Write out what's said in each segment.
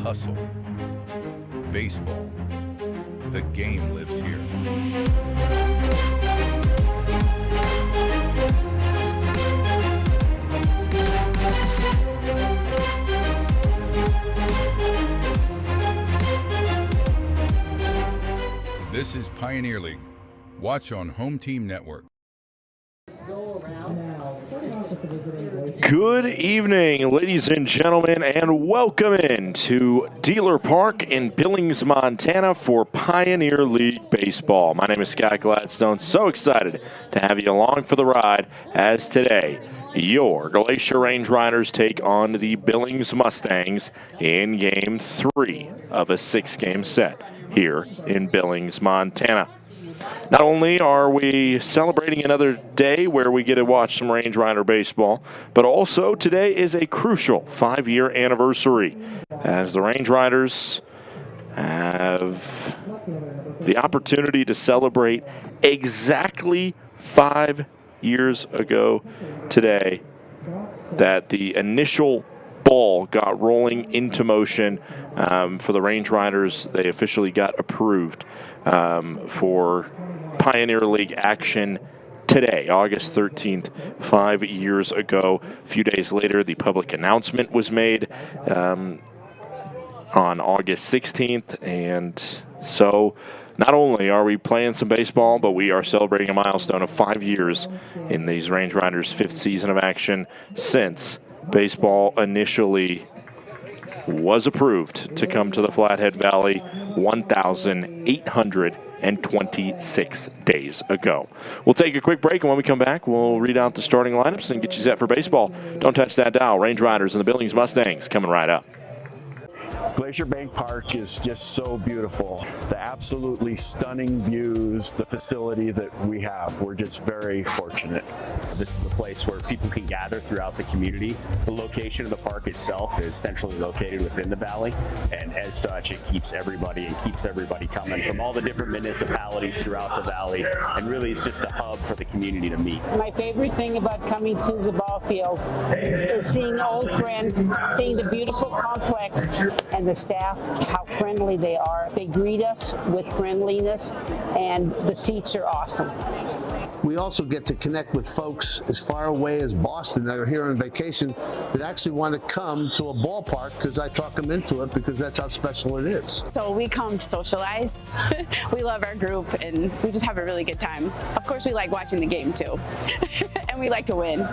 hustle. Baseball. The game lives here. This is Pioneer League. Watch on Home Team Network. Good evening, ladies and gentlemen, and welcome in to Dealer Park in Billings, Montana for Pioneer League Baseball. My name is Scott Gladstone. So excited to have you along for the ride as today your Glacier Range Riders take on the Billings Mustangs in Game 3 of a 6-game set here in Billings, Montana. Not only are we celebrating another day where we get to watch some Range Rider baseball, but also today is a crucial 5-year anniversary as the Range Riders have the opportunity to celebrate exactly 5 years ago today that the initial ball got rolling into motion for the Range Riders. They officially got approved for Pioneer League action today, August 13th, 5 years ago. A few days later, the public announcement was made on August 16th, and so not only are we playing some baseball, but we are celebrating a milestone of 5 years in these Range Riders' 5th season of action since baseball initially was approved to come to the Flathead Valley 1,826 days ago. We'll take a quick break, and when we come back, we'll read out the starting lineups and get you set for baseball. Don't touch that dial. Range Riders and the Billings Mustangs coming right up. Glacier Bank Park is just so beautiful. The absolutely stunning views, the facility that we have, we're just very fortunate. This is a place where people can gather throughout the community. The location of the park itself is centrally located within the valley, and as such, it keeps everybody coming from all the different municipalities throughout the valley, and really it's just a hub for the community to meet. My favorite thing about coming to the ball field is seeing old friends, seeing the beautiful complex, and the staff, how friendly they are. They greet us with friendliness, and the seats are awesome. We also get to connect with folks as far away as Boston that are here on vacation that actually want to come to a ballpark because I talk them into it because that's how special it is. So we come to socialize. We love our group and we just have a really good time. Of course, we like watching the game too. And we like to win.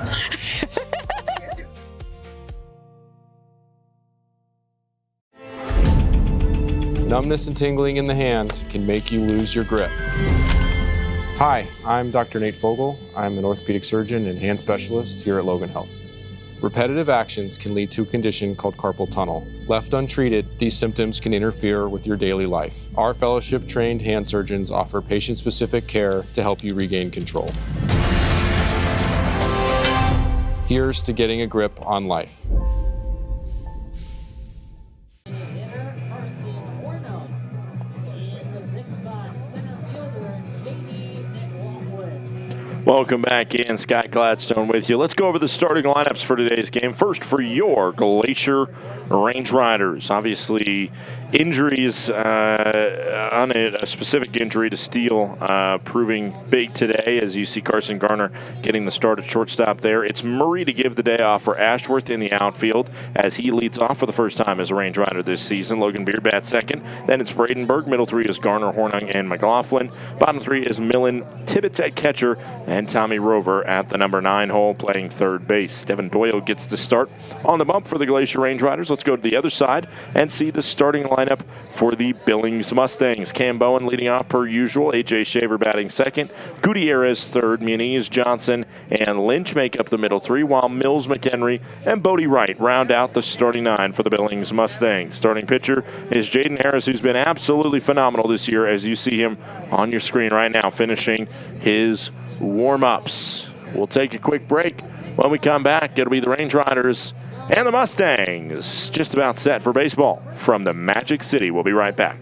Numbness and tingling in the hand can make you lose your grip. Hi, I'm Dr. Nate Vogel. I'm an orthopedic surgeon and hand specialist here at Logan Health. Repetitive actions can lead to a condition called carpal tunnel. Left untreated, these symptoms can interfere with your daily life. Our fellowship-trained hand surgeons offer patient-specific care to help you regain control. Here's to getting a grip on life. Welcome back in. Scott Gladstone with you. Let's go over the starting lineups for today's game. First, for your Glacier Range Riders. Obviously, injuries on a specific injury to Steele proving big today as you see Carson Garner getting the start at shortstop there. It's Murray to give the day off for Ashworth in the outfield as he leads off for the first time as a Range Rider this season. Logan Beard bats second. Then it's Fradenberg. Middle three is Garner, Hornung, and McLaughlin. Bottom three is Millen, Tibbetts at catcher, and Tommy Rover at the number 9 hole playing third base. Devin Doyle gets the start on the bump for the Glacier Range Riders. Let's go to the other side and see the starting lineup for the Billings Mustangs. Cam Bowen leading off per usual. A.J. Shaver batting second. Gutierrez third. Muniz, Johnson, and Lynch make up the middle three, while Mills, McHenry, and Bodie Wright round out the starting 9 for the Billings Mustangs. Starting pitcher is Jaden Harris, who's been absolutely phenomenal this year, as you see him on your screen right now, finishing his warm-ups. We'll take a quick break. When we come back, it'll be the Range Riders and the Mustangs just about set for baseball from the Magic City. We'll be right back.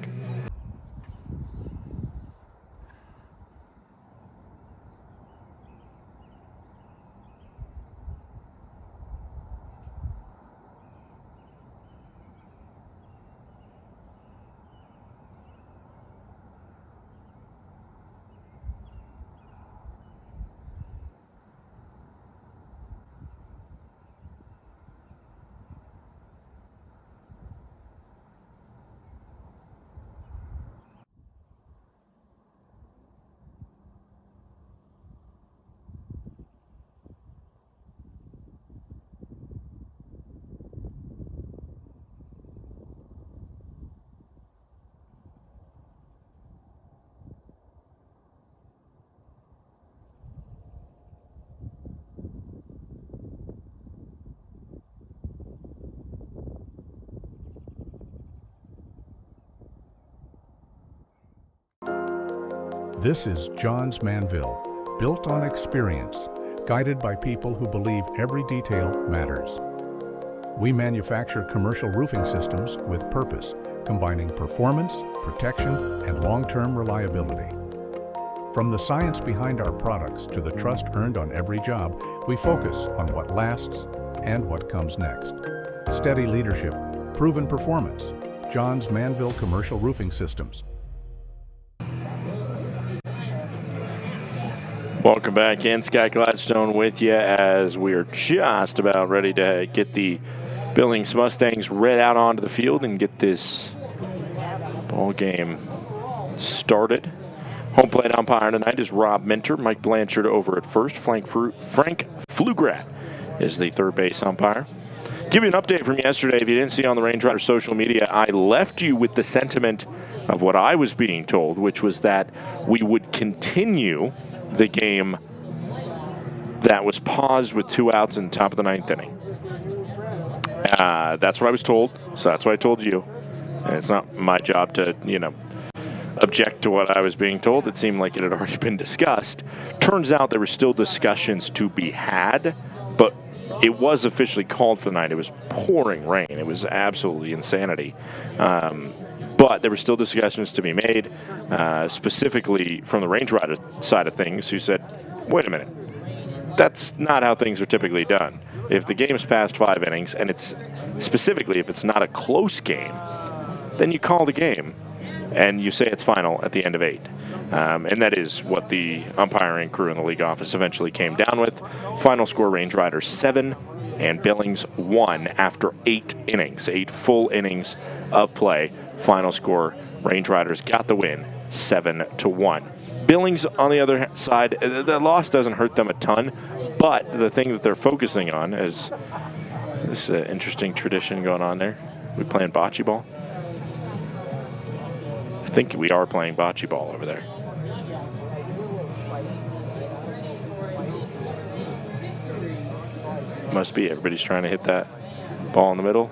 This is Johns Manville, built on experience, guided by people who believe every detail matters. We manufacture commercial roofing systems with purpose, combining performance, protection, and long-term reliability. From the science behind our products to the trust earned on every job, we focus on what lasts and what comes next. Steady leadership, proven performance. Johns Manville Commercial Roofing Systems. Welcome back in. Scott Gladstone with you as we are just about ready to get the Billings Mustangs read out onto the field and get this ball game started. Home plate umpire tonight is Rob Minter. Mike Blanchard over at first. Frank Flugrat is the third base umpire. Give you an update from yesterday. If you didn't see on the Range Rider social media, I left you with the sentiment of what I was being told, which was that we would continue the game that was paused with 2 outs in the top of the 9th inning. That's what I was told, so that's what I told you. And it's not my job to, object to what I was being told. It seemed like it had already been discussed. Turns out there were still discussions to be had, but it was officially called for the night. It was pouring rain. It was absolutely insanity. But there were still discussions to be made, specifically from the Range Rider side of things, who said, wait a minute, that's not how things are typically done. If the game's past 5 innings, and it's specifically if it's not a close game, then you call the game and you say it's final at the end of 8. And that is what the umpiring crew in the league office eventually came down with. Final score, Range Riders 7 and Billings 1 after 8 innings, 8 full innings of play. Final score, Range Riders got the win, 7-1. Billings, on the other side, the loss doesn't hurt them a ton, but the thing that they're focusing on is this interesting tradition going on there. We playing bocce ball? I think we are playing bocce ball over there. Must be. Everybody's trying to hit that ball in the middle.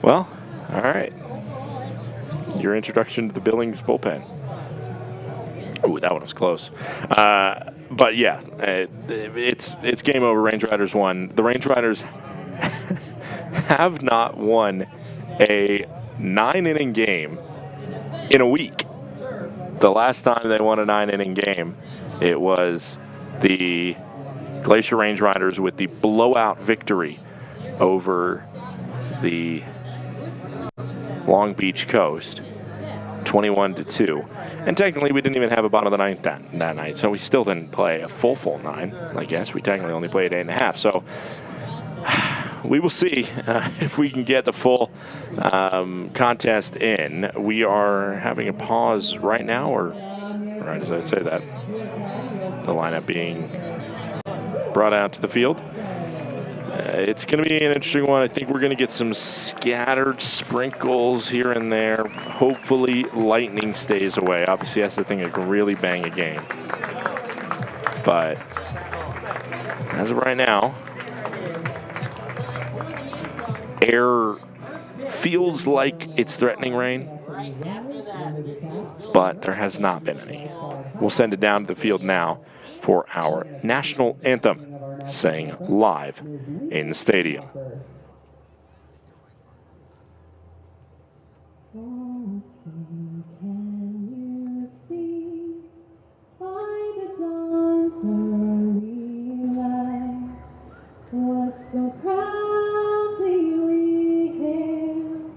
Well, all right. Your introduction to the Billings bullpen. Ooh, that one was close. But yeah, it's game over. Range Riders won. The Range Riders have not won a 9-inning game in a week. The last time they won a 9-inning game, it was the Glacier Range Riders with the blowout victory over the Long Beach Coast, 21-2. And technically, we didn't even have a bottom of the 9th that night, so we still didn't play a full 9, I guess. We technically only played 8.5. So we will see if we can get the full contest in. We are having a pause right now, or right as I say that, the lineup being brought out to the field. It's going to be an interesting one. I think we're going to get some scattered sprinkles here and there. Hopefully, lightning stays away. Obviously, that's the thing that can really bang a game. But as of right now, air feels like it's threatening rain, but there has not been any. We'll send it down to the field now for our national anthem, sang live in the stadium. Oh, see, can you see by the dawn's early light what so proudly we hailed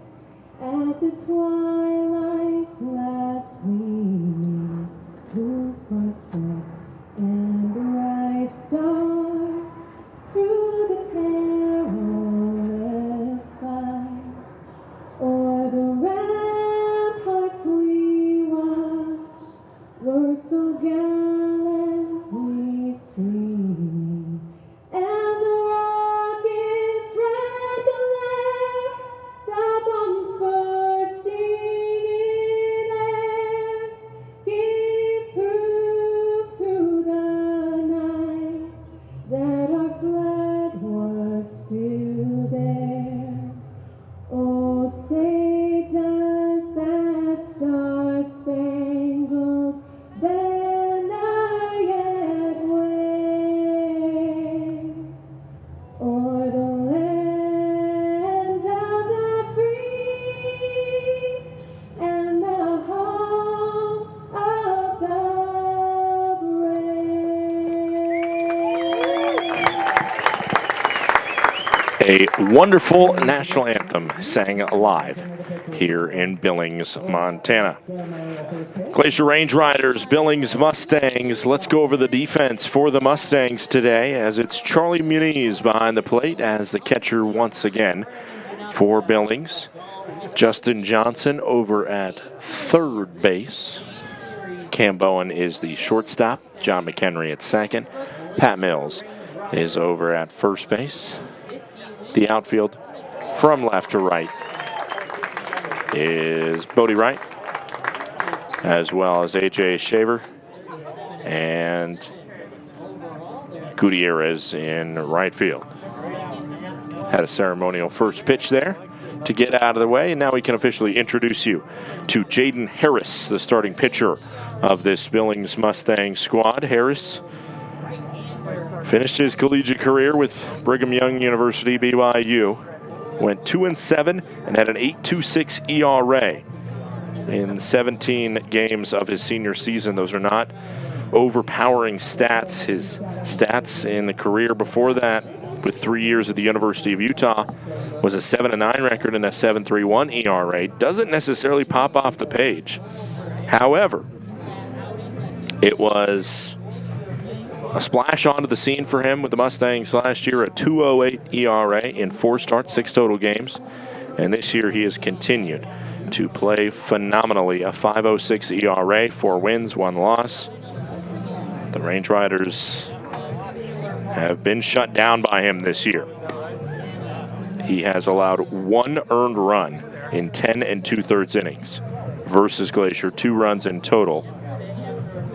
at the twilight's last gleaming, whose bright stripes and bright stars through the perilous fight o'er the ramparts we watched were so gallantly streaming, and the rockets' red glare, the bombs bursting in air, gave proof a wonderful national anthem sang live here in Billings, Montana. Glacier Range Riders, Billings Mustangs. Let's go over the defense for the Mustangs today, as it's Charlie Muniz behind the plate as the catcher once again for Billings. Justin Johnson over at third base. Cam Bowen is the shortstop. John McHenry at second. Pat Mills is over at first base. The outfield from left to right is Bodie Wright, as well as A.J. Shaver and Gutierrez in right field. Had a ceremonial first pitch there to get out of the way, and now we can officially introduce you to Jaden Harris, the starting pitcher of this Billings Mustang squad. Harris finished his collegiate career with Brigham Young University, BYU. Went 2-7 and had an 8.26 ERA in 17 games of his senior season. Those are not overpowering stats. His stats in the career before that, with 3 years at the University of Utah, was a 7-9 record and a 7.31 ERA. Doesn't necessarily pop off the page. However, it was a splash onto the scene for him with the Mustangs last year, a 2.08 ERA in 4 starts, 6 total games. And this year he has continued to play phenomenally, a 5.06 ERA, 4 wins, 1 loss. The Range Riders have been shut down by him this year. He has allowed 1 earned run in 10 2/3 innings versus Glacier, 2 runs in total.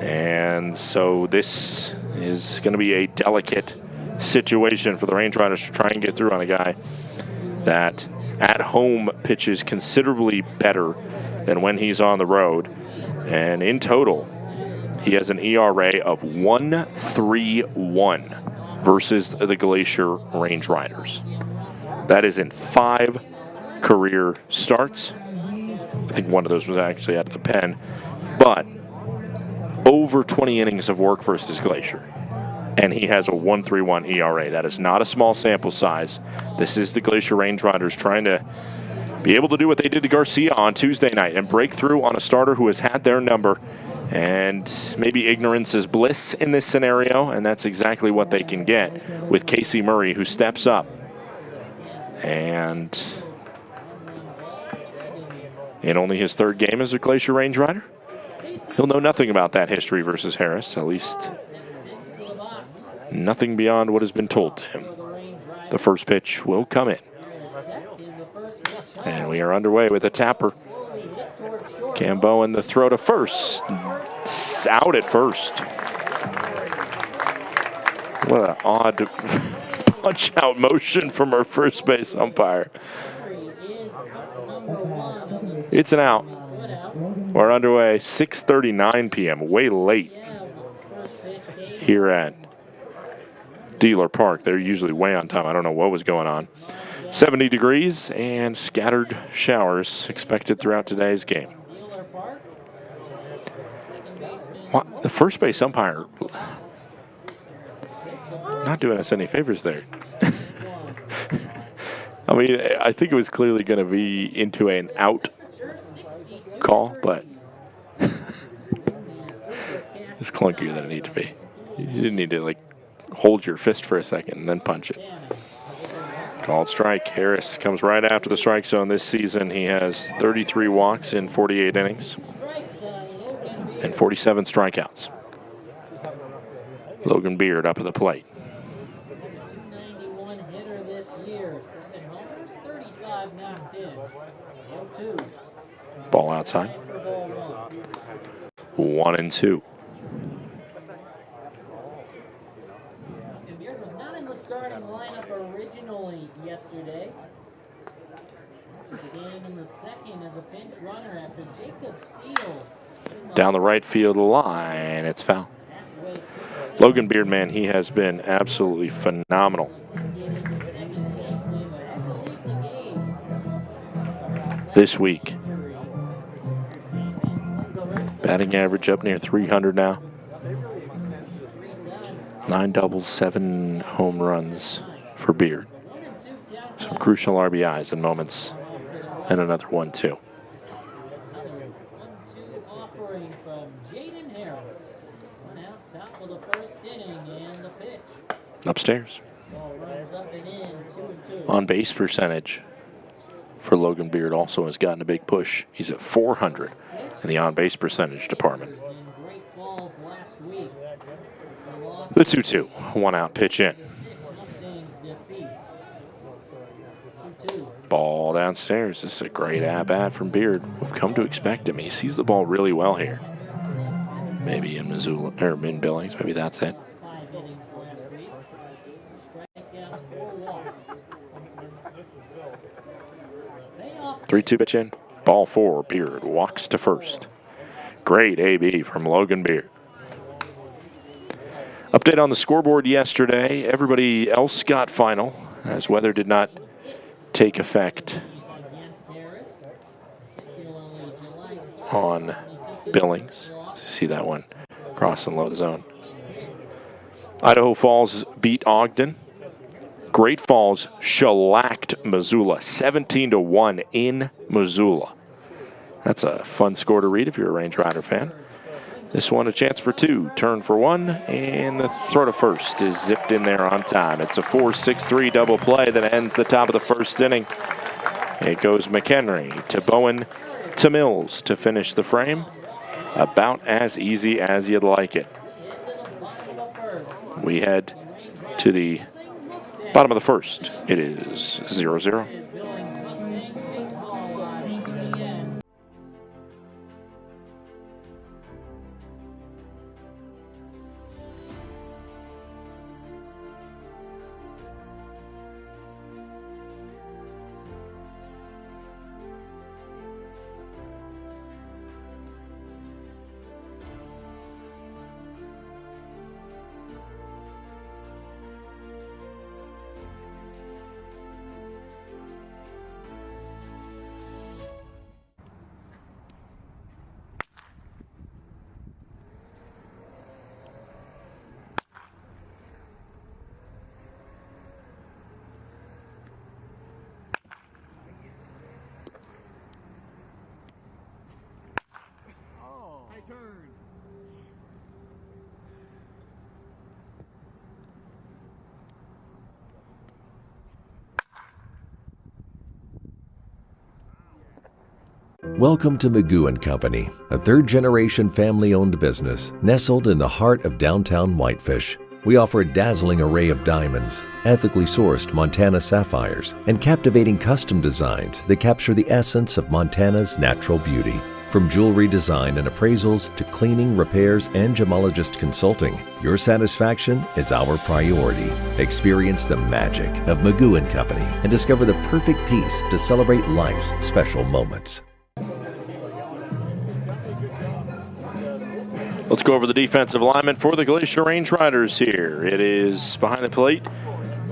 And so this is going to be a delicate situation for the Range Riders to try and get through on a guy that at home pitches considerably better than when he's on the road. And in total, he has an ERA of 1.31 versus the Glacier Range Riders. That is in 5 career starts. I think one of those was actually out of the pen. But over 20 innings of work versus Glacier, and he has a 1.31 ERA. That is not a small sample size. This is the Glacier Range Riders trying to be able to do what they did to Garcia on Tuesday night and break through on a starter who has had their number. And maybe ignorance is bliss in this scenario, and that's exactly what they can get with Casey Murray, who steps up. And in only his 3rd game as a Glacier Range Rider, he'll know nothing about that history versus Harris, at least nothing beyond what has been told to him. The first pitch will come in. And we are underway with a tapper. Cam Bowen, the throw to first. Out at first. What an odd punch-out motion from our first base umpire. It's an out. We're underway, 6:39 p.m., way late here at Dealer Park. They're usually way on time. I don't know what was going on. 70 degrees and scattered showers expected throughout today's game. What? The first base umpire not doing us any favors there. I mean, I think it was clearly going to be into an out call, but it's clunkier than it needed to be. You didn't need to, like, hold your fist for a second and then punch it. Called strike. Harris comes right after the strike zone this season. He has 33 walks in 48 innings and 47 strikeouts. Logan Beard up at the plate. Ball outside. 1-2. Beard was not in the starting lineup originally yesterday. Game in the second as a pinch runner after Jacob Steele. Down the right field line, it's foul. Logan Beard, man, he has been absolutely phenomenal. This week. Batting average up near 300 now. 9 doubles, 7 home runs for Beard. Some crucial RBIs in moments, and another one, too. Offering from Jaden Harris. One out, top of the first inning, and the pitch. Upstairs. Ball runs up and in, 2-2. On base percentage for Logan Beard also has gotten a big push. He's at 400 in the on base percentage department. Great Falls last week. The 2-2, 1 out pitch in. Mustangs defeat. 2-2. Ball downstairs. This is a great at-bat from Beard. We've come to expect him. He sees the ball really well here. Maybe in Missoula, or in Billings, maybe that's it. 5 innings last week. Strikeouts, 4 walks. Payoff. 3-2 pitch in. Ball 4. Beard walks to first. Great AB from Logan Beard. Update on the scoreboard yesterday. Everybody else got final, as weather did not take effect on Billings. You see that one cross and low the zone. Idaho Falls beat Ogden. Great Falls shellacked Missoula 17-1 in Missoula. That's a fun score to read if you're a Range Rider fan. This one a chance for 2, turn for 1, and the throw to first is zipped in there on time. It's a 4-6-3 double play that ends the top of the first inning. It goes McHenry to Bowen to Mills to finish the frame. About as easy as you'd like it. We head to the bottom of the first. It is 0-0. Welcome to Magoo & Company, a third-generation family-owned business nestled in the heart of downtown Whitefish. We offer a dazzling array of diamonds, ethically sourced Montana sapphires, and captivating custom designs that capture the essence of Montana's natural beauty. From jewelry design and appraisals to cleaning, repairs, and gemologist consulting, your satisfaction is our priority. Experience the magic of Magoo & Company and discover the perfect piece to celebrate life's special moments. Let's go over the defensive alignment for the Glacier Range Riders here. It is behind the plate.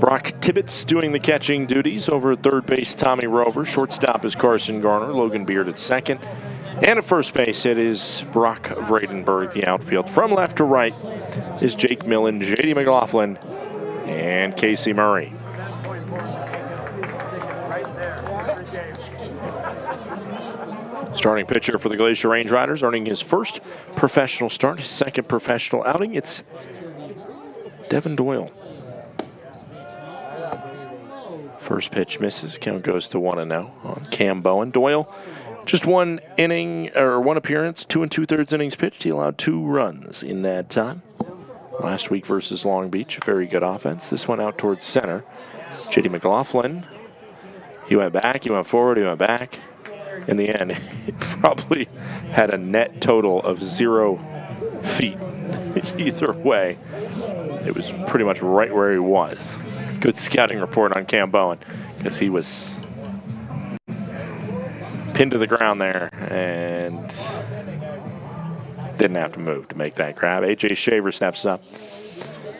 Brock Tibbetts doing the catching duties over at third base. Tommy Rover. Shortstop is Carson Garner. Logan Beard at second. And at first base, it is Brock Vradenberg, the outfield. From left to right is Jake Millen, J.D. McLaughlin, and Casey Murray. Starting pitcher for the Glacier Range Riders, earning his first professional start, his second professional outing. It's Devin Doyle. First pitch misses. Count goes to 1-0 on Cam Bowen. Doyle, just one inning or one appearance, 2 2/3 innings pitched. He allowed 2 runs in that time. Last week versus Long Beach, very good offense. This one out towards center. J.D. McLaughlin. He went back, he went forward, he went back. In the end, he probably had a net total of 0 feet. Either way, it was pretty much right where he was. Good scouting report on Cam Bowen, because he was pinned to the ground there and didn't have to move to make that grab. A.J. Shaver steps up.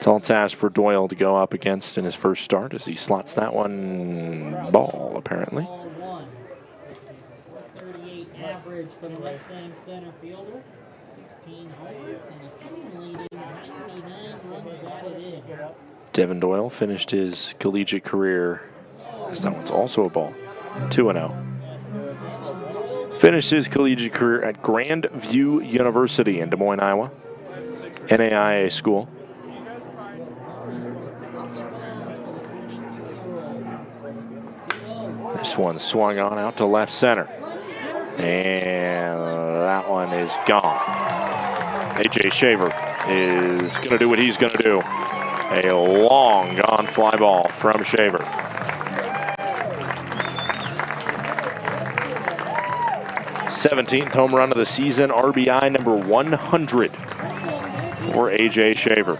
Tall task for Doyle to go up against in his first start as he slots that one ball, apparently. Average for the Mustangs center fielder, 16 homers and a team-leading 99 runs batted in. Devin Doyle finished his collegiate career as that one's also a ball. 2-0. Finished his collegiate career at Grand View University in Des Moines, Iowa. NAIA school. This one swung on out to left center. And that one is gone. A.J. Shaver is going to do what he's going to do. A long gone fly ball from Shaver. th home run of the season, RBI number 100 for A.J. Shaver.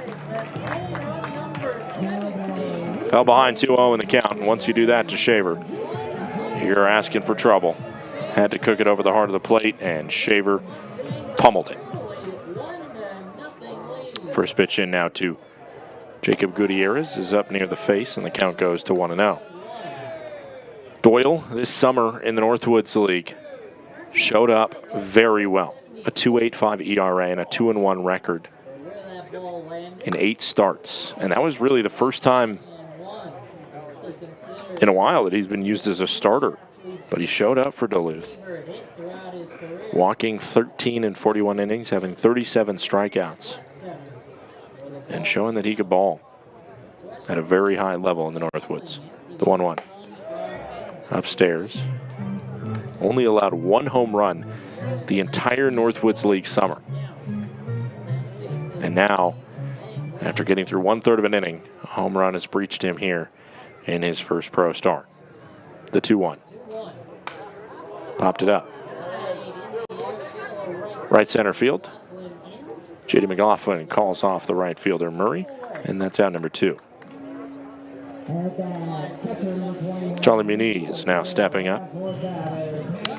Fell behind 2-0 in the count, and once you do that to Shaver, you're asking for trouble. Had to cook it over the heart of the plate, and Shaver pummeled it. First pitch in now to Jacob Gutierrez is up near the face, and the count goes to 1-0. Doyle, this summer in the Northwoods League, showed up very well. A 2.85 ERA and a 2-1 record in 8 starts. And that was really the first time in a while that he's been used as a starter. But he showed up for Duluth, walking 13 in 41 innings, having 37 strikeouts, and showing that he could ball at a very high level in the Northwoods. The 1-1. Upstairs. Only allowed 1 home run the entire Northwoods League summer. And now, after getting through 1/3 of an inning, a home run has breached him here in his first pro start. The 2-1. Popped it up. Right center field. J.D. McLaughlin calls off the right fielder Murray, and that's out number 2. Charlie Muniz now stepping up.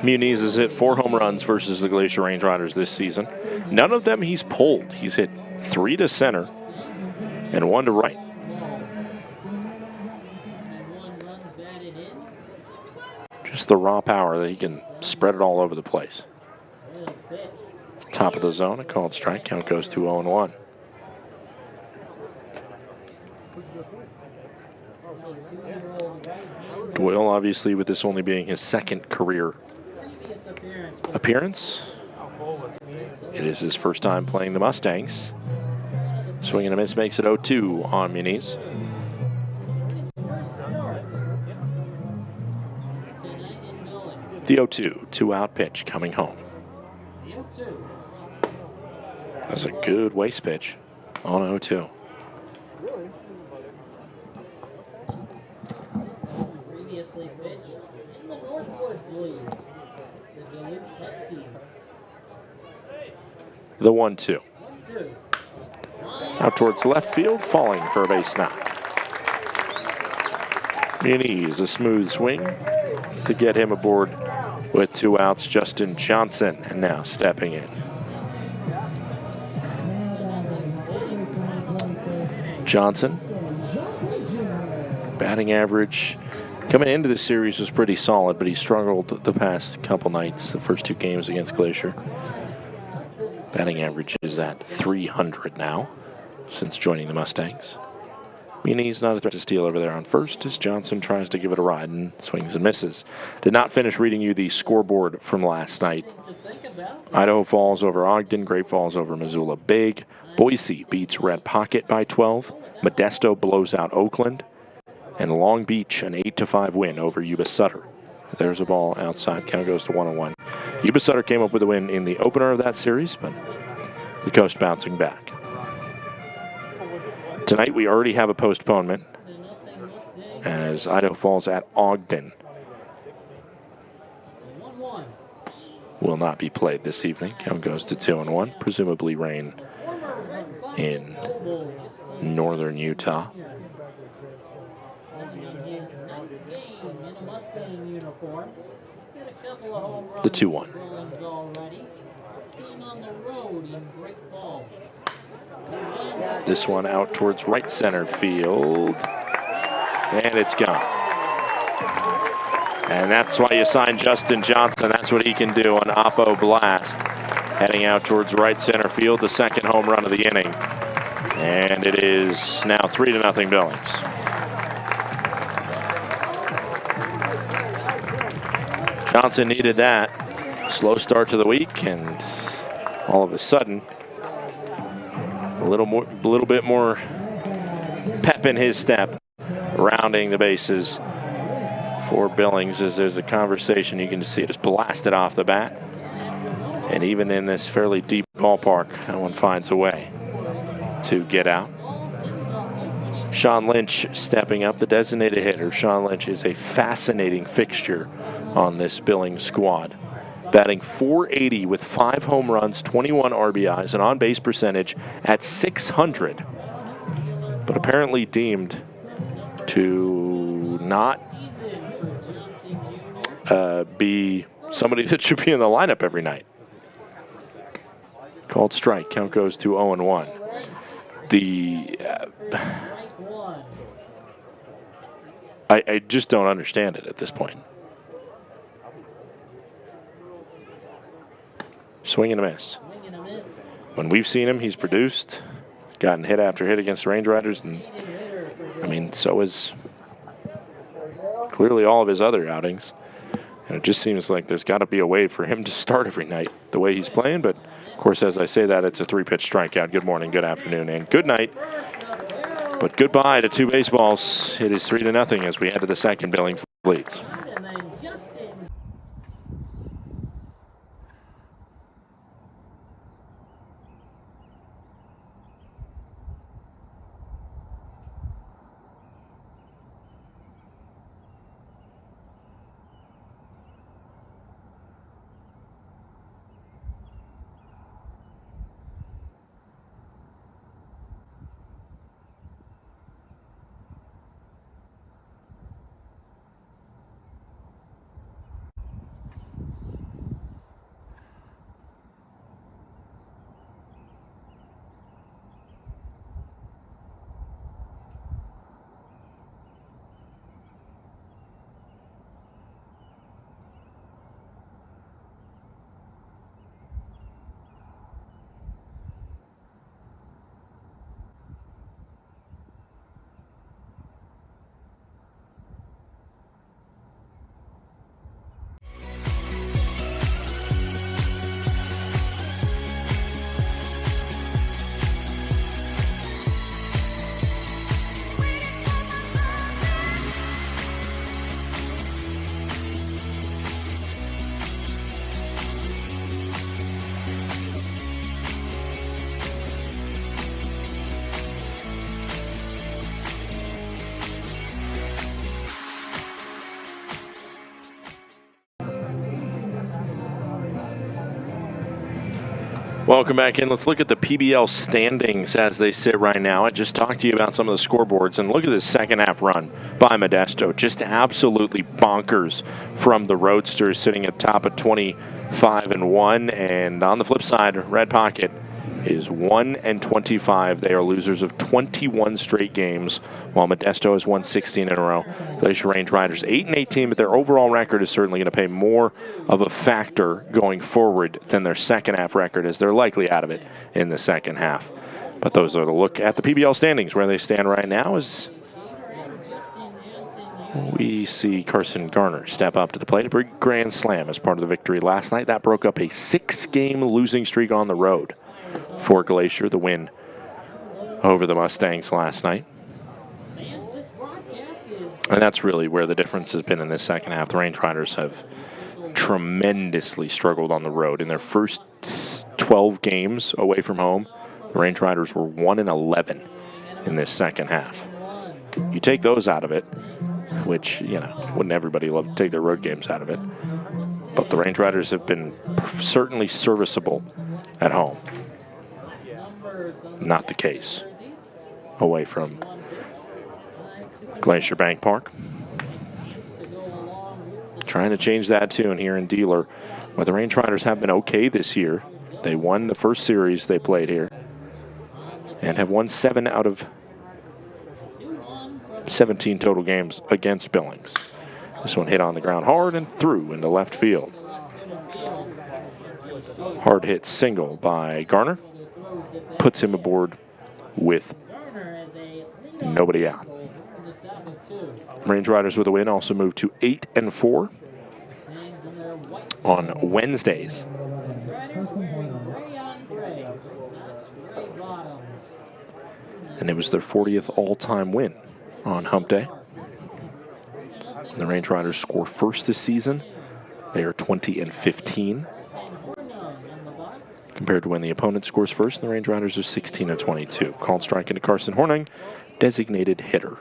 Muniz has hit 4 home runs versus the Glacier Range Riders this season. None of them he's pulled. He's hit 3 to center and 1 to right. Just the raw power that he can spread it all over the place. Top of the zone, a called strike. Count goes to 0-1. Doyle, obviously, with this only being his 2nd career appearance. It is his first time playing the Mustangs. Swing and a miss makes it 0-2 on Muniz. The 0-2, 2-out pitch coming home. That's a good waste pitch on 0-2. Previously pitched in the Northwoods League, the Duluth Huskies. The 1-2. Out towards left field, falling for a base knock. Muniz, a smooth swing to get him aboard with 2 outs. Justin Johnson, and now stepping in. Johnson, batting average coming into the series was pretty solid, but he struggled the past couple nights, the first 2 games against Glacier. Batting average is at 300 now since joining the Mustangs. Muniz not a threat to steal over there on first as Johnson tries to give it a ride and swings and misses. Did not finish reading you the scoreboard from last night. Idaho Falls over Ogden, Great Falls over Missoula big. Boise beats Red Pocket by 12. Modesto blows out Oakland. And Long Beach an 8-5 win over Yuba Sutter. There's a ball outside. Count goes to 1-1. Yuba Sutter came up with a win in the opener of that series, but the coast bouncing back. Tonight we already have a postponement as Idaho Falls at Ogden will not be played this evening. Count goes to 2-1. Presumably rain in northern Utah. The 2-1. This one out towards right center field. And it's gone. And that's why you signed Justin Johnson. That's what he can do on Oppo Blast. Heading out towards right center field, the 2nd home run of the inning. And it is now 3-0 Billings. Johnson needed that. Slow start to the week, and all of a sudden, a little bit more pep in his step, rounding the bases for Billings as there's a conversation. You can see it just blasted off the bat. And even in this fairly deep ballpark, no one finds a way to get out. Sean Lynch stepping up, the designated hitter. Sean Lynch is a fascinating fixture on this Billings squad. Batting .480 with 5 home runs, 21 RBIs, an on-base percentage at .600. But apparently deemed to not be somebody that should be in the lineup every night. Called strike. Count goes to 0-1. I just don't understand it at this point. Swing and a miss. When we've seen him, he's produced, gotten hit after hit against the Range Riders, and I mean, so is clearly all of his other outings. And it just seems like there's got to be a way for him to start every night the way he's playing. But, of course, as I say that, it's a 3-pitch strikeout. Good morning, good afternoon, and good night. But goodbye to 2 baseballs. It is 3-0 as we head to the second. Billings leads. Welcome back in. Let's look at the PBL standings as they sit right now. I just talked to you about some of the scoreboards, and look at this second half run by Modesto. Just absolutely bonkers from the Roadsters, sitting at top of 25-1. And on the flip side, Red Pocket is 1-25. They are losers of 21 straight games, while Modesto has won 16 in a row. Glacier Range Riders 8-18, but their overall record is certainly going to pay more of a factor going forward than their second half record, as they're likely out of it in the second half. But those are the look at the PBL standings. Where they stand right now is we see Carson Garner step up to the plate. A big grand slam as part of the victory last night. That broke up a 6-game losing streak on the road for Glacier, the win over the Mustangs last night. And that's really where the difference has been in this second half. The Range Riders have tremendously struggled on the road. In their first 12 games away from home, the Range Riders were 1-11 in this second half. You take those out of it, which, you know, wouldn't everybody love to take their road games out of it? But the Range Riders have been certainly serviceable at home. Not the case away from Glacier Bank Park. Trying to change that tune here in Dealer. But the Range Riders have been okay this year. They won the first series they played here and have won 7 out of 17 total games against Billings. This one hit on the ground hard and through into left field. Hard hit single by Garner puts him aboard with nobody out. Range Riders with a win also move to 8-4. on Wednesdays. And it was their 40th all-time win on Hump Day. And the Range Riders score first this season. They are 20-15. Compared to when the opponent scores first, the Range Riders are 16-22. Called strike into Carson Hornung, designated hitter.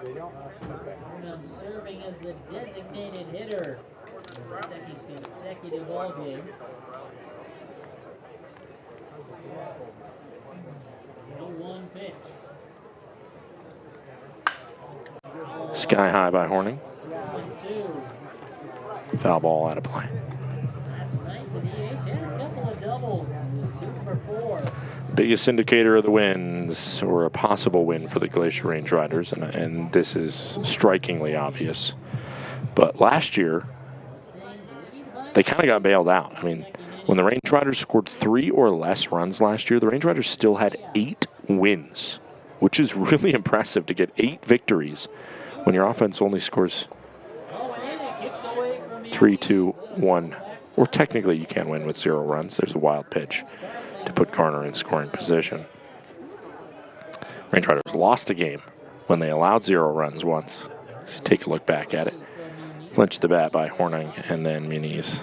Hornung serving as the designated hitter for the second consecutive ball game. No one pitch. Sky high by Hornung. Foul ball out of play. Last night the DH had a couple of doubles. He was 2 for 4. Biggest indicator of the wins, or a possible win for the Glacier Range Riders, and this is strikingly obvious. But last year, they kind of got bailed out. I mean, when the Range Riders scored 3 or less runs last year, the Range Riders still had 8 wins, which is really impressive to get 8 victories when your offense only scores 3, 2, 1. Or technically you can win with 0 runs. There's a wild pitch to put Garner in scoring position. Range Riders lost a game when they allowed 0 runs once. Let's take a look back at it. Clinched the bat by Hornung and then Muniz.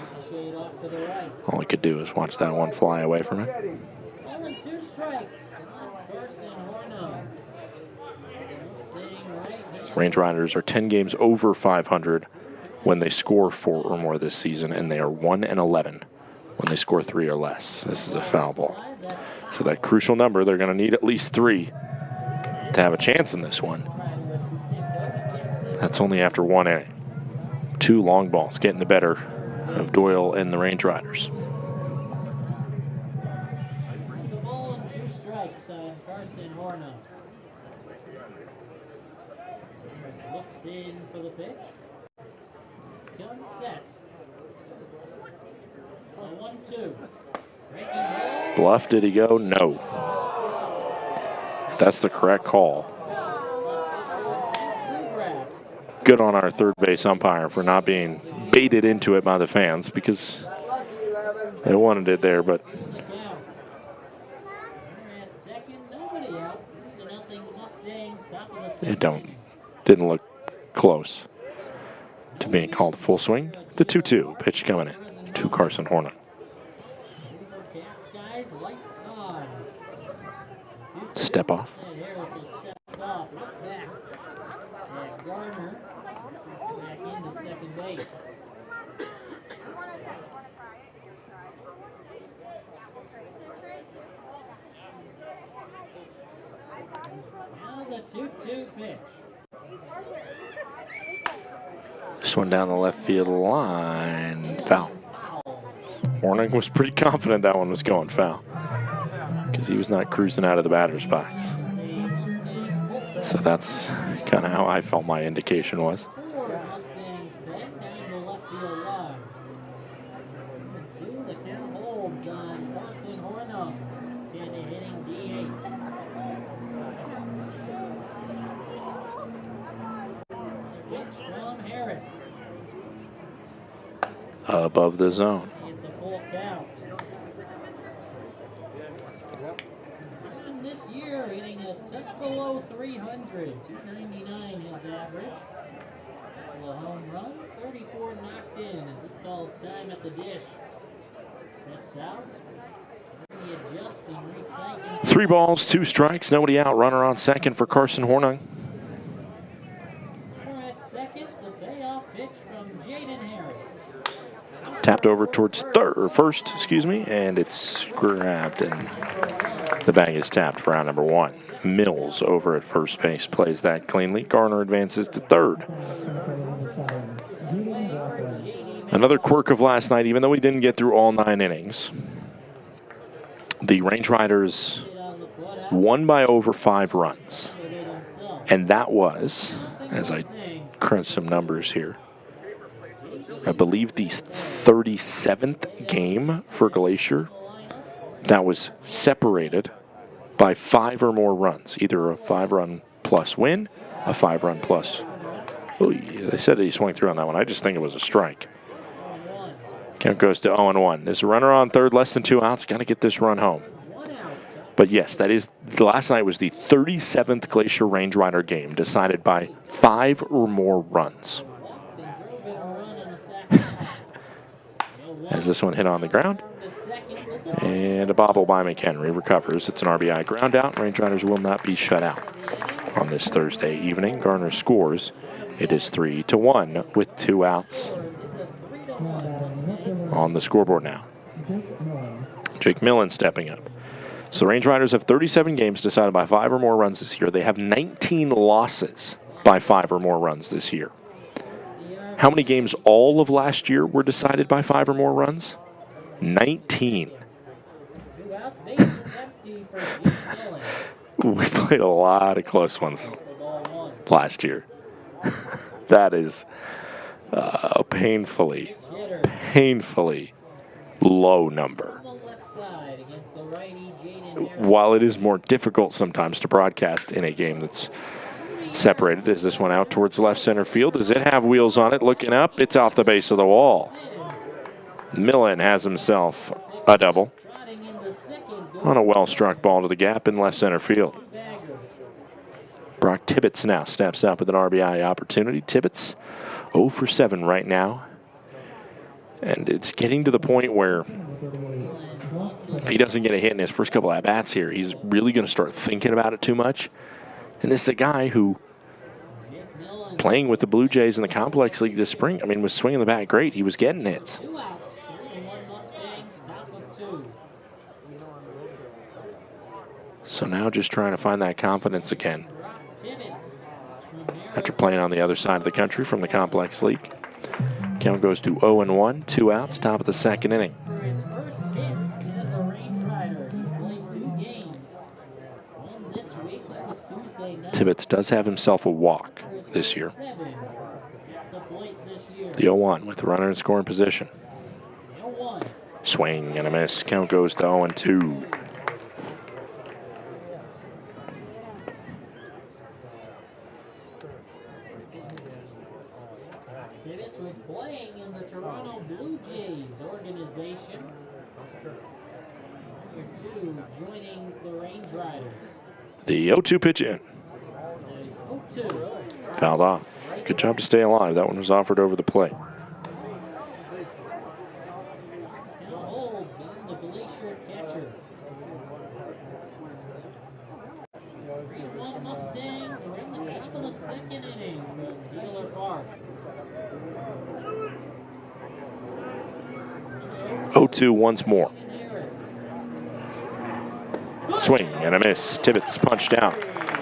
All he could do is watch that one fly away from it. Only 2 strikes on Carson Hornung. Staying right here. Range Riders are 10 games over 500 when they score 4 or more this season, and they are 1-11 when they score 3 or less. This is a foul ball. So that crucial number, they're going to need at least 3 to have a chance in this one. That's only after 1 inning. 2 long balls getting the better of Doyle and the Range Riders. It's a ball and 2 strikes on Carson Hornung. Harris looks in for the pitch. Comes set. 1-2. Breaking ball. Bluff, did he go? No. That's the correct call. Good on our third base umpire for not being baited into it by the fans, because they wanted it there, but it didn't look close to being called a full swing. The 2-2 pitch coming in to Carson Hornung. Step off. Garner back into second base. Now the 2-2 pitch. This one down the left field line. Foul. Hornung was pretty confident that one was going foul, because he was not cruising out of the batter's box. So that's kind of how I felt my indication was. 4 Mustangs bend down the left field line. 2, the count holds on Carson Hornung. 10 hitting DH. Pitch from Harris. Above the zone. It's a full count. And this year, hitting a touch below 300. 299 his average. Couple of home runs, 34 knocked in as he calls time at the dish. Steps out. He adjusts and retightens. 3 balls, 2 strikes, nobody out. Runner on second for Carson Hornung. We're at second, the payoff pitch from Jaden Harris. Tapped over towards first, and it's grabbed, and the bag is tapped for out number 1. Mills over at first base plays that cleanly. Garner advances to third. Another quirk of last night, even though we didn't get through all 9 innings, the Range Riders won by over 5 runs. And that was, as I crunch some numbers here, I believe the 37th game for Glacier that was separated by 5 or more runs, either a 5-run plus win, a 5-run plus. Oh, they said that he swung through on that one. I just think it was a strike. Count goes to 0-1. There's a runner on third, less than 2 outs. Got to get this run home. But yes, that is, last night was the 37th Glacier Range Rider game decided by 5 or more runs. As this one hit on the ground. And a bobble by McHenry recovers. It's an RBI ground out. Range Riders will not be shut out on this Thursday evening. Garner scores. It is 3-1 with 2 outs on the scoreboard now. Jake Millen stepping up. So the Range Riders have 37 games decided by 5 or more runs this year. They have 19 losses by 5 or more runs this year. How many games all of last year were decided by 5 or more runs? 19. We played a lot of close ones last year. That is a painfully low number. While it is more difficult sometimes to broadcast in a game that's separated, is this one out towards left center field? Does it have wheels on it? Looking up, it's off the base of the wall. Millen has himself a double on a well-struck ball to the gap in left center field. Brock Tibbetts now steps up with an RBI opportunity. Tibbetts 0 for 7 right now. And it's getting to the point where if he doesn't get a hit in his first couple at-bats here, he's really going to start thinking about it too much. And this is a guy who, playing with the Blue Jays in the Complex League this spring, I mean, was swinging the bat great. He was getting hits. So now just trying to find that confidence again. After playing on the other side of the country from the Complex League. Count goes to 0-1, 2 outs, top of the second inning. Tibbetts does have himself a walk this year. The 0-1 with the runner in scoring position. Swing and a miss. Count goes to 0-2. Tibbetts was playing in the Toronto Blue Jays organization. Number 2 joining the Range Riders. The 0-2 pitch in. Fouled off. Good job to stay alive. That one was offered over the plate. Holds on the Glacier catcher. 3-1 Mustangs are in the top of the second inning from Dealer Park. 0-2 once more. Swing and a miss. Tibbetts punched out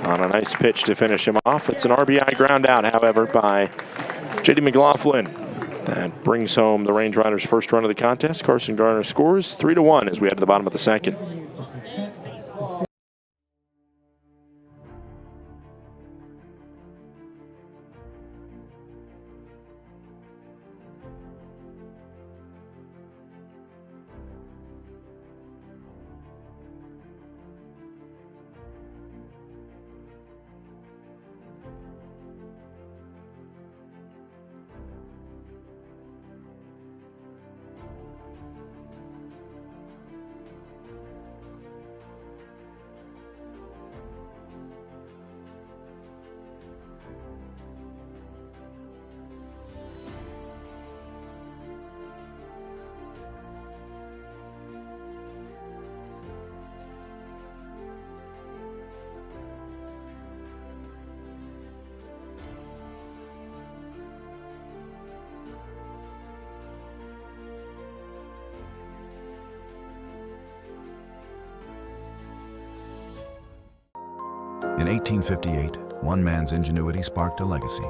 on a nice pitch to finish him off. It's an RBI ground out, however, by J.D. McLaughlin. That brings home the Range Riders' first run of the contest. Carson Garner scores 3-1 as we head to the bottom of the second. In 1858, one man's ingenuity sparked a legacy.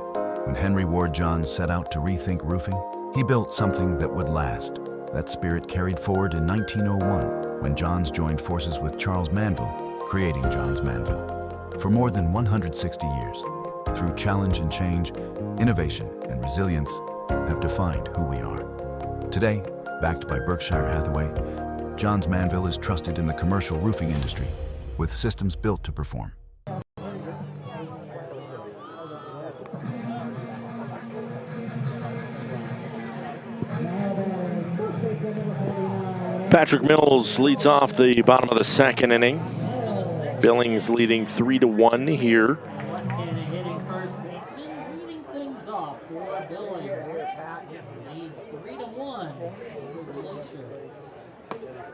When Henry Ward Johns set out to rethink roofing, he built something that would last. That spirit carried forward in 1901, when Johns joined forces with Charles Manville, creating Johns Manville. For more than 160 years, through challenge and change, innovation and resilience have defined who we are. Today, backed by Berkshire Hathaway, Johns Manville is trusted in the commercial roofing industry, with systems built to perform. Patrick Mills leads off the bottom of the second inning. Billings leading 3-1 here.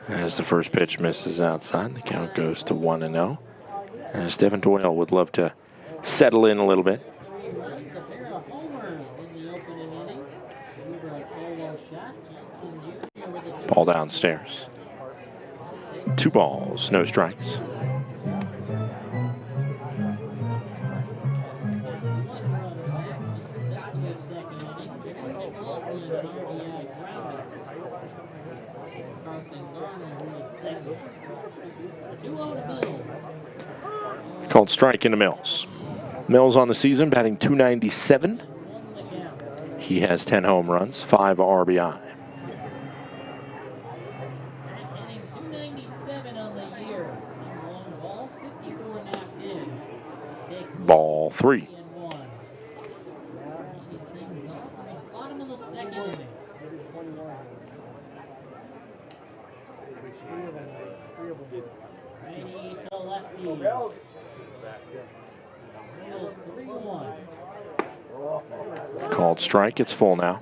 As the first pitch misses outside, the count goes to 1-0. As Devin Doyle would love to settle in a little bit. Ball downstairs. 2 balls, no strikes. Called strike into Mills. Mills on the season batting .297. He has 10 home runs, 5 RBI. Ball 3. Called strike, it's full now.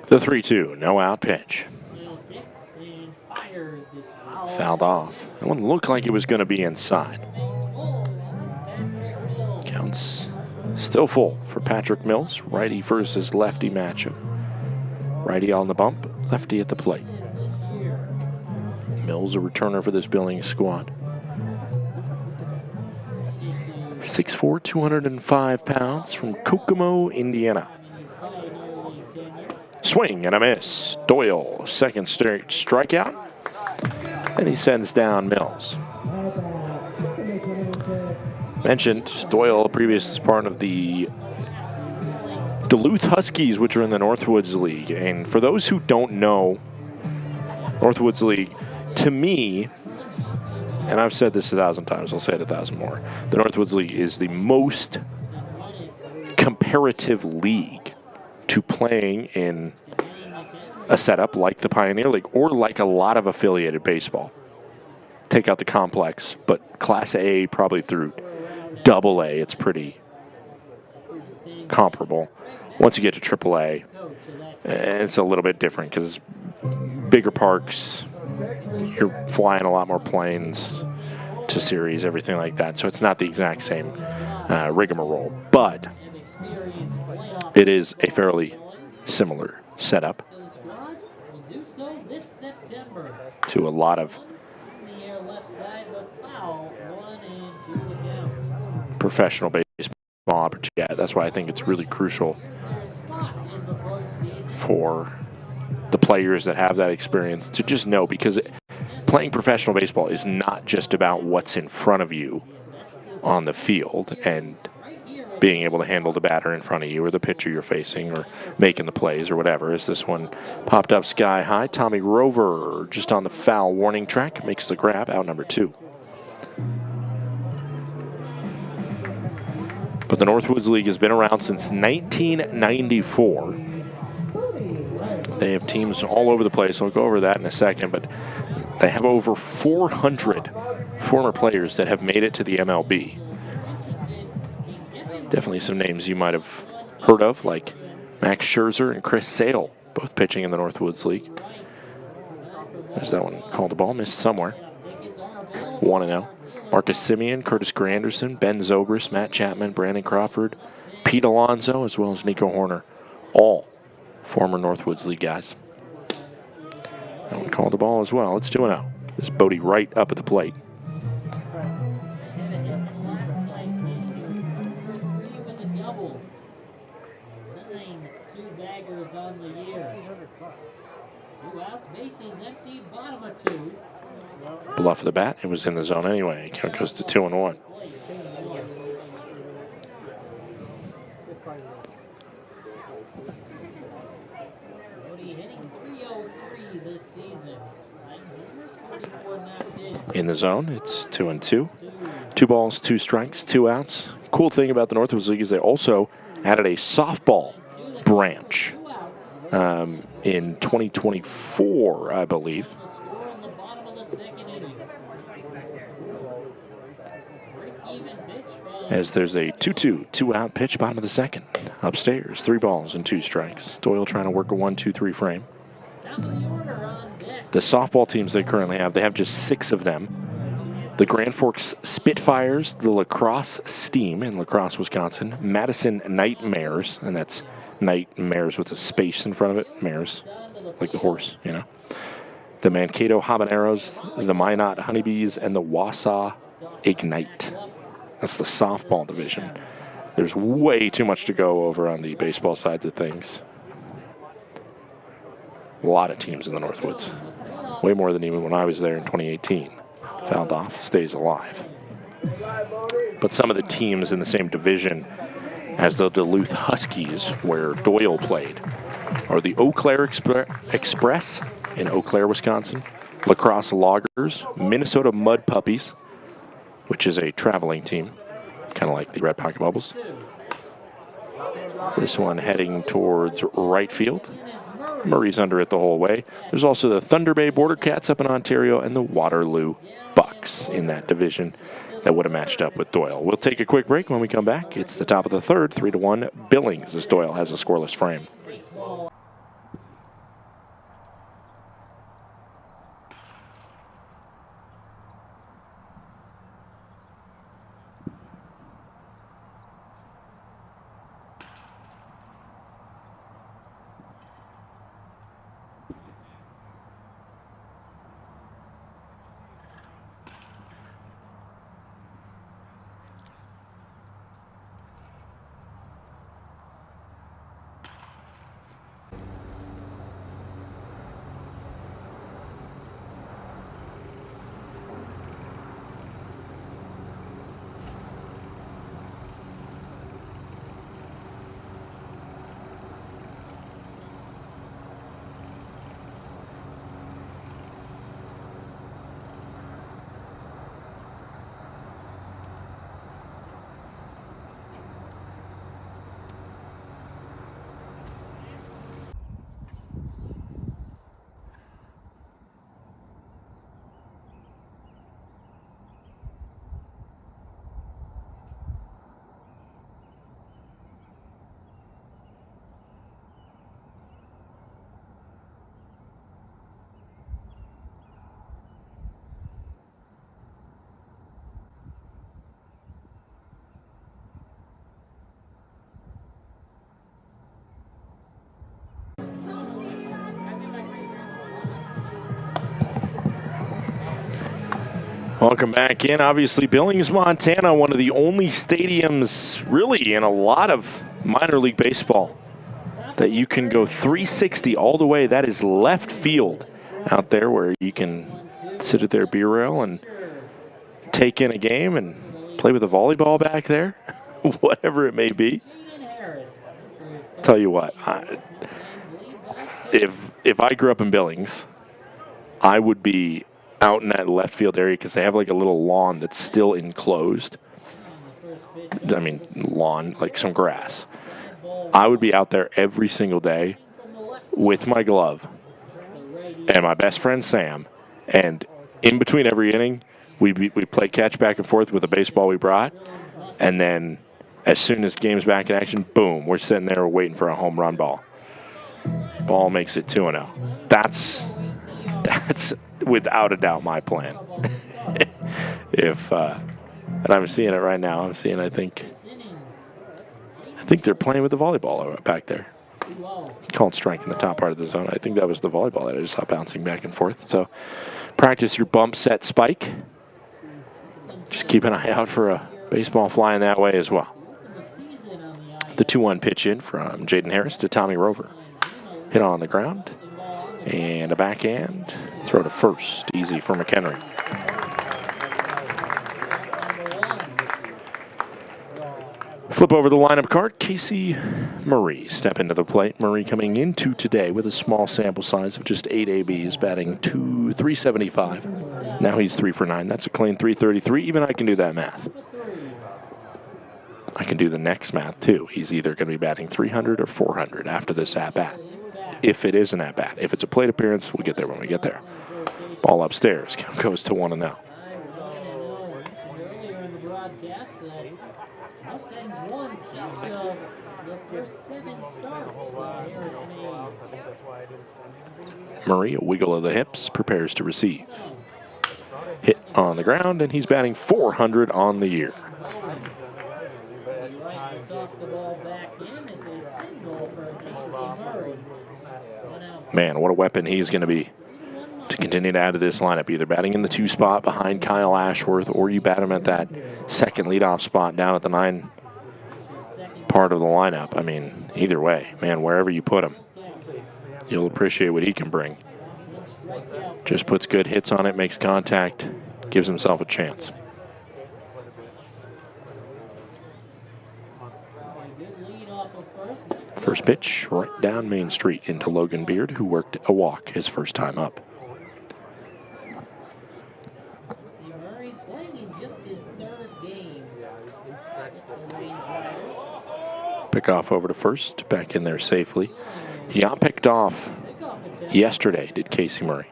The 3-2, no out pitch. Fouled off. That one looked like it was going to be inside. Counts still full for Patrick Mills. Righty versus lefty matchup. Righty on the bump, lefty at the plate. Mills a returner for this Billings squad. 6'4", 205 pounds from Kokomo, Indiana. Swing and a miss. Doyle, second straight strikeout. And he sends down Mills. Mentioned Doyle, a previous part of the Duluth Huskies, which are in the Northwoods League. And for those who don't know, Northwoods League, to me, and I've said this 1,000 times, I'll say it 1,000 more, the Northwoods League is the most comparative league to playing in a setup like the Pioneer League or like a lot of affiliated baseball. Take out the complex, but Class A probably through Double A, it's pretty comparable. Once you get to Triple A, it's a little bit different because bigger parks, you're flying a lot more planes to series, everything like that. So it's not the exact same rigmarole, but it is a fairly similar setup to a lot of professional baseball opportunity. Yeah, that's why I think it's really crucial for the players that have that experience to just know, because playing professional baseball is not just about what's in front of you on the field and being able to handle the batter in front of you or the pitcher you're facing or making the plays or whatever. As this one popped up sky high, Tommy Rover just on the foul warning track makes the grab, out number 2. But the Northwoods League has been around since 1994. They have teams all over the place. I'll go over that in a second, but they have over 400 former players that have made it to the MLB. Definitely some names you might have heard of, like Max Scherzer and Chris Sale, both pitching in the Northwoods League. There's that one, called the ball, missed somewhere. 1-0. Marcus Simeon, Curtis Granderson, Ben Zobrist, Matt Chapman, Brandon Crawford, Pete Alonso, as well as Nico Horner. All former Northwoods League guys. That one called the ball as well. It's 2-0. This is Bodie right up at the plate. Bluff of the bat. It was in the zone anyway. Count goes to 2-1. Bodie hitting .303 this season. In the zone, it's 2-2. 2 balls, 2 strikes, 2 outs. Cool thing about the Northwoods League is they also added a softball branch in 2024, I believe. As there's a 2-2, 2-out pitch, bottom of the second. Upstairs, 3 balls and 2 strikes. Doyle trying to work a 1-2-3 frame. The softball teams they currently have, they have just 6 of them. The Grand Forks Spitfires, the Lacrosse Steam in Lacrosse, Wisconsin, Madison Nightmares, and that's Nightmares with a space in front of it, mares, like the horse, you know. The Mankato Habaneros, the Minot Honeybees, and the Wausau Ignite. That's the softball division. There's way too much to go over on the baseball side of things. A lot of teams in the Northwoods. Way more than even when I was there in 2018. Fouled off, stays alive. But some of the teams in the same division as the Duluth Huskies, where Doyle played, are the Eau Claire Express in Eau Claire, Wisconsin, Lacrosse Loggers, Minnesota Mud Puppies, which is a traveling team, kind of like the Red Pocket Bubbles. This one heading towards right field. Murray's under it the whole way. There's also the Thunder Bay Border Cats up in Ontario and the Waterloo Bucks in that division that would have matched up with Doyle. We'll take a quick break. When we come back, it's the top of the third, 3-1 Billings, as Doyle has a scoreless frame. Welcome back in. Obviously, Billings, Montana, one of the only stadiums really in a lot of minor league baseball that you can go 360 all the way. That is left field out there where you can sit at their beer rail and take in a game and play with a volleyball back there, whatever it may be. Tell you what, if I grew up in Billings, I would be out in that left field area because they have like a little lawn that's still enclosed. I mean, lawn, like some grass. I would be out there every single day with my glove and my best friend Sam, and in between every inning, we play catch back and forth with a baseball we brought, and then as soon as game's back in action, boom, we're sitting there waiting for a home run ball. Ball makes it 2-0. That's without a doubt my plan. And I'm seeing it right now. I'm seeing, I think they're playing with the volleyball back there. Called strike in the top part of the zone. I think that was the volleyball that I just saw bouncing back and forth. So practice your bump, set, spike. Just keep an eye out for a baseball flying that way as well. The 2-1 pitch in from Jaden Harris to Tommy Rover. Hit on the ground. And a backhand. Throw to first. Easy for McHenry. Flip over the lineup card. Casey Murray step into the plate. Murray coming into today with a small sample size of just 8 ABs, batting to 375. Now he's 3 for 9. That's a clean 333. Even I can do that math. I can do the next math, too. He's either going to be batting 300 or 400 after this at-bat. If it is an at-bat. If it's a plate appearance, we'll get there when we get there. Ball upstairs. Goes to 1-0. Earlier in the broadcast that Mustangs won each of the first 7 starts that Harris made. Murray, a wiggle of the hips, prepares to receive. Hit on the ground, and he's batting 400 on the year. Toss the ball back in. It's a single for Casey Murray. Man, what a weapon he's going to be to continue to add to this lineup. Either batting in the 2 spot behind Kyle Ashworth, or you bat him at that second leadoff spot down at the 9 part of the lineup. I mean, either way, man, wherever you put him, you'll appreciate what he can bring. Just puts good hits on it, makes contact, gives himself a chance. First pitch right down Main Street into Logan Beard, who worked a walk his first time up. Murray's playing in just his 3rd game. Pick off over to first, back in there safely. He got picked off yesterday, did Casey Murray.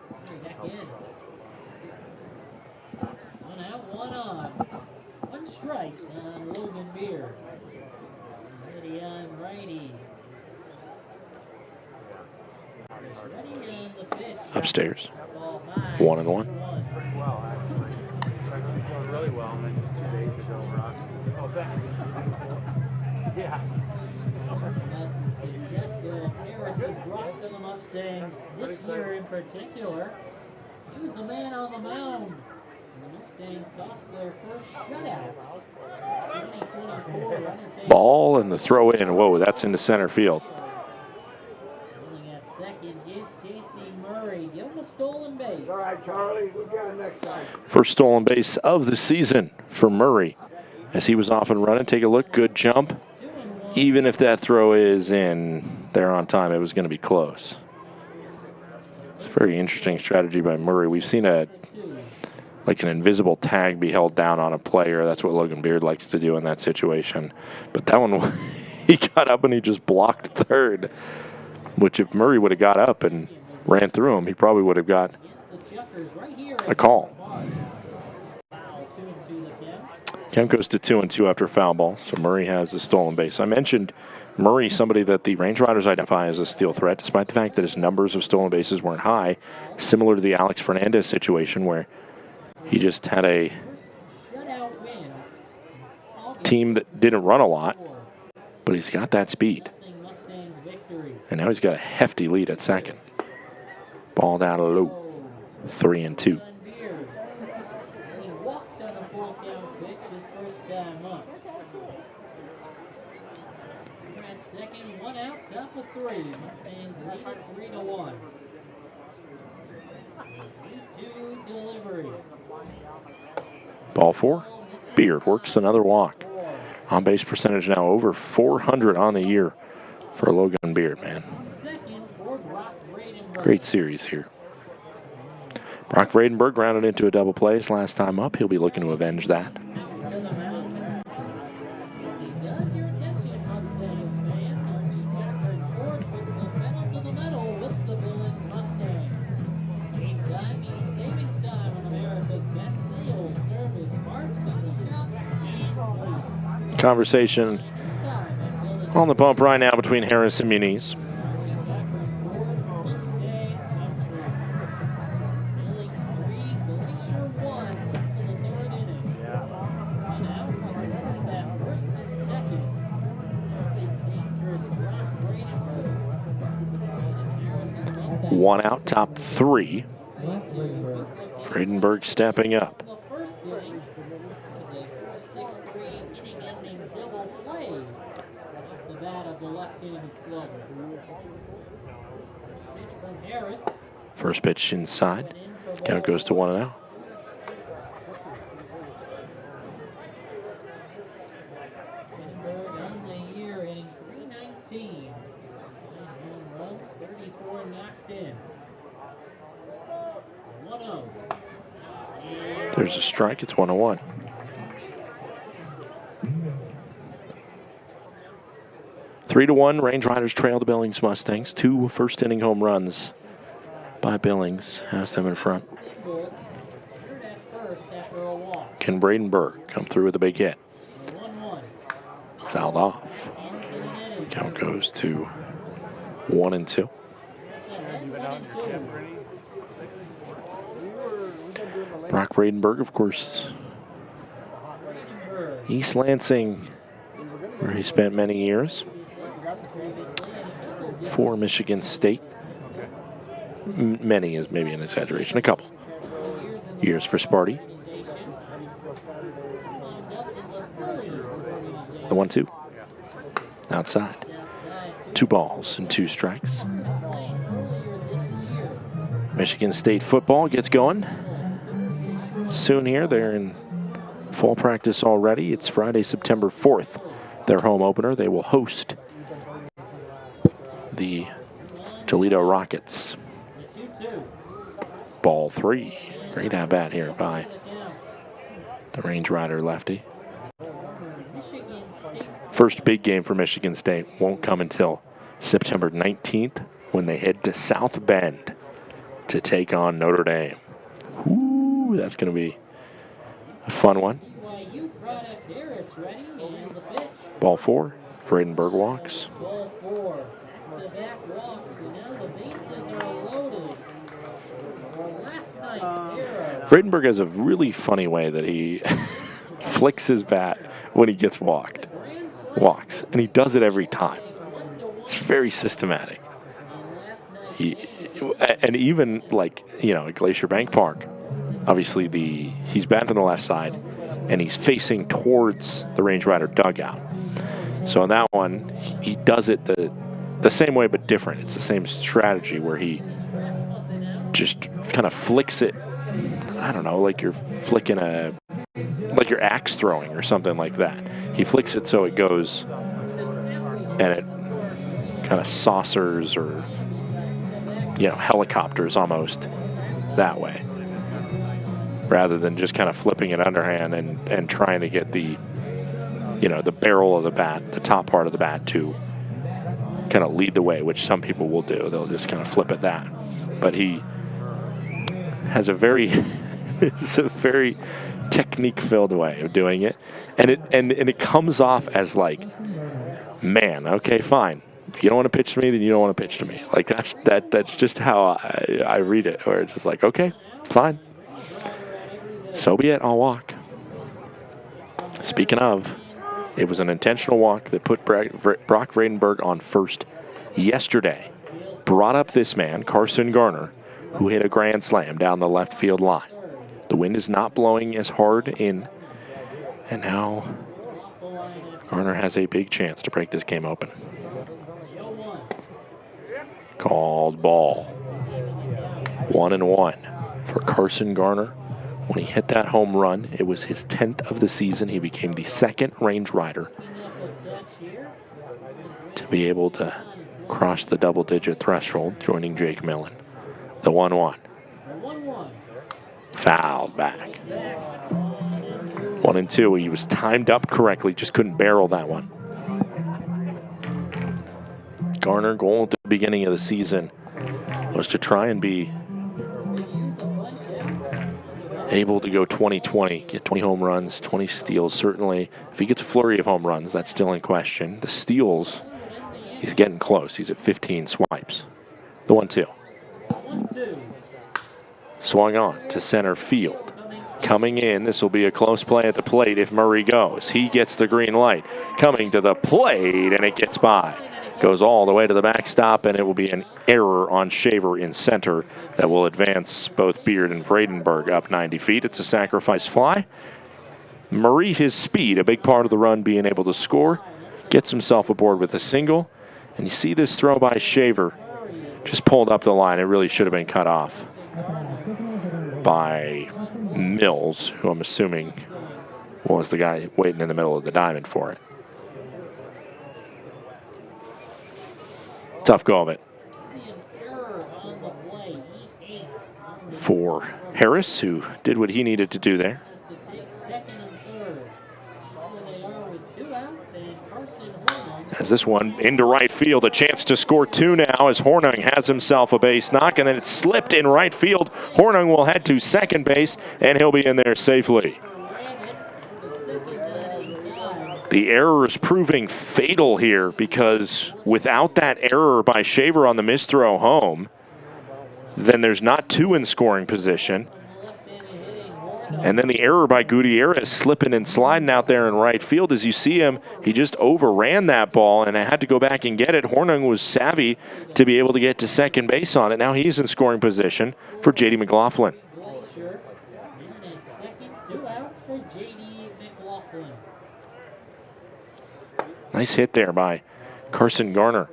1 out, 1 on. 1 strike on Logan Beard. Ready on righty. Ready on the pitch. Upstairs. 1-1. Really well, and then just 2 days ago, yeah. Success that Harris has brought to the Mustangs this year in particular. He was the man on the mound. And the Mustangs tossed their first shutout. 2024 runner take. Ball and the throw in. Whoa, that's into center field. Filling at second is Casey Murray. Give him a stolen base. All right, Charlie, we'll get him next time. First stolen base of the season for Murray. As he was off and running, take a look, good jump. Even if that throw is in there on time, it was going to be close. It's a very interesting strategy by Murray. We've seen an invisible tag be held down on a player. That's what Logan Beard likes to do in that situation. But that one, he got up and he just blocked third, which if Murray would have got up and ran through him, he probably would have got a call. Count goes to 2-2 after a foul ball, so Murray has a stolen base. I mentioned Murray, somebody that the Range Riders identify as a steal threat, despite the fact that his numbers of stolen bases weren't high, similar to the Alex Fernandez situation where he just had a team that didn't run a lot, but he's got that speed. And now he's got a hefty lead at second. Ball down low, 3-2. Second, 1 out, top of 3. Mustangs lead it 3-1. 3-2 delivery. Ball 4. Beard works another walk. On base percentage now over 400 on the year for Logan Beard, man. Great series here. Brock Vradenberg grounded into a double play his last time up. He'll be looking to avenge that. Conversation on the bump right now between Harris and Muniz. One out, top 3. Vradenberg stepping up. First pitch inside. Count goes to 1-0. On the year in 319. 9 home runs, 34 knocked in. There's a strike. It's 1-1. Three to 1, Range Riders trail the Billings Mustangs. 2 first-inning home runs by Billings has them in front. Can Bradenburg come through with a big hit? Fouled off. Count goes to 1-2. Brock Bradenburg, of course, East Lansing, where he spent many years. For Michigan State. Many is maybe an exaggeration. A couple years for Sparty. The 1-2. Outside. 2 balls and 2 strikes. Michigan State football gets going soon here. They're in fall practice already. It's Friday, September 4th. Their home opener. They will host the Toledo Rockets. Ball 3. Great at bat here by the Range Rider lefty. First big game for Michigan State won't come until September 19th when they head to South Bend to take on Notre Dame. Ooh, that's going to be a fun one. Ball 4. Bradenburg walks. Ball 4. The back walks, and now the bases are loaded. For last night's error. Bradenburg has a really funny way that he flicks his bat when he gets walks, and he does it every time. It's very systematic. And even like, at Glacier Bank Park, obviously he's batting on the left side, and he's facing towards the Range Rider dugout. So in that one, he does it the same way but different. It's the same strategy where he just kind of flicks it, I don't know, like you're flicking like you're axe throwing or something like that. He flicks it so it goes and it kind of saucers or, helicopters almost that way, rather than just kind of flipping it underhand and trying to get the barrel of the bat, the top part of the bat, to kind of lead the way, which some people will do. They'll just kind of flip at that. But he has a very technique-filled way of doing it, and it comes off as like, man, okay, fine. If you don't want to pitch to me, then you don't want to pitch to me. Like that's just how I read it. Where it's just like, okay, fine. So be it. I'll walk. Speaking of, it was an intentional walk that put Brock Bradenburg on first yesterday. Brought up this man, Carson Garner, who hit a grand slam down the left field line. The wind is not blowing as hard in, and now Garner has a big chance to break this game open. Called ball. 1-1 for Carson Garner. When he hit that home run, it was his 10th of the season. He became the second Range Rider to be able to cross the double-digit threshold, joining Jake Millen. The 1-1. Fouled back. 1-2. He was timed up correctly, just couldn't barrel that one. Garner, goal at the beginning of the season was to try and be able to go 20-20, get 20 home runs, 20 steals. Certainly, if he gets a flurry of home runs, that's still in question. The steals, he's getting close. He's at 15 swipes. The 1-2. Swung on to center field. Coming in, this will be a close play at the plate if Murray goes. He gets the green light. Coming to the plate, and it gets by. Goes all the way to the backstop, and it will be an error on Shaver in center that will advance both Beard and Bradenburg up 90 feet. It's a sacrifice fly. Murray, his speed, a big part of the run, being able to score, gets himself aboard with a single. And you see this throw by Shaver, just pulled up the line. It really should have been cut off by Mills, who I'm assuming was the guy waiting in the middle of the diamond for it. Tough go of it. for Harris, who did what he needed to do there. As this one into right field, a chance to score two now as Hornung has himself a base knock, and then it's slipped in right field. Hornung will head to second base, and he'll be in there safely. The error is proving fatal here because without that error by Shaver on the misthrow home, then there's not two in scoring position. And then the error by Gutierrez slipping and sliding out there in right field. As you see him, he just overran that ball, and I had to go back and get it. Hornung was savvy to be able to get to second base on it. Now he's in scoring position for J.D. McLaughlin. Nice hit there by Carson Garner.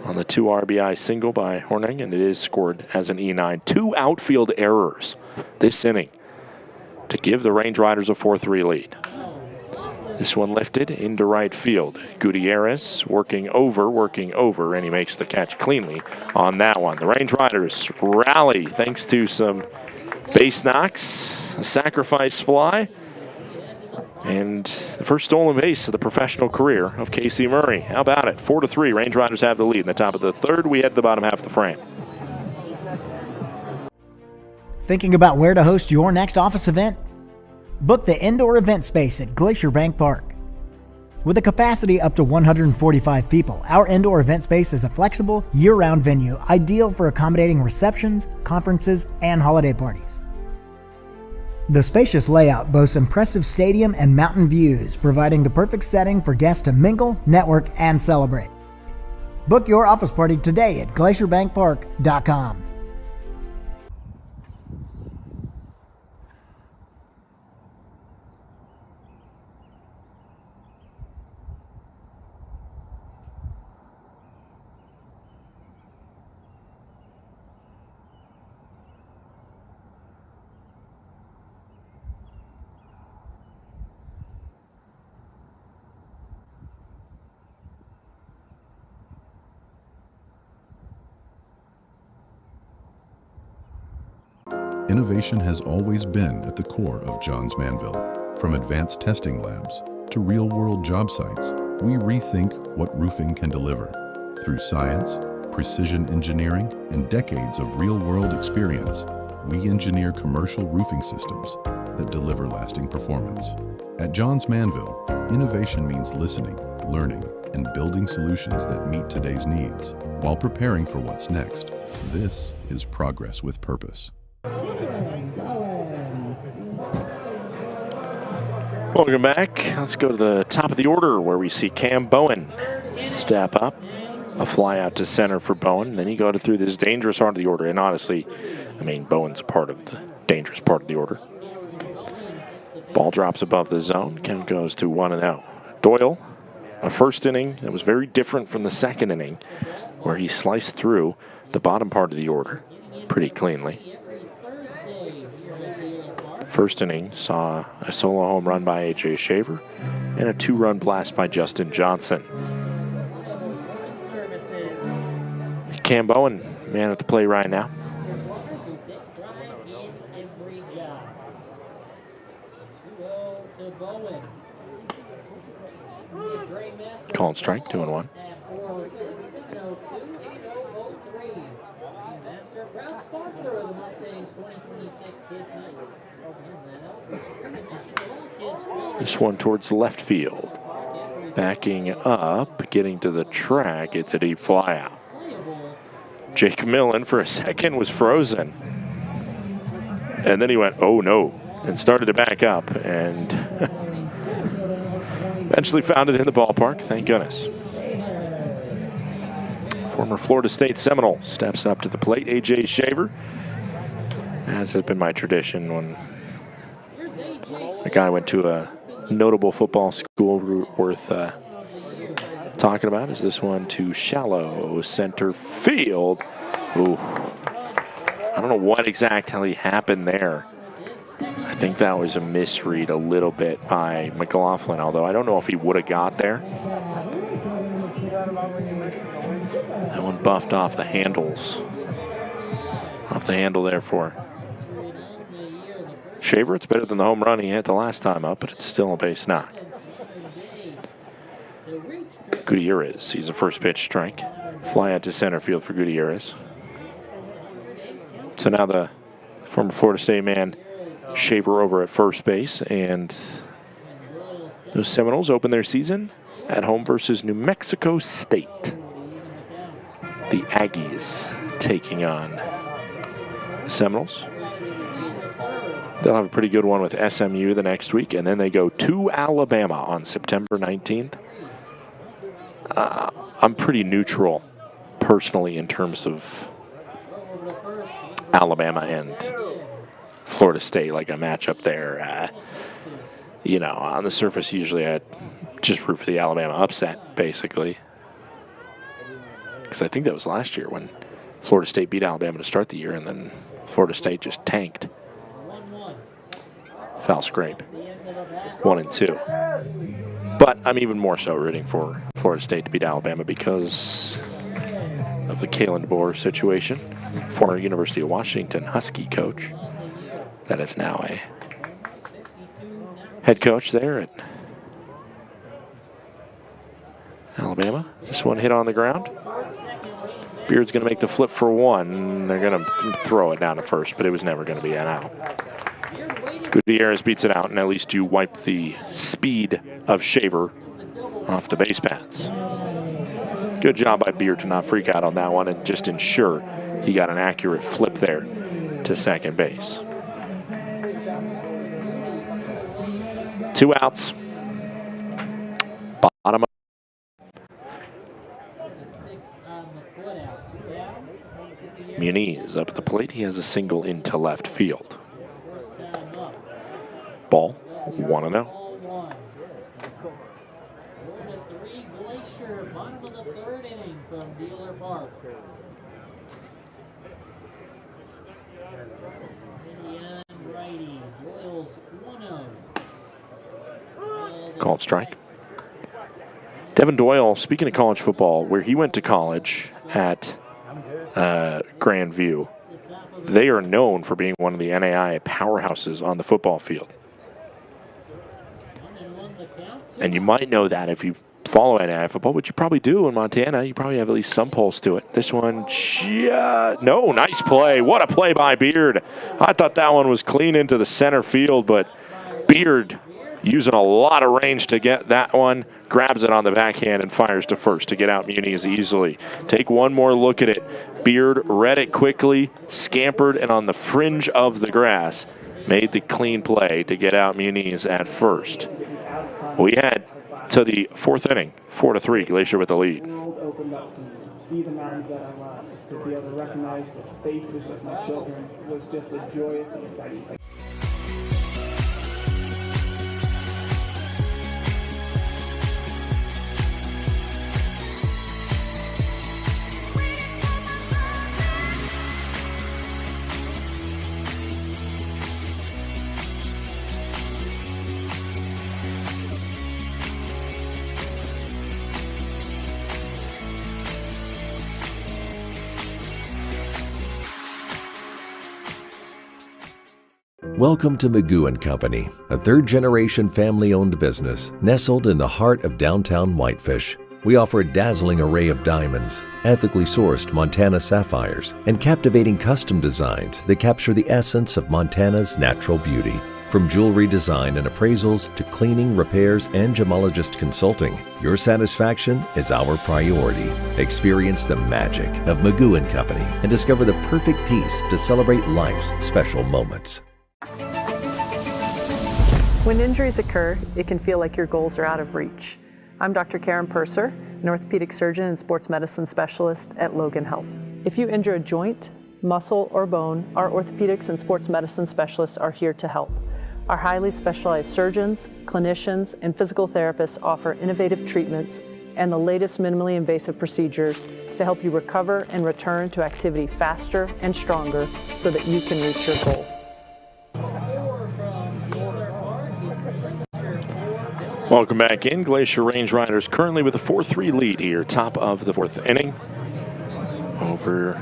On the 2 RBI single by Hornung, and it is scored as an E9. 2 outfield errors this inning to give the Range Riders a 4-3 lead. This one lifted into right field. Gutierrez working over, and he makes the catch cleanly on that one. The Range Riders rally thanks to some base knocks, a sacrifice fly, and the first stolen base of the professional career of Casey Murray. How about it? 4-3. Range Riders have the lead in the top of the third. We head to the bottom half of the frame. Thinking about where to host your next office event? Book the indoor event space at Glacier Bank Park. With a capacity up to 145 people, our indoor event space is a flexible, year-round venue ideal for accommodating receptions, conferences, and holiday parties. The spacious layout boasts impressive stadium and mountain views, providing the perfect setting for guests to mingle, network, and celebrate. Book your office party today at glacierbankpark.com. Innovation has always been at the core of Johns Manville. From advanced testing labs to real-world job sites, we rethink what roofing can deliver. Through science, precision engineering, and decades of real-world experience, we engineer commercial roofing systems that deliver lasting performance. At Johns Manville, innovation means listening, learning, and building solutions that meet today's needs while preparing for what's next. This is progress with purpose. Welcome back. Let's go to the top of the order where we see Cam Bowen step up. A fly out to center for Bowen. Then you go through this dangerous part of the order. And honestly, I mean, Bowen's a part of the dangerous part of the order. Ball drops above the zone. Cam goes to 1-0. Doyle, a first inning that was very different from the second inning, where he sliced through the bottom part of the order pretty cleanly. First inning saw a solo home run by A.J. Shaver and a 2-run blast by Justin Johnson. Cam Bowen, man at the plate right now. Called strike, 2-1. Sponsor of the Mustangs 2026 Kids Nights. This one towards left field. Backing up, getting to the track, it's a deep fly out. Jake Millen for a second was frozen. And then he went, oh no, and started to back up and eventually found it in the ballpark, thank goodness. Former Florida State Seminole steps up to the plate, A.J. Shaver. As has been my tradition when a guy went to a notable football school worth talking about. Is this one to shallow center field? Ooh. I don't know what exactly happened there. I think that was a misread a little bit by McLaughlin, although I don't know if he would have got there. That one buffed off the handles. Off the handle there for Shaver. It's better than the home run he hit the last time up, but it's still a base knock. Gutierrez sees a first pitch strike. Fly out to center field for Gutierrez. So now the former Florida State man, Shaver, over at first base, and those Seminoles open their season at home versus New Mexico State. The Aggies taking on the Seminoles. They'll have a pretty good one with SMU the next week, and then they go to Alabama on September 19th. I'm pretty neutral personally in terms of Alabama and Florida State, like a matchup there. You know, on the surface, usually I'd just root for the Alabama upset, basically. Because I think that was last year when Florida State beat Alabama to start the year, and then Florida State just tanked. Foul scrape. 1-2. But I'm even more so rooting for Florida State to beat Alabama because of the Kalen DeBoer situation. Former University of Washington Husky coach. That is now a head coach there at Alabama. This one hit on the ground. Beard's going to make the flip for one. They're going to throw it down to first, but it was never going to be an out. Gutierrez beats it out, and at least you wipe the speed of Shaver off the base paths. Good job by Beard to not freak out on that one and just ensure he got an accurate flip there to second base. 2 outs. Bottom of Muniz up at the plate. He has a single into left field. Ball, 1-0. Bottom of the third inning from Dealer Park. Indiana righty, Royals 1-0. Called strike. Devin Doyle, speaking of college football, where he went to college at Grandview, they are known for being one of the NAIA powerhouses on the football field. And you might know that if you follow NAIA football, which you probably do in Montana. You probably have at least some pulse to it. This one, no, nice play. What a play by Beard. I thought that one was clean into the center field, but Beard using a lot of range to get that one, grabs it on the backhand and fires to first to get out Muniz easily. Take one more look at it. Beard read it quickly, scampered, and on the fringe of the grass, made the clean play to get out Muniz at first. We head to the fourth inning, 4-3, Glacier with the lead. The world opened up to me. See the mountains that I love. To be able to recognize the faces of my children was just a joyous and exciting thing. Welcome to Magoo & Company, a third-generation family-owned business nestled in the heart of downtown Whitefish. We offer a dazzling array of diamonds, ethically sourced Montana sapphires, and captivating custom designs that capture the essence of Montana's natural beauty. From jewelry design and appraisals to cleaning, repairs, and gemologist consulting, your satisfaction is our priority. Experience the magic of Magoo & Company and discover the perfect piece to celebrate life's special moments. When injuries occur, it can feel like your goals are out of reach. I'm Dr. Karen Purser, an orthopedic surgeon and sports medicine specialist at Logan Health. If you injure a joint, muscle, or bone, our orthopedics and sports medicine specialists are here to help. Our highly specialized surgeons, clinicians, and physical therapists offer innovative treatments and the latest minimally invasive procedures to help you recover and return to activity faster and stronger so that you can reach your goal. Welcome back in. Glacier Range Riders currently with a 4-3 lead here, top of the 4th inning. Over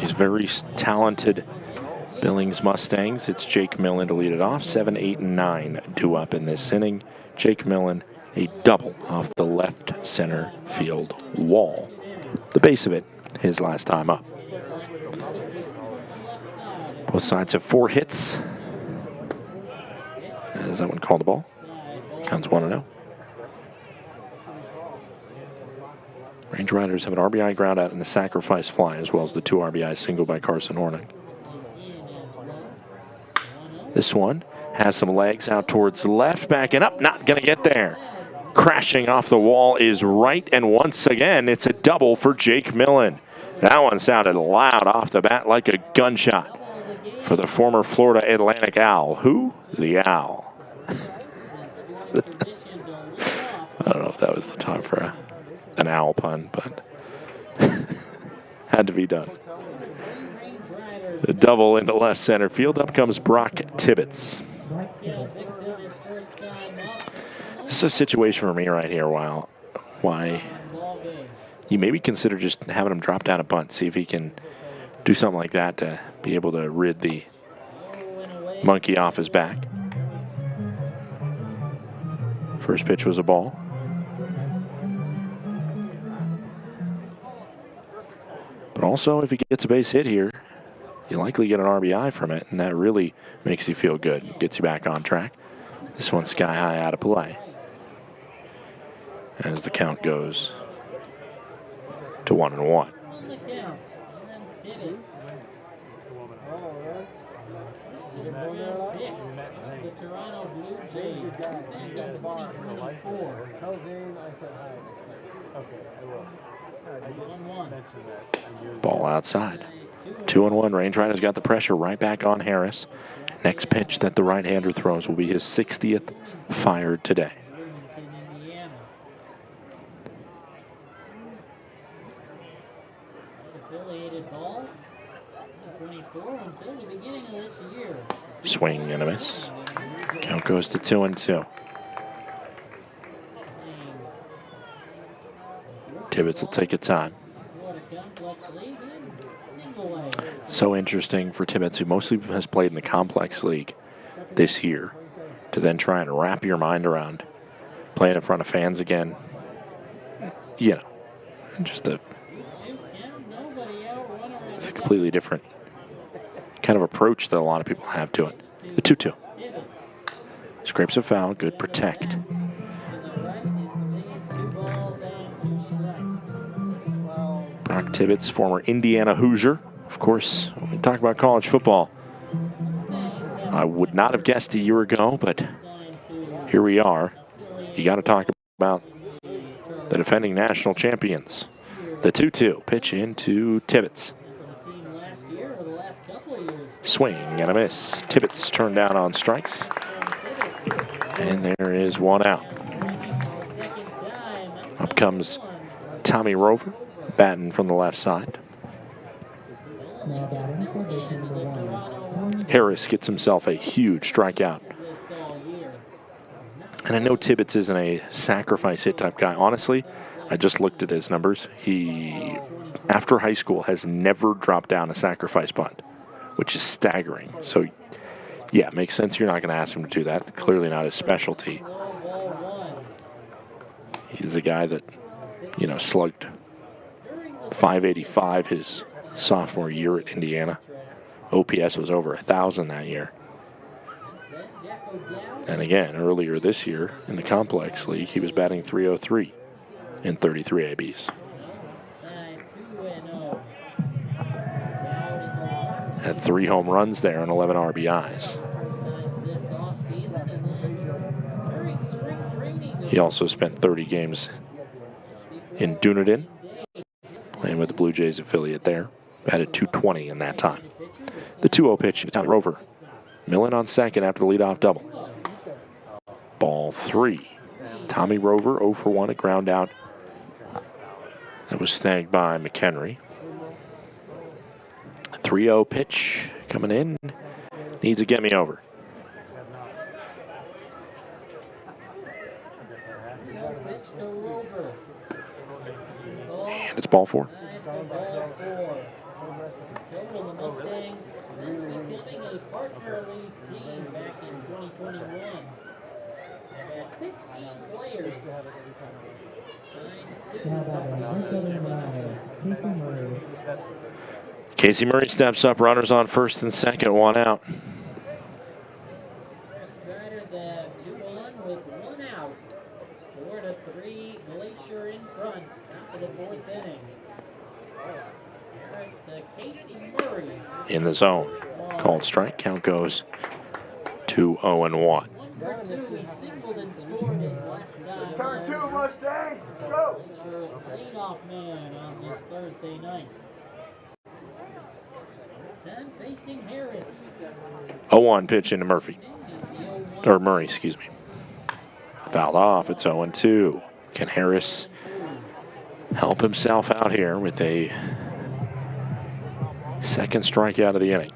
these very talented Billings Mustangs. It's Jake Millen to lead it off. 7, 8, and 9 due up in this inning. Jake Millen, a double off the left center field wall. The base of it, his last time up. Both sides have 4 hits. As that one called the ball. Counts 1-0. Range Riders have an RBI ground out and a sacrifice fly, as well as the 2 RBI single by Carson Hornick. This one has some legs out towards left, backing up, not going to get there. Crashing off the wall is right, and once again, it's a double for Jake Millen. That one sounded loud off the bat like a gunshot for the former Florida Atlantic Owl. Who? The Owl. I don't know if that was the time for an owl pun, but had to be done. The double into left center field. Up comes Brock Tibbetts. This is a situation for me right here. Why you maybe consider just having him drop down a bunt, see if he can do something like that to be able to rid the monkey off his back. First pitch was a ball. But also, if he gets a base hit here, you likely get an RBI from it, and that really makes you feel good. Gets you back on track. This one's sky high out of play. As the count goes to 1-1. The Toronto Blue Jays back in 2024. Tell Zane I said hi next time. Okay, I will. 1-1. Ball outside. 2-1. Range Riders got the pressure right back on Harris. Next pitch that the right-hander throws will be his 60th fired today. Affiliated ball. 24 until the beginning of this year. Swing and a miss. Count goes to 2-2. Tibbetts will take a time. So interesting for Tibbetts, who mostly has played in the complex league this year, to then try and wrap your mind around playing in front of fans again. You know, just it's a completely different kind of approach that a lot of people have to it. The 2-2. Scrapes a foul, good protect. Brock Tibbetts, former Indiana Hoosier. Of course, when we talk about college football, I would not have guessed a year ago, but here we are. You got to talk about the defending national champions. The 2-2 pitch into Tibbetts. Swing and a miss. Tibbetts turned down on strikes. And there is one out. Up comes Tommy Rover, batting from the left side. Harris gets himself a huge strikeout. And I know Tibbetts isn't a sacrifice hit type guy. Honestly, I just looked at his numbers. He, after high school, has never dropped down a sacrifice bunt, which is staggering. So, yeah, it makes sense you're not going to ask him to do that. Clearly not his specialty. He's a guy that, you know, slugged .585 his sophomore year at Indiana. OPS was over 1,000 that year. And again, earlier this year in the complex league, he was batting .303 in 33 ABs. Had 3 home runs there and 11 RBIs. He also spent 30 games in Dunedin, playing with the Blue Jays affiliate there. Batted .220 in that time. The 2-0 pitch to Tommy Rover. Millen on second after the leadoff double. Ball 3. Tommy Rover 0 for 1, a ground out. That was snagged by McHenry. 3-0 pitch coming in. Needs to get me over. to Rover. And it's ball 4. Total, the Mustangs, since becoming a partner league team back in 2021, have had 15 players signed to Casey Murray steps up, runners on first and second, 1 out. Riders have 2 on with 1 out. 4-3, Glacier in front, top of the 4th inning. Harris to Casey Murray. In the zone. Called strike. Count goes 2-0-1. 1-for-2, he singled and scored his last time. Turn 2, Mustangs. Let's go. Glacier leadoff man on this Thursday night. 10 facing Harris. 0-1 pitch into Murphy. Or Murray, excuse me. Fouled off. It's 0-2. Can Harris help himself out here with a second strikeout of the inning?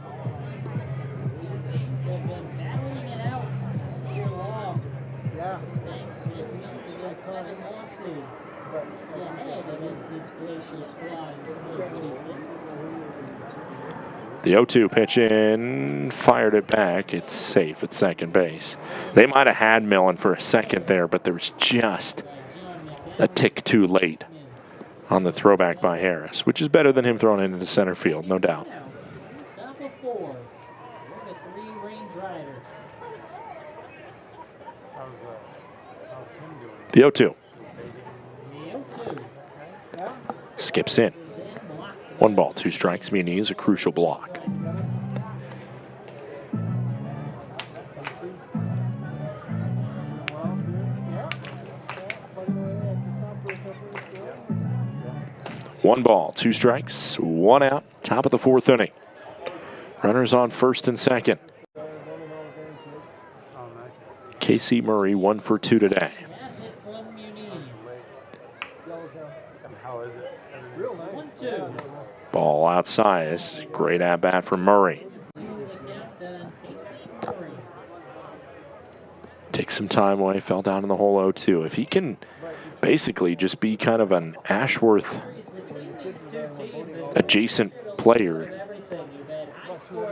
The 0-2 pitch in, fired it back. It's safe at second base. They might have had Millen for a second there, but there was just a tick too late on the throwback by Harris, which is better than him throwing it into center field, no doubt. Top of 4. 3 Range Riders. The 0-2. Skips in. 1 ball, 2 strikes. Muniz, a crucial block. One ball, 2 strikes, 1 out. Top of the 4th inning. Runners on first and second. Casey Murray 1 for 2 today. Ball outside. Great at bat for Murray. Takes some time away, fell down in the hole 0-2. If he can basically just be kind of an Ashworth adjacent player,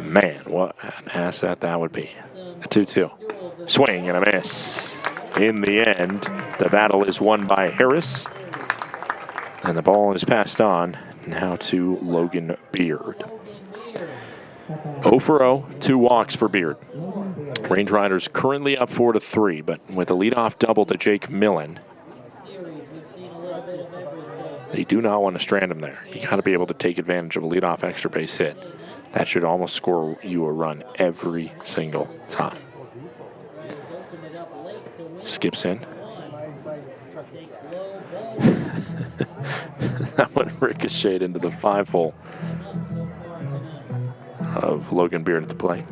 man, what an asset that would be. A 2-2. Swing and a miss. In the end, the battle is won by Harris, and the ball is passed on now to Logan Beard. 0 for 0, 2 walks for Beard. Range Riders currently up 4-3, but with a leadoff double to Jake Millen, they do not want to strand him there. You got to be able to take advantage of a leadoff extra base hit. That should almost score you a run every single time. Skips in. That one ricocheted into the 5-hole of Logan Beard at the plate.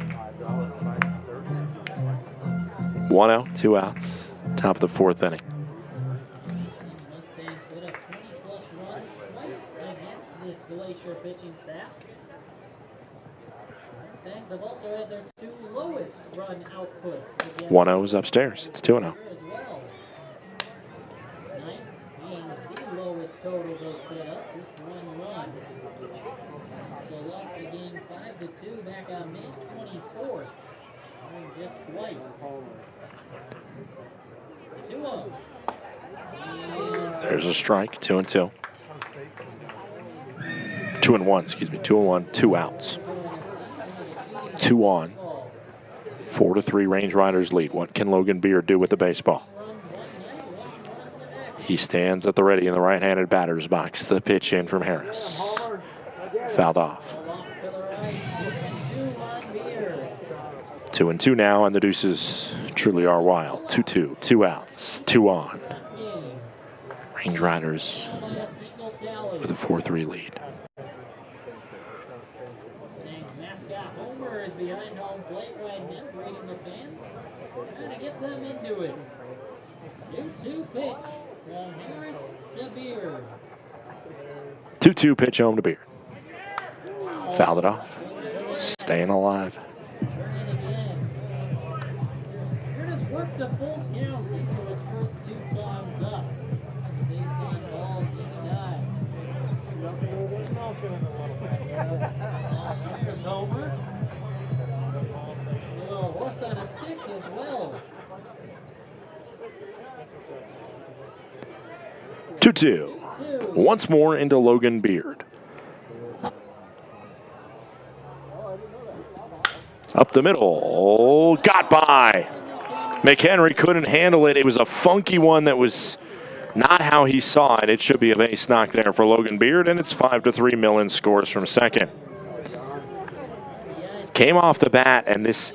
1 out, 2 outs. Top of the 4th inning. Mustangs put up 20+ runs twice against this Glacier pitching staff. Mustangs have also had their 2 lowest run outputs against 1-0 is upstairs. It's 2-0. as well. Last night being the lowest total they put up, just 1 run. So lost the game 5-2 back on May 24th. Just twice. 2-0. There's a strike, 2-2. 2-1, excuse me, 2-1, 2 outs. 2 on. 4-3 Range Riders lead. What can Logan Beard do with the baseball? He stands at the ready in the right-handed batter's box. The pitch in from Harris. Fouled off. 2-2 now, and the deuces truly are wild. 2-2, 2 outs, 2 on. Range Riders with a 4-3 lead. Mustangs mascot Homer is behind home plate right now, greeting the fans. Trying to get them into it. 2-2 pitch from Harris to Beard. 2-2 pitch home to Beard. Fouled it off. Staying alive. Beard has worked a full count into his first 2 times up. as well. 2-2. Once more into Logan Beard. Up the middle. Got by. McHenry couldn't handle it. It was a funky one that was not how he saw it. It should be a base knock there for Logan Beard, and it's 5-3. Millen scores from second. Came off the bat, and this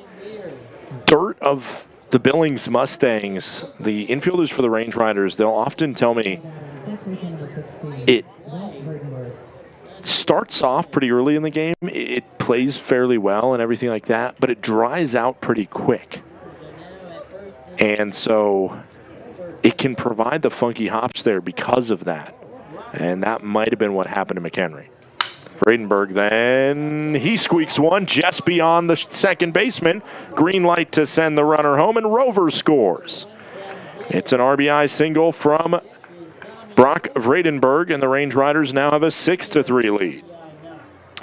dirt of the Billings Mustangs, the infielders for the Range Riders, they'll often tell me it starts off pretty early in the game. It plays fairly well and everything like that, but it dries out pretty quick. And so it can provide the funky hops there because of that. And that might have been what happened to McHenry. Vredenberg then, he squeaks one just beyond the second baseman. Green light to send the runner home, and Rover scores. It's an RBI single from Brock Vredenberg, and the Range Riders now have a 6-3 lead.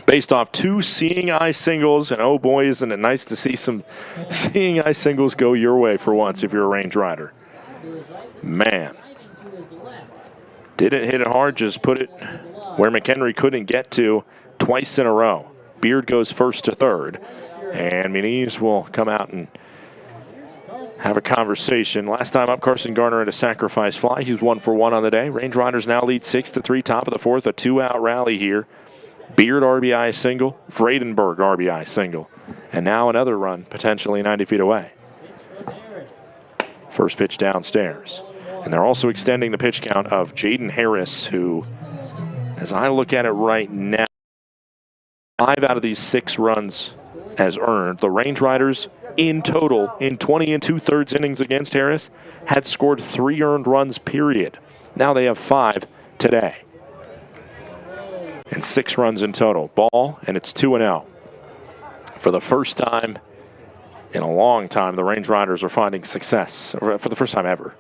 Based off two seeing eye singles, and oh boy, isn't it nice to see some seeing eye singles go your way for once if you're a Range Rider. Man. Didn't hit it hard, just put it where McHenry couldn't get to twice in a row. Beard goes first to third, and Muniz will come out and have a conversation. Last time up, Carson Garner had a sacrifice fly. He's 1 for 1 on the day. Range Riders now lead 6-3, top of the fourth, a 2-out rally here. Beard RBI single, Vredenberg RBI single, and now another run potentially 90 feet away. First pitch downstairs. And they're also extending the pitch count of Jaden Harris, who, as I look at it right now, 5 out of these 6 runs as earned. The Range Riders in total, in 20 2/3 innings against Harris, had scored 3 earned runs, period. Now they have 5 today. And 6 runs in total. Ball, and it's 2-0. For the first time in a long time, the Range Riders are finding success. For the first time ever.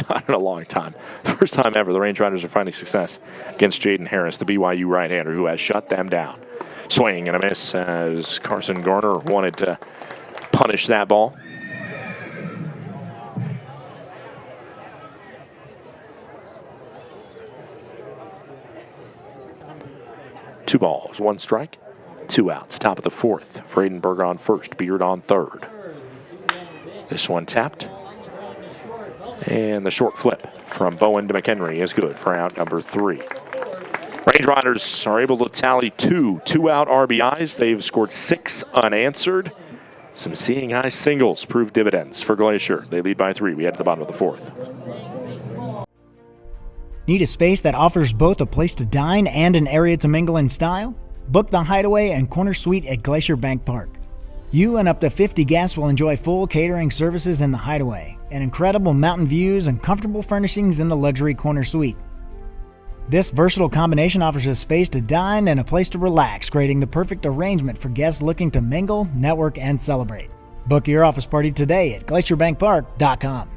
Not in a long time. First time ever, the Range Riders are finding success against Jaden Harris, the BYU right-hander, who has shut them down. Swing and a miss as Carson Garner wanted to punish that ball. Two balls, 1 strike, 2 outs. Top of the fourth. Vredenberg on first, Beard on third. This one tapped. And the short flip from Bowen to McHenry is good for out number 3. Range Riders are able to tally 2 2-out RBIs. They've scored 6 unanswered. Some seeing eye singles prove dividends for Glacier. They lead by 3. We head to the bottom of the fourth. Need a space that offers both a place to dine and an area to mingle in style? Book the Hideaway and Corner Suite at Glacier Bank Park. You and up to 50 guests will enjoy full catering services in the Hideaway, and incredible mountain views and comfortable furnishings in the luxury Corner Suite. This versatile combination offers a space to dine and a place to relax, creating the perfect arrangement for guests looking to mingle, network, and celebrate. Book your office party today at glacierbankpark.com.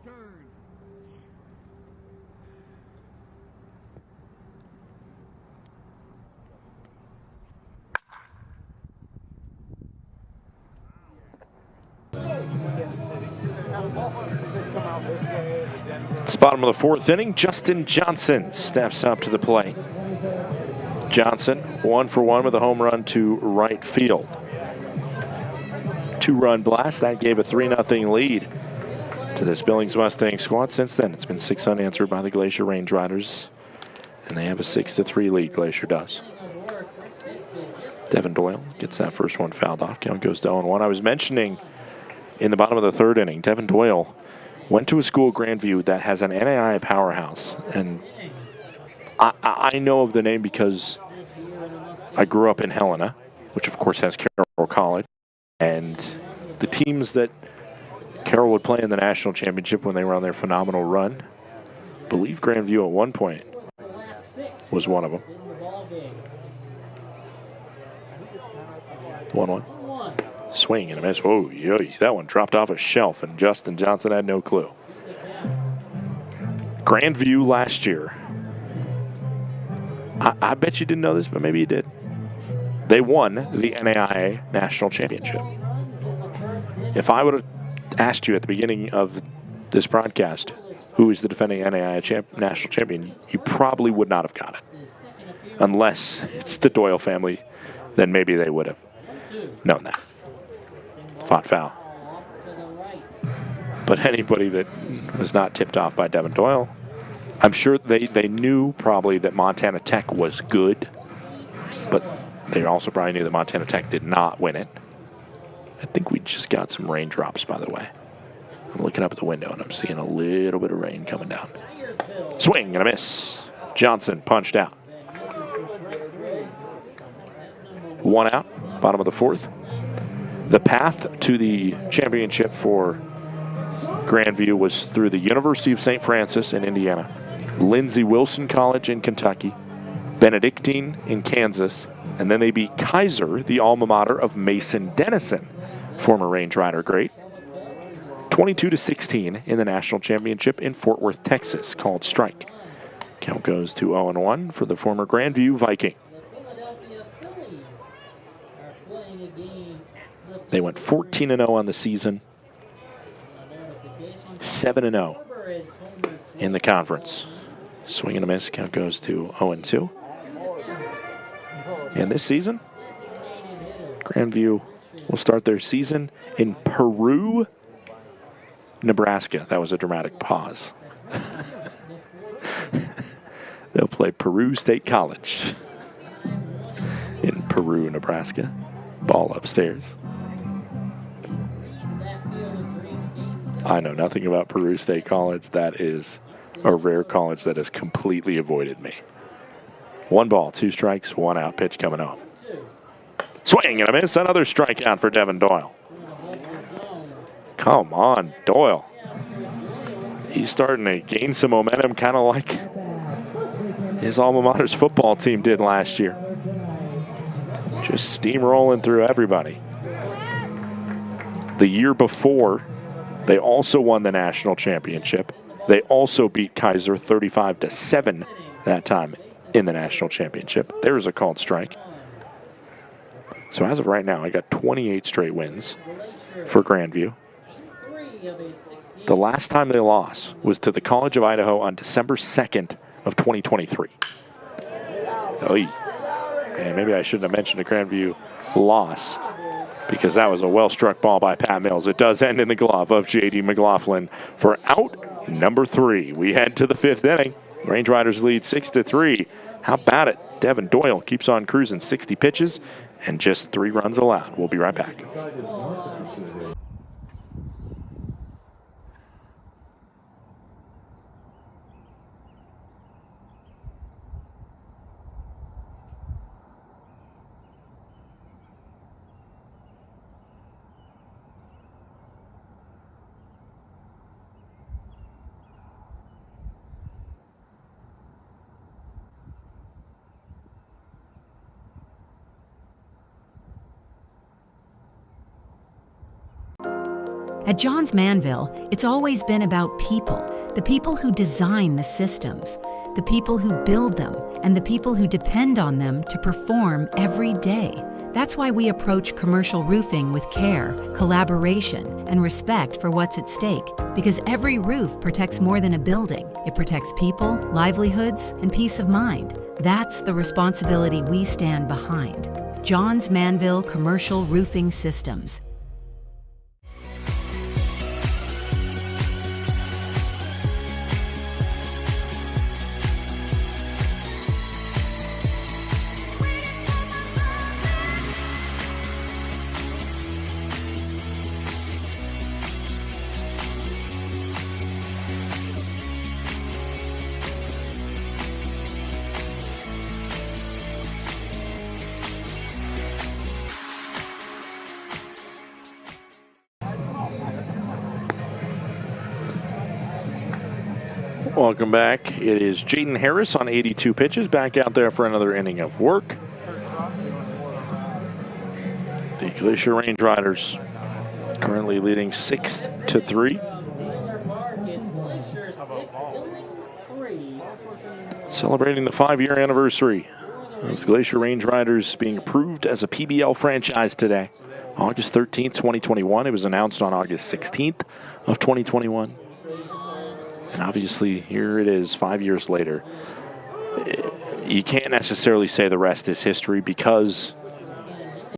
Turn. It's bottom of the fourth inning. Justin Johnson steps up to the plate. Johnson 1 for 1 with a home run to right field. 2-run blast. That gave a 3-0 lead to this Billings Mustang squad. Since then, it's been 6 unanswered by the Glacier Range Riders, and they have a 6-3 lead. Glacier does. Devin Doyle gets that first one fouled off. Count goes to 0-1. I was mentioning in the bottom of the third inning, Devin Doyle went to a school, Grandview, that has an NAIA powerhouse. And I know of the name because I grew up in Helena, which of course has Carroll College. And the teams that Carroll would play in the national championship when they were on their phenomenal run, I believe Grandview at one point was one of them. 1-1. Swing and a miss. Oh, yoy, that one dropped off a shelf, and Justin Johnson had no clue. Grandview last year. I bet you didn't know this, but maybe you did. They won the NAIA National Championship. If I would have asked you at the beginning of this broadcast who is the defending NAIA National Champion, you probably would not have got it. Unless it's the Doyle family, then maybe they would have known that. Fought foul. But anybody that was not tipped off by Devin Doyle, I'm sure they knew probably that Montana Tech was good, but they also probably knew that Montana Tech did not win it. I think we just got some raindrops, by the way. I'm looking up at the window, and I'm seeing a little bit of rain coming down. Swing and a miss. Johnson punched out. 1 out, bottom of the fourth. The path to the championship for Grandview was through the University of St. Francis in Indiana, Lindsey Wilson College in Kentucky, Benedictine in Kansas, and then they beat Kaiser, the alma mater of Mason Dennison, former Range Rider great, 22-16 in the national championship in Fort Worth, Texas, called strike. Count goes to 0-1 for the former Grandview Viking. They went 14-0 on the season, 7-0 in the conference. Swing and a miss. Count goes to 0-2. And this season, Grandview will start their season in Peru, Nebraska. That was a dramatic pause. They'll play Peru State College in Peru, Nebraska. Ball upstairs. I know nothing about Peru State College. That is a rare college that has completely avoided me. 1 ball, 2 strikes, 1 out. Pitch coming up. Swing and a miss. Another strikeout for Devin Doyle. Come on, Doyle. He's starting to gain some momentum, kind of like his alma mater's football team did last year. Just steamrolling through everybody. The year before, they also won the national championship. They also beat Kaiser 35-7 that time in the national championship. There's a called strike. So as of right now, I got 28 straight wins for Grandview. The last time they lost was to the College of Idaho on December 2nd of 2023. Oy. And maybe I shouldn't have mentioned a Grandview loss, because that was a well-struck ball by Pat Mills. It does end in the glove of J.D. McLaughlin for out number 3. We head to the 5th inning. Range Riders lead 6-3. How about it? Devin Doyle keeps on cruising, 60 pitches and just 3 runs allowed. We'll be right back. At Johns Manville, it's always been about people, the people who design the systems, the people who build them, and the people who depend on them to perform every day. That's why we approach commercial roofing with care, collaboration, and respect for what's at stake, because every roof protects more than a building. It protects people, livelihoods, and peace of mind. That's the responsibility we stand behind. Johns Manville Commercial Roofing Systems. Welcome back. It is Jaden Harris on 82 pitches, back out there for another inning of work. The Glacier Range Riders currently leading 6-3. Celebrating the 5-year anniversary of the Glacier Range Riders being approved as a PBL franchise today. August 13th, 2021. It was announced on August 16th of 2021. And obviously, here it is 5 years later. You can't necessarily say the rest is history because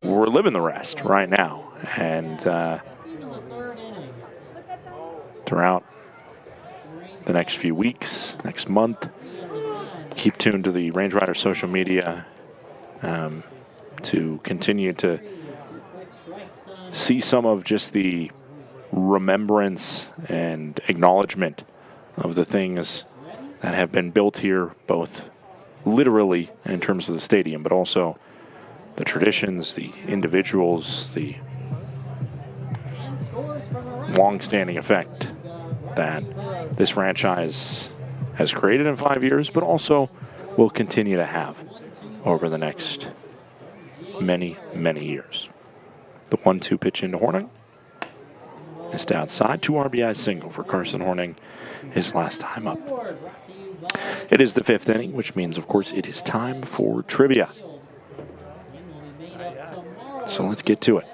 we're living the rest right now. And throughout the next few weeks, next month, keep tuned to the Range Rider social media to continue to see some of just the remembrance and acknowledgement of the things that have been built here, both literally in terms of the stadium, but also the traditions, the individuals, the long-standing effect that this franchise has created in 5 years, but also will continue to have over the next many, many years. The 1-2 pitch into Hornung. Missed outside. 2 RBI single for Carson Hornung his last time up. It is the 5th inning, which means, of course, it is time for trivia. So let's get to it.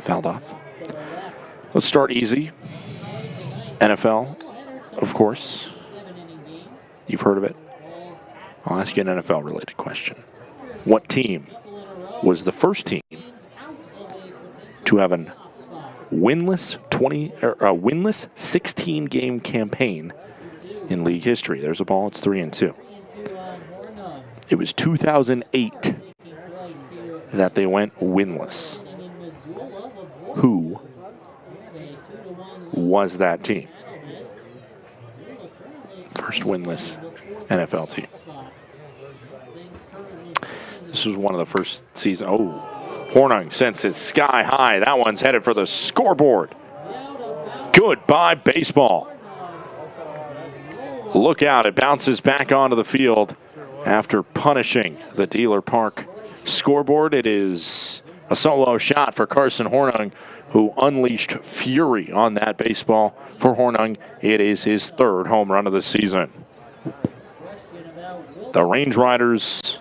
Fouled off. Let's start easy. NFL, of course. You've heard of it. I'll ask you an NFL-related question. What team was the first team to have a winless 16-game campaign in league history? There's a ball. It's 3-2. It was 2008 that they went winless. Who was that team? First winless NFL team. This was one of the first season. Oh, Hornung sends it sky high. That one's headed for the scoreboard. Goodbye, baseball. Look out. It bounces back onto the field after punishing the Dealer Park scoreboard. It is a solo shot for Carson Hornung, who unleashed fury on that baseball. For Hornung, it is his 3rd home run of the season. The Range Riders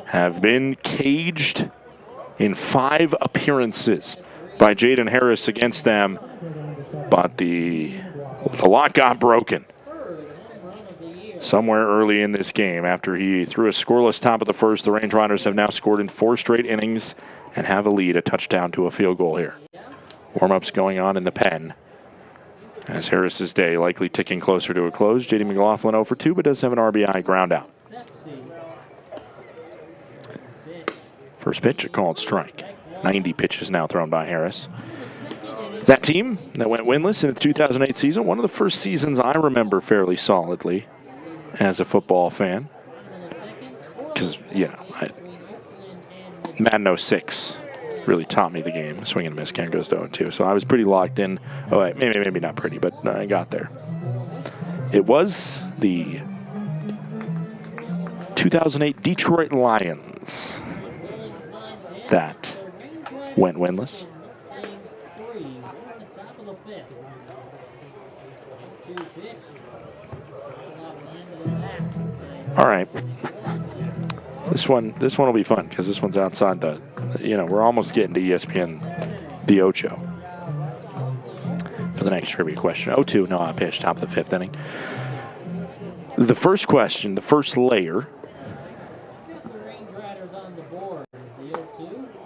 have been caged in 5 appearances by Jaden Harris against them, but the lock got broken somewhere early in this game. After he threw a scoreless top of the first, the Range Riders have now scored in 4 straight innings and have a lead, a touchdown to a field goal here. Warm-ups going on in the pen as Harris's day likely ticking closer to a close. J.D. McLaughlin 0 for 2, but does have an RBI ground out. First pitch, a called strike. 90 pitches now thrown by Harris. That team that went winless in the 2008 season, one of the first seasons I remember fairly solidly as a football fan. Because, you know, Madden 06 really taught me the game. Swing and miss, count goes to 0-2. So I was pretty locked in. Oh, wait, maybe not pretty, but I got there. It was the 2008 Detroit Lions that went winless. All right. This one will be fun because this one's outside the, we're almost getting to ESPN the Ocho. For the next trivia question. 0-2, no pitch, top of the 5th inning. The first question, the first layer,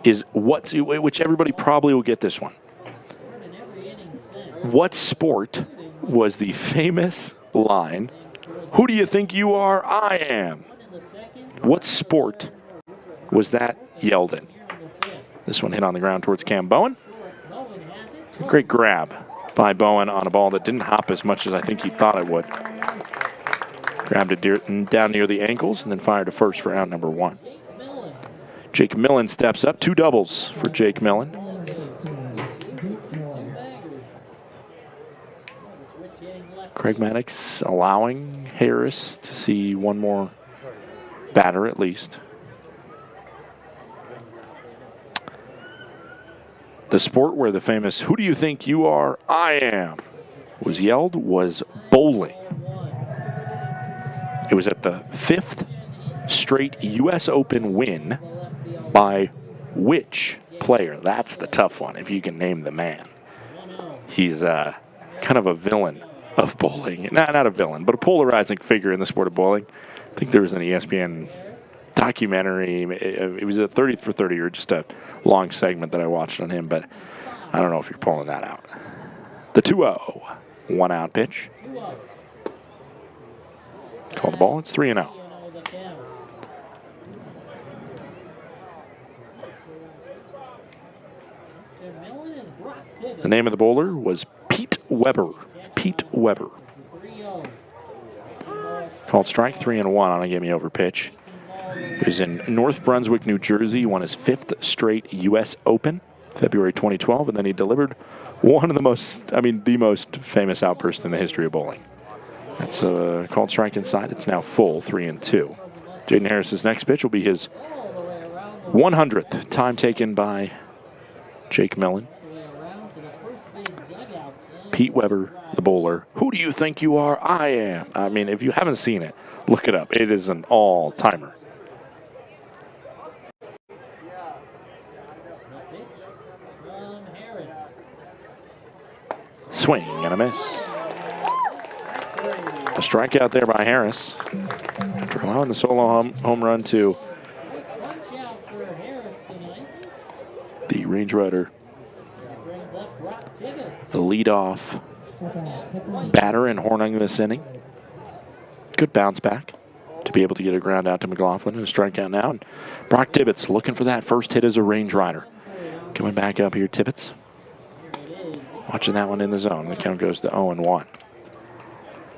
is which everybody probably will get this one. What sport was the famous line, "Who do you think you are? I am"? What sport was that yelled in? This one hit on the ground towards Cam Bowen. Great grab by Bowen on a ball that didn't hop as much as I think he thought it would. Grabbed it down near the ankles and then fired to first for out number 1. Jake Millen steps up. 2 doubles for Jake Millen. Craig Maddox allowing Harris to see one more batter at least. The sport where the famous "Who do you think you are? I am" was yelled was bowling. It was at the 5th straight U.S. Open win by which player? That's the tough one, if you can name the man. He's kind of a villain of bowling. Not a villain, but a polarizing figure in the sport of bowling. I think there was an ESPN documentary. It was a 30 for 30 or just a long segment that I watched on him, but I don't know if you're pulling that out. The 2-0, 1 out pitch. Call the ball. It's 3-0. The name of the bowler was Pete Weber. Pete Weber. Called strike 3-1 on a gimme-over pitch. He was in North Brunswick, New Jersey. He won his 5th straight U.S. Open, February 2012, and then he delivered one of the most famous outbursts in the history of bowling. That's called strike inside. It's now full, 3-2. Jaden Harris's next pitch will be his 100th time taken by Jake Millen. Pete Weber, the bowler. Who do you think you are? I am. I mean, if you haven't seen it, look it up. It is an all-timer. Swing and a miss. A strikeout there by Harris for allowing the solo home run to the Range Rider. The leadoff batter in Hornung this inning. Good bounce back to be able to get a ground out to McLaughlin and a strikeout now. And Brock Tibbetts looking for that first hit as a Range Rider. Coming back up here, Tibbetts. Watching that one in the zone. The count goes to 0-1.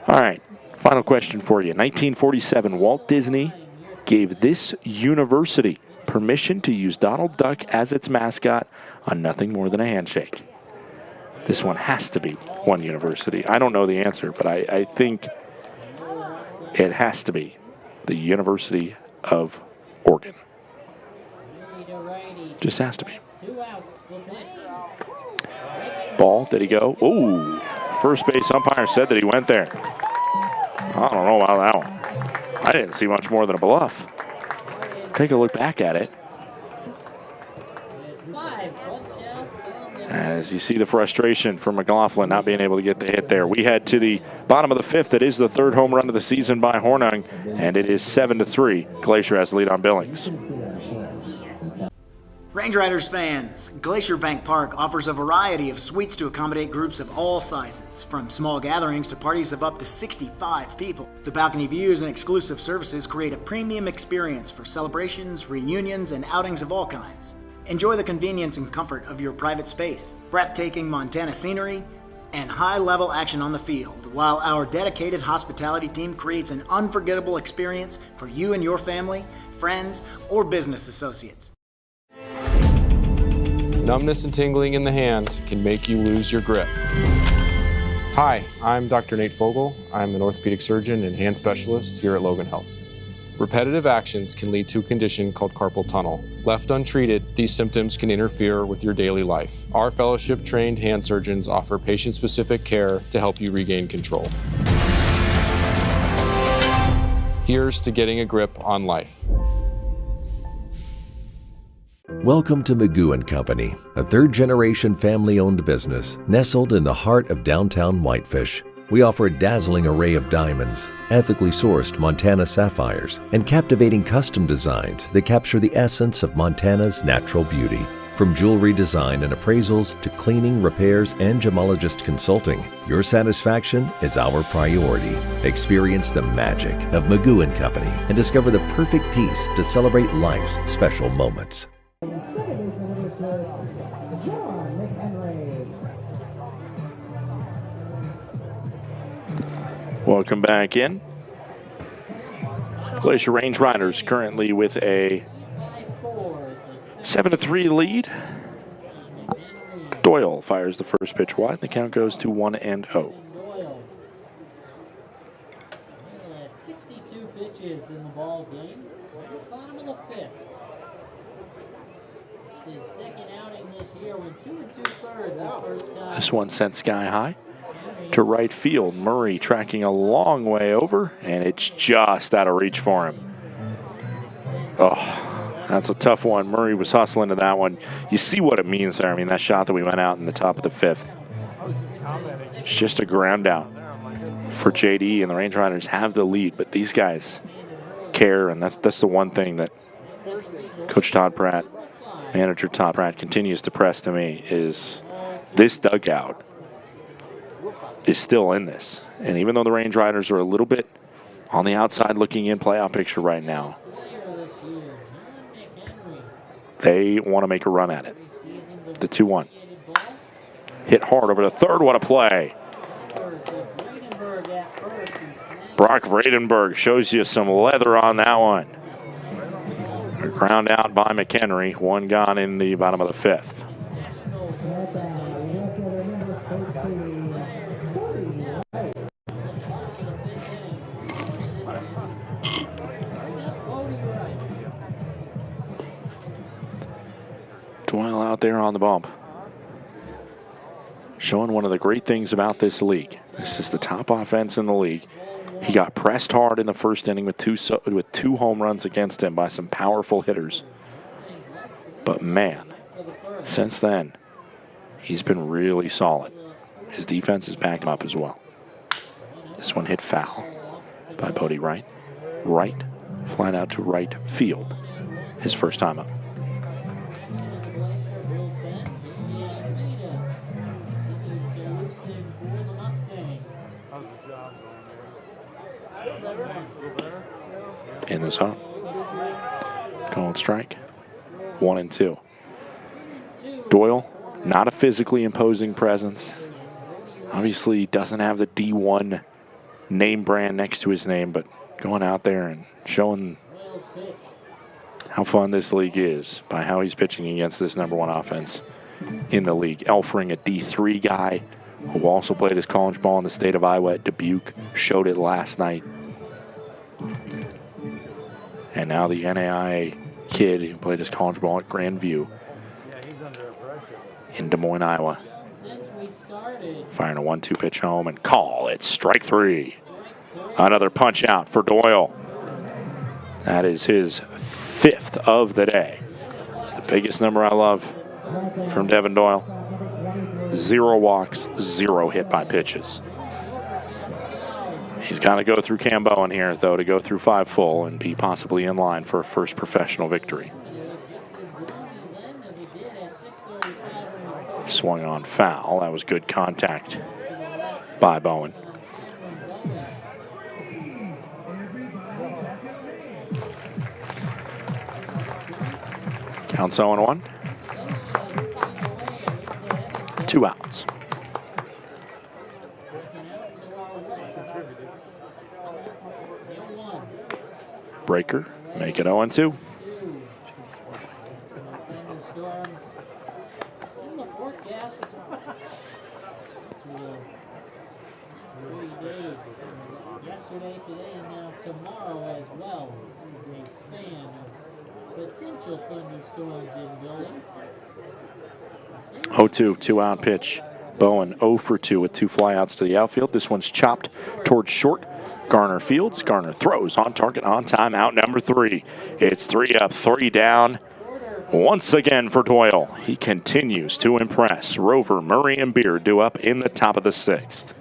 All right, final question for you. 1947, Walt Disney gave this university permission to use Donald Duck as its mascot on nothing more than a handshake. This one has to be one university. I don't know the answer, but I think it has to be the University of Oregon. Just has to be. Ball, did he go? Ooh, first base umpire said that he went there. I don't know about that one. I didn't see much more than a bluff. Take a look back at it. As you see the frustration for McLaughlin not being able to get the hit there. We head to the bottom of the 5th. It is the 3rd home run of the season by Hornung, and it is 7-3. Glacier has the lead on Billings. Range Riders fans, Glacier Bank Park offers a variety of suites to accommodate groups of all sizes, from small gatherings to parties of up to 65 people. The balcony views and exclusive services create a premium experience for celebrations, reunions, and outings of all kinds. Enjoy the convenience and comfort of your private space, breathtaking Montana scenery, and high-level action on the field, while our dedicated hospitality team creates an unforgettable experience for you and your family, friends, or business associates. Numbness and tingling in the hand can make you lose your grip. Hi, I'm Dr. Nate Fogel. I'm an orthopedic surgeon and hand specialist here at Logan Health. Repetitive actions can lead to a condition called carpal tunnel. Left untreated, these symptoms can interfere with your daily life. Our fellowship-trained hand surgeons offer patient-specific care to help you regain control. Here's to getting a grip on life. Welcome to Magoo & Company, a third-generation family-owned business nestled in the heart of downtown Whitefish. We offer a dazzling array of diamonds, ethically sourced Montana sapphires, and captivating custom designs that capture the essence of Montana's natural beauty. From jewelry design and appraisals to cleaning, repairs, and gemologist consulting, your satisfaction is our priority. Experience the magic of Magoo & Company and discover the perfect piece to celebrate life's special moments. Welcome back in. Glacier Range Riders currently with a 7-3 lead. Doyle fires the first pitch wide. The count goes to 1-0. pitches in the ball game. Bottom of the fifth. It's his second outing this year with 2 2/3 his first time. This one sent sky high to right field. Murray tracking a long way over, and it's just out of reach for him. Oh, that's a tough one. Murray was hustling to that one. You see what it means there. I mean, that shot that we went out in the top of the fifth. It's just a ground out for JD, and the Range Riders have the lead, but these guys care, and that's the one thing that Coach Todd Pratt, manager Todd Pratt, continues to press to me is this dugout is still in this. And even though the Range Riders are a little bit on the outside looking in playoff picture right now, they want to make a run at it. The 2-1. Hit hard over the third. What a play. Brock Vredenberg shows you some leather on that one. A ground out by McHenry. One gone in the bottom of the fifth. Doyle out there on the bump. Showing one of the great things about this league. This is the top offense in the league. He got pressed hard in the first inning with two home runs against him by some powerful hitters. But man, since then, he's been really solid. His defense has backed him up as well. This one hit foul by Bodie Wright. Wright, flat out to right field. His first time up. In the zone. Called strike. 1-2. Doyle, not a physically imposing presence. Obviously doesn't have the D1 name brand next to his name, but going out there and showing how fun this league is by how he's pitching against this #1 offense in the league. Elfring, a D3 guy who also played his college ball in the state of Iowa at Dubuque, showed it last night. And now the NAIA kid who played his college ball at Grandview in Des Moines, Iowa. Firing a 1-2 pitch home and call. It's strike 3. Another punch out for Doyle. That is his 5th of the day. The biggest number I love from Devin Doyle. 0 walks, 0 hit by pitches. He's got to go through Cam Bowen here, though, to go through 5 full and be possibly in line for a first professional victory. Swung on foul. That was good contact by Bowen. Counts 0-1. 2 outs. Breaker, make it 0-2. Yesterday, today, and now tomorrow as well. This is a span of potential thunderstorms in Billings. 0-2, 2-out pitch. Bowen 0 for 2 with 2 flyouts to the outfield. This one's chopped towards short. Garner fields. Garner throws on target, on time, out number 3. It's 3 up, 3 down. Once again for Doyle. He continues to impress. Rover, Murray, and Beard due up in the top of the 6th.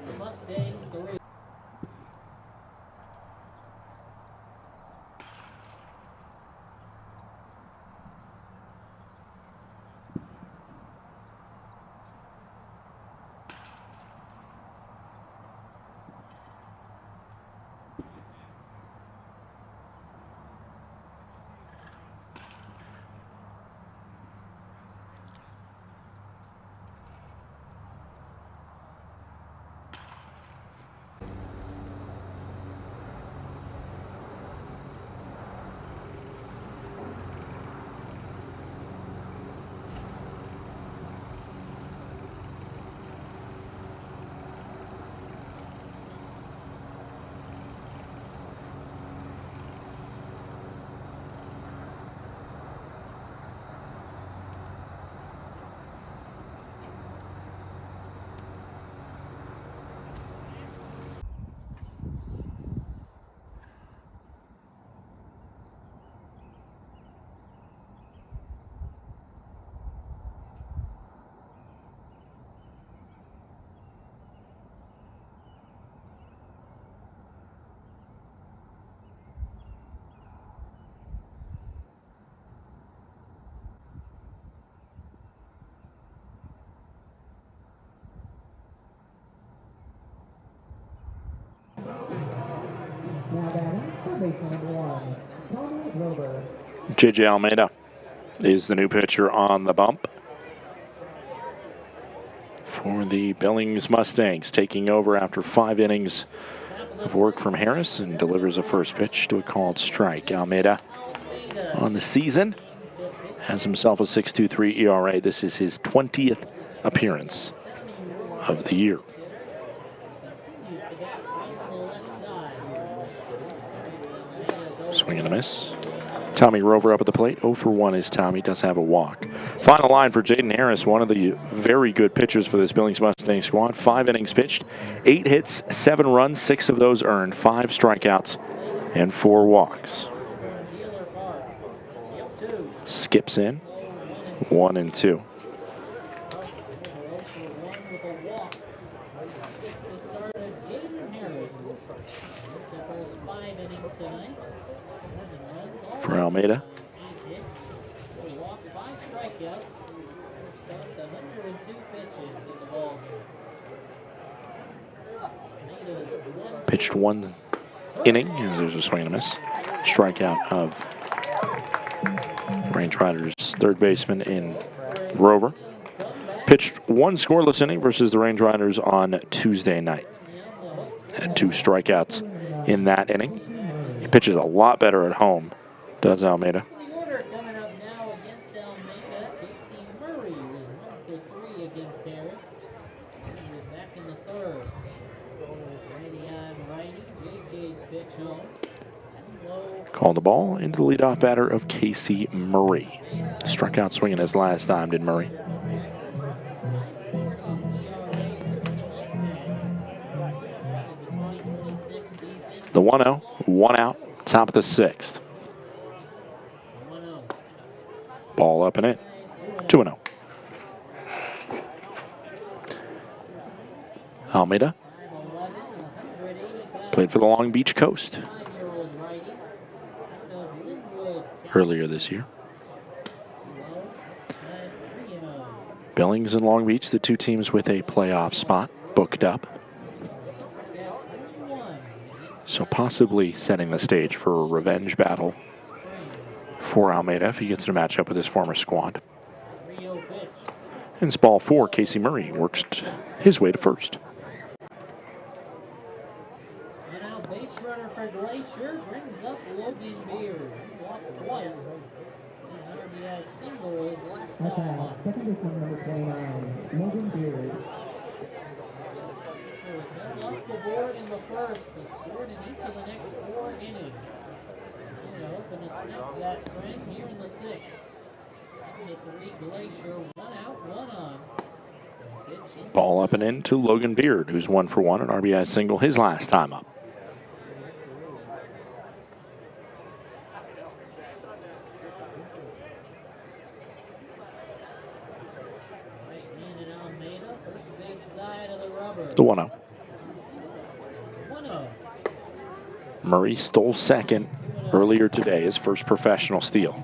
J.J. Almeida is the new pitcher on the bump for the Billings Mustangs, taking over after 5 innings of work from Harris, and delivers a first pitch to a called strike. Almeida on the season has himself a 6.23 ERA. This is his 20th appearance of the year. Swing and a miss. Tommy Rover up at the plate. 0 for 1 is Tommy. Does have a walk. Final line for Jaden Harris, one of the very good pitchers for this Billings Mustang squad. 5 innings pitched, 8 hits, 7 runs, 6 of those earned, 5 strikeouts, and 4 walks. Skips in, 1 and 2. For Almeida. Pitched 1 inning, and there's a swing and a miss. Strikeout of Range Riders third baseman in Rover. Pitched 1 scoreless inning versus the Range Riders on Tuesday night. Had 2 strikeouts in that inning. He pitches a lot better at home, does Almeida. Called the ball into the leadoff batter of Casey Murray. Struck out swinging his last time, did Murray. The 1-0, 1 out, top of the 6th. Ball up and in, 2-0. Almeida played for the Long Beach Coast earlier this year. Billings and Long Beach, the 2 teams with a playoff spot booked up. So possibly setting the stage for a revenge battle for Almeida if he gets to match up with his former squad. And it's ball 4. Casey Murray works his way to first. And now base runner for Glacier brings up Logan Beard. He walked twice. His RBI single his last time up. Second baseman number 29, Logan Beard. He was held off the board in the first, but scored in each of the next 4 innings. They're hoping to snap that trend here in the 6th. 7-3 Glacier, 1 out, 1 on. Ball up and in to Logan Beard, who's 1 for 1, an RBI single his last time up. The 1-0. Murray stole second earlier today, his first professional steal.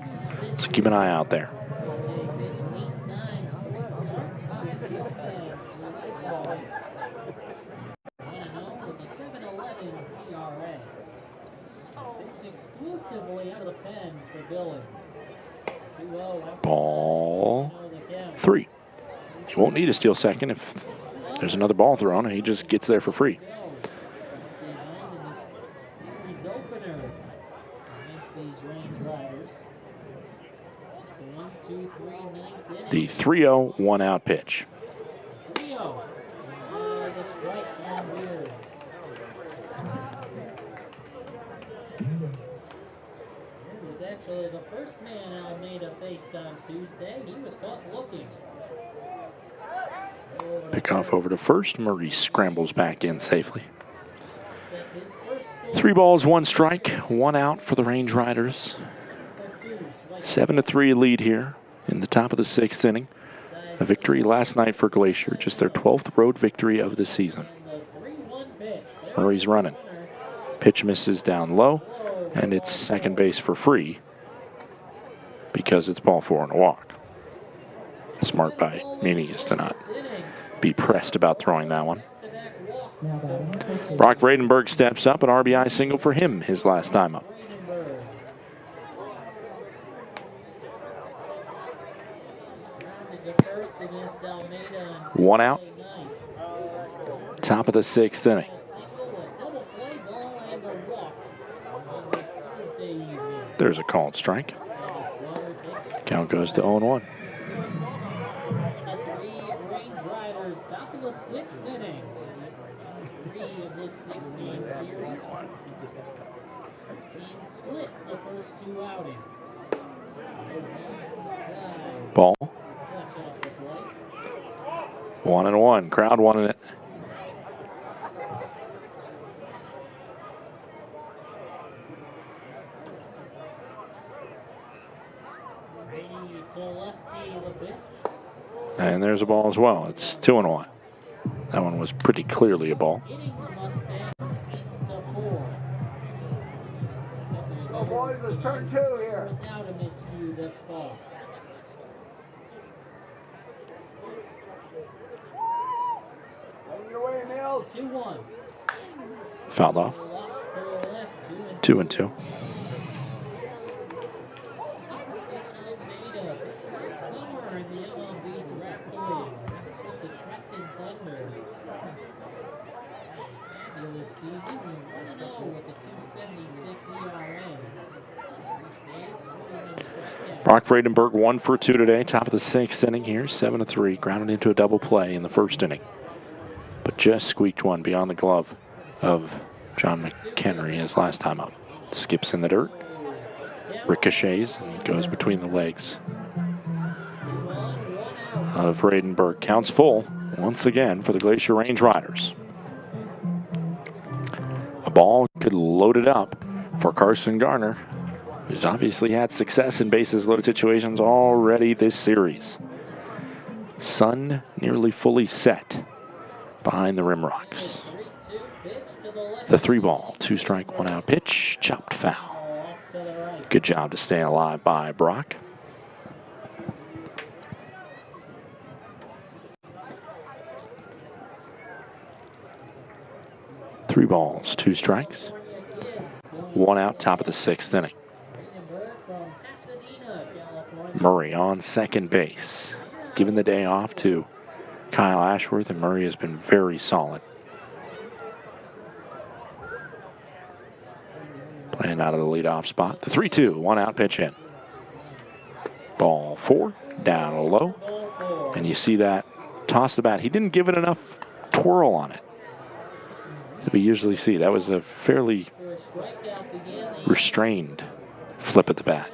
So keep an eye out there. Exclusively out of the pen for Billings. Ball 3. He won't need to steal second if there's another ball thrown, and he just gets there for free. The 3-0 1-out pitch. Actually, the first man Almeida faced on Tuesday, he was caught looking. Pick off over to first. Murray scrambles back in safely. 3 balls, 1 strike, 1 out for the Range Riders. 7-3 lead here in the top of the 6th inning. A victory last night for Glacier, just their 12th road victory of the season. Murray's running. Pitch misses down low, and it's second base for free because it's ball 4 and a walk. Smart by Muniz to not be pressed about throwing that one. Brock Vredenberg steps up, an RBI single for him his last time up. One out. Top of the 6th inning. There's a called strike. Count goes to 0-1. Top of the 6th inning. 3 of this 6-game series. Teams split the first 2 outings. Ball. 1-1. Crowd wanting it. And there's a ball as well. It's 2-1. That one was pretty clearly a ball. Oh, boys, let's turn 2 here. Without a miscue this fall. On your way, Mills. 2-1. Fouled off. 2-2. Brock Vredenberg 1 for 2 today. Top of the 6th inning here. 7-3. Grounded into a double play in the 1st inning. But just squeaked one beyond the glove of John McHenry his last time up. Skips in the dirt. Ricochets and goes between the legs of Vredenberg. Counts full once again for the Glacier Range Riders. A ball could load it up for Carson Garner, who's obviously had success in bases loaded situations already this series. Sun nearly fully set behind the rim rocks. The 3-ball, 2-strike, 1 out pitch, chopped foul. Good job to stay alive by Brock. Three balls, 2 strikes, 1 out, top of the 6th inning. Murray on second base. Giving the day off to Kyle Ashworth, and Murray has been very solid. Playing out of the leadoff spot. The 3-2, 1 out pitch in. Ball 4, down low. And you see that toss the bat. He didn't give it enough twirl on it that we usually see. That was a fairly restrained flip at the bat.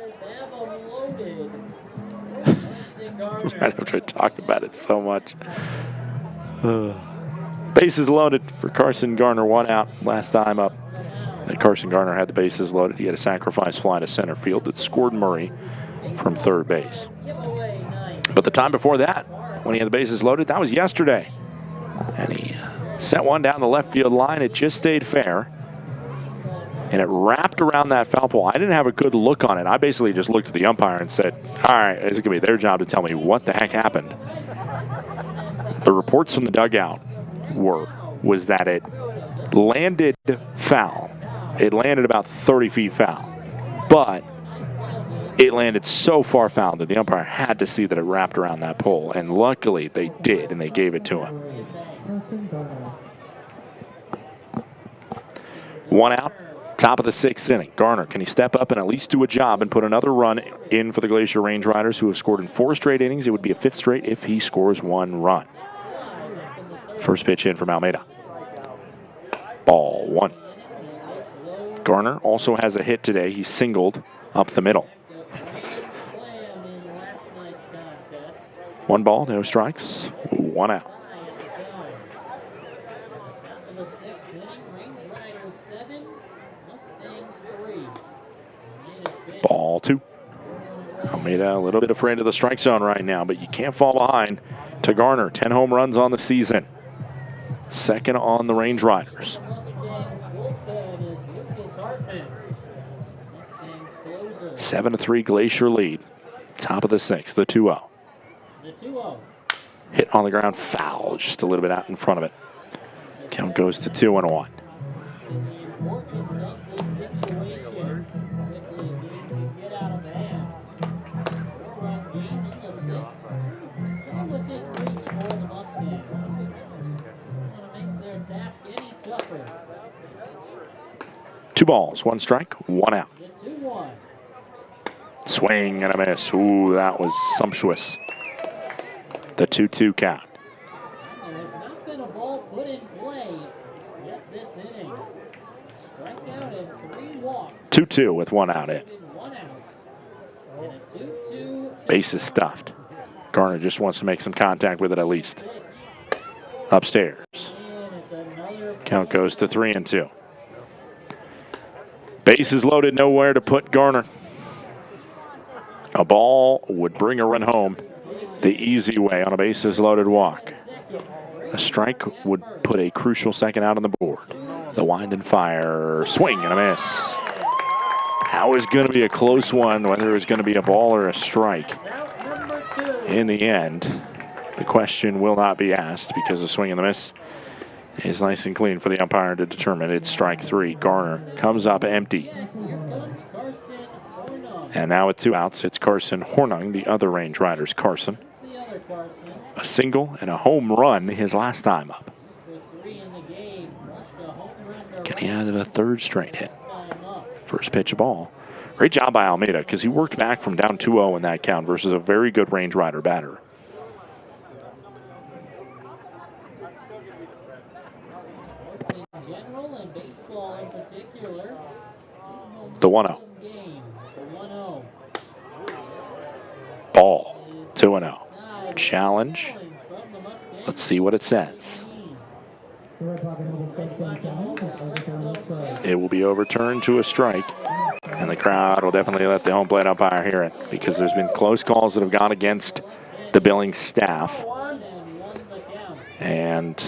Right after I talk about it so much. Bases loaded for Carson Garner, 1 out last time up. And Carson Garner had the bases loaded. He had a sacrifice fly to center field that scored Murray from third base. But the time before that, when he had the bases loaded, that was yesterday. And he sent one down the left field line. It just stayed fair. And it wrapped around that foul pole. I didn't have a good look on it. I basically just looked at the umpire and said, all right, it's going to be their job to tell me what the heck happened. The reports from the dugout was that it landed foul. It landed about 30 feet foul. But it landed so far foul that the umpire had to see that it wrapped around that pole. And luckily they did, and they gave it to him. 1 out. Top of the 6th inning. Garner, can he step up and at least do a job and put another run in for the Glacier Range Riders, who have scored in 4 straight innings? It would be a 5th straight if he scores 1 run. First pitch in from Almeida. Ball 1. Garner also has a hit today. He singled up the middle. 1 ball, no strikes, 1 out. Ball 2. Almeida a little bit afraid of the strike zone right now, but you can't fall behind to Garner. 10 home runs on the season. Second on the Range Riders. 7-3 Glacier lead. Top of the 6th, the 2-0. Hit on the ground, foul, just a little bit out in front of it. Count goes to 2-1. Two balls, one strike, one out. Swing and a miss. Ooh, that was sumptuous. The 2-2 count. There has not been a ball put in play yet this inning. Strikeout and 3 walks. 2-2 with 1 out in. One out. And a 2-2. Base is stuffed. Garner just wants to make some contact with it at least. Upstairs. Count goes to 3-2. Base is loaded, nowhere to put Garner. A ball would bring a run home the easy way on a bases loaded walk. A strike would put a crucial second out on the board. The wind and fire, swing and a miss. How is going to be a close one, whether it's going to be a ball or a strike. In the end, the question will not be asked because the swing and the miss is nice and clean for the umpire to determine. It's strike 3. Garner comes up empty. And now with 2 outs, it's Carson Hornung, the other Range Riders Carson. A single and a home run his last time up. Can he add a 3rd straight hit? First pitch of ball. Great job by Almeida because he worked back from down 2-0 in that count versus a very good Range Rider batter. The 1-0. Ball, 2-0. Challenge. Let's see what it says. It will be overturned to a strike, and the crowd will definitely let the home plate umpire hear it because there's been close calls that have gone against the Billings staff. And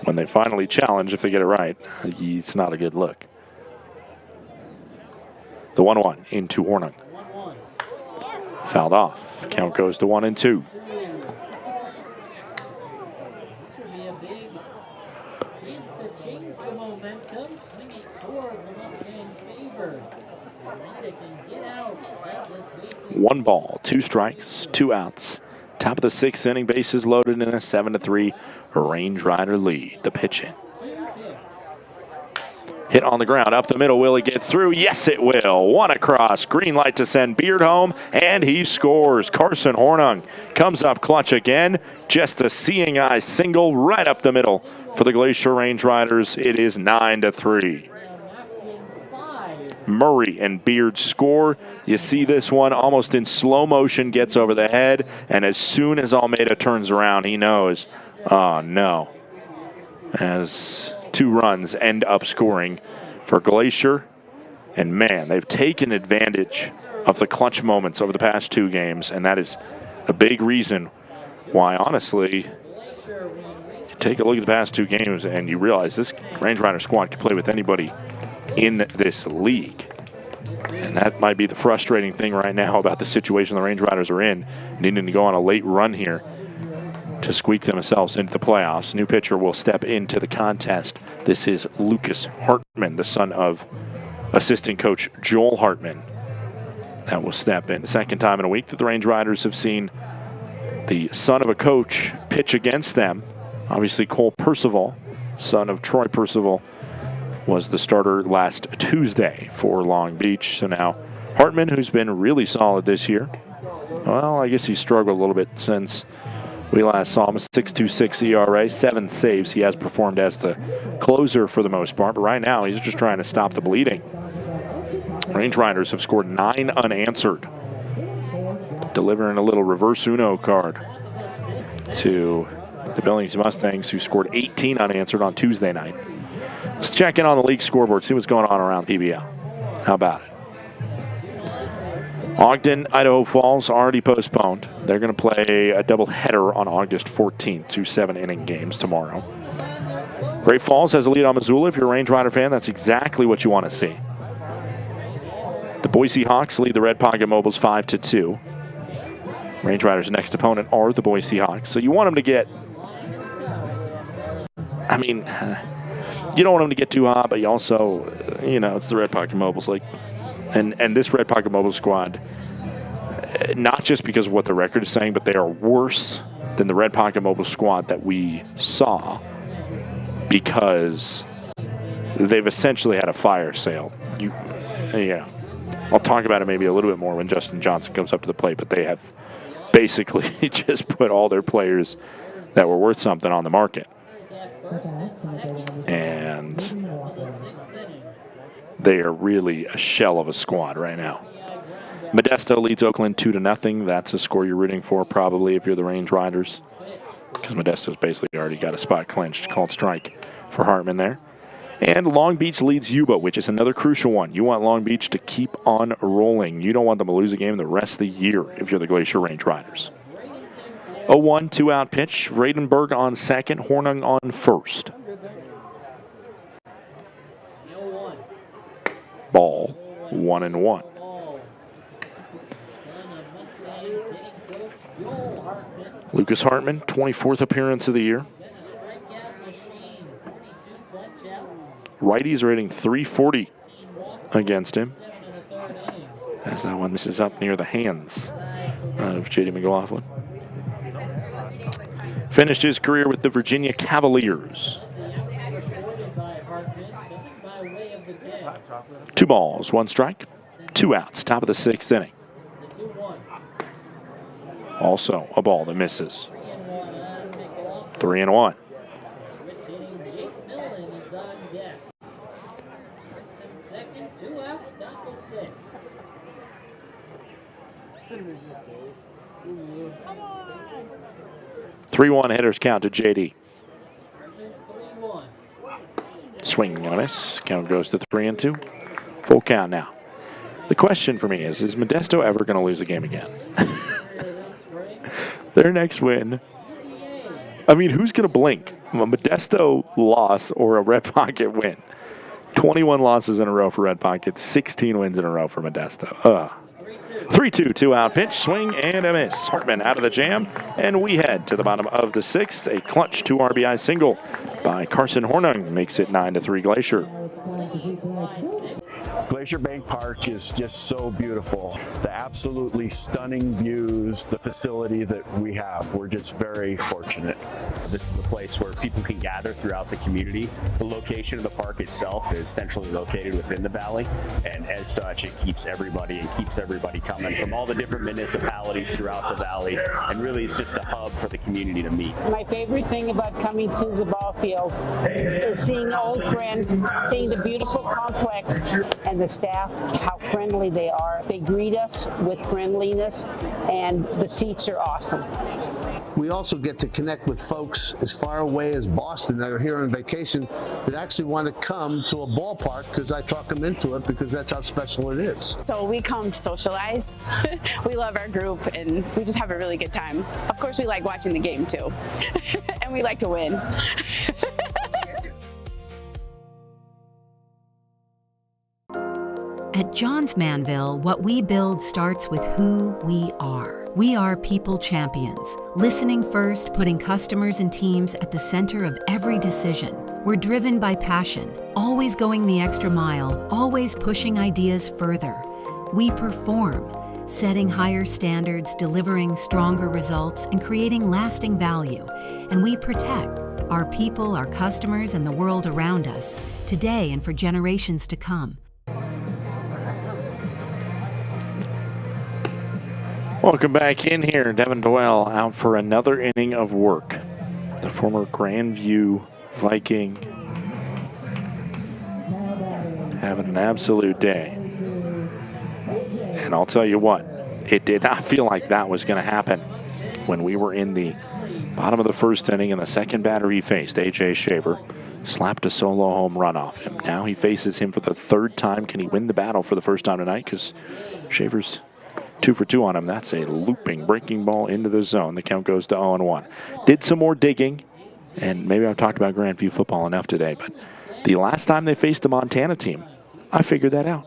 when they finally challenge, if they get it right, it's not a good look. The 1-1 into Hornung. Fouled off. Count goes to 1-2. One ball, 2 strikes, 2 outs. Top of the 6th inning, bases loaded in a 7-3 Range Rider lead. The pitch in. Hit on the ground, up the middle. Will it get through? Yes, it will. One across. Green light to send Beard home, and he scores. Carson Hornung comes up clutch again. Just a seeing eye single right up the middle for the Glacier Range Riders. It is 9-3. Murray and Beard score. You see this one almost in slow motion, gets over the head, and as soon as Almeida turns around, he knows, oh no. As 2 runs end up scoring for Glacier. And man, they've taken advantage of the clutch moments over the past 2 games, and that is a big reason why, honestly, you take a look at the past 2 games and you realize this Range Rider squad can play with anybody in this league. And that might be the frustrating thing right now about the situation the Range Riders are in, needing to go on a late run here to squeak themselves into the playoffs. New pitcher will step into the contest. This is Lucas Hartman, the son of assistant coach Joel Hartman. That will step in. The second time in a week that the Range Riders have seen the son of a coach pitch against them. Obviously, Cole Percival, son of Troy Percival, was the starter last Tuesday for Long Beach. So now Hartman, who's been really solid this year. Well, I guess he struggled a little bit since we last saw him. A 6.26 ERA, 7 saves. He has performed as the closer for the most part, but right now he's just trying to stop the bleeding. Range Riders have scored 9 unanswered, delivering a little reverse Uno card to the Billings Mustangs, who scored 18 unanswered on Tuesday night. Let's check in on the league scoreboard, see what's going on around PBL. How about it? Ogden, Idaho Falls already postponed. They're going to play a doubleheader on August 14th, 2 7-inning games tomorrow. Great Falls has a lead on Missoula. If you're a Range Rider fan, that's exactly what you want to see. The Boise Hawks lead the Red Pocket Mobiles 5-2. Range Riders' next opponent are the Boise Hawks. So you want them to get I mean, you don't want them to get too hot, but you also, it's the Red Pocket Mobiles. And this Red Pocket Mobile squad, not just because of what the record is saying, but they are worse than the Red Pocket Mobile squad that we saw because they've essentially had a fire sale. I'll talk about it maybe a little bit more when Justin Johnson comes up to the plate, but they have basically just put all their players that were worth something on the market. And they are really a shell of a squad right now. Modesto leads Oakland 2-0. That's a score you're rooting for probably if you're the Range Riders, because Modesto's basically already got a spot clinched, called strike for Hartman there. And Long Beach leads Yuba, which is another crucial one. You want Long Beach to keep on rolling. You don't want them to lose a game the rest of the year if you're the Glacier Range Riders. 0-1, 2-out pitch. Vradenberg on second, Hornung on first. Ball, 1-1. Lucas Hartman, 24th appearance of the year. Righties are hitting .340 against him, as that one misses up near the hands of J.D. McLaughlin. Finished his career with the Virginia Cavaliers. 2 balls, 1 strike, 2 outs, top of the 6th inning. Also a ball that misses. 3-1. Three 3-1 hitters count to JD. Swing and a miss. Count goes to 3-2. Full count now. The question for me is Modesto ever going to lose a game again? Their next win. I mean, who's going to blink? A Modesto loss or a Red Pocket win? 21 losses in a row for Red Pocket, 16 wins in a row for Modesto. 3-2, 2-out pitch, swing and a miss. Hartman out of the jam, and we head to the bottom of the 6th. A clutch 2 RBI single by Carson Hornung makes it 9-3 Glacier. Glacier Bank Park is just so beautiful. The absolutely stunning views, the facility that we have. We're just very fortunate. This is a place where people can gather throughout the community. The location of the park itself is centrally located within the valley, and as such, it keeps everybody coming from all the different municipalities throughout the valley, and really it's just a hub for the community to meet. My favorite thing about coming to the ball field is seeing old friends, seeing the beautiful complex, and the staff, how friendly they are. They greet us with friendliness, and the seats are awesome. We also get to connect with folks as far away as Boston that are here on vacation that actually want to come to a ballpark because I talk them into it because that's how special it is. So we come to socialize. We love our group and we just have a really good time. Of course, we like watching the game too. And we like to win. At Johns Manville, what we build starts with who we are. We are people champions, listening first, putting customers and teams at the center of every decision. We're driven by passion, always going the extra mile, always pushing ideas further. We perform, setting higher standards, delivering stronger results, and creating lasting value. And we protect our people, our customers, and the world around us, today and for generations to come. Welcome back in here. Devin Doyle out for another inning of work. The former Grandview Viking having an absolute day. And I'll tell you what, it did not feel like that was going to happen when we were in the bottom of the 1st inning and the second batter he faced, A.J. Shaver, slapped a solo home run off him. Now he faces him for the 3rd time. Can he win the battle for the first time tonight? Because Shaver's 2 for 2 on him. That's a looping, breaking ball into the zone. The count goes to 0-1. Did some more digging, and maybe I've talked about Grandview football enough today, but the last time they faced a Montana team, I figured that out.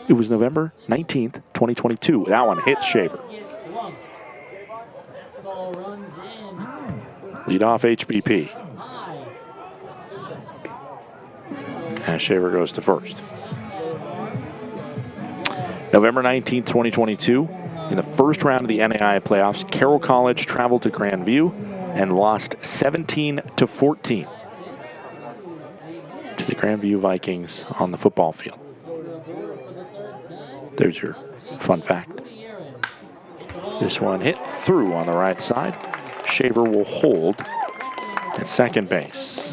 It was November 19th, 2022. That one hits Shaver. Lead off HBP. as Shaver goes to first. November 19th, 2022, in the first round of the NAIA playoffs, Carroll College traveled to Grandview and lost 17-14 to the Grandview Vikings on the football field. There's your fun fact. This one hit through on the right side. Shaver will hold at second base.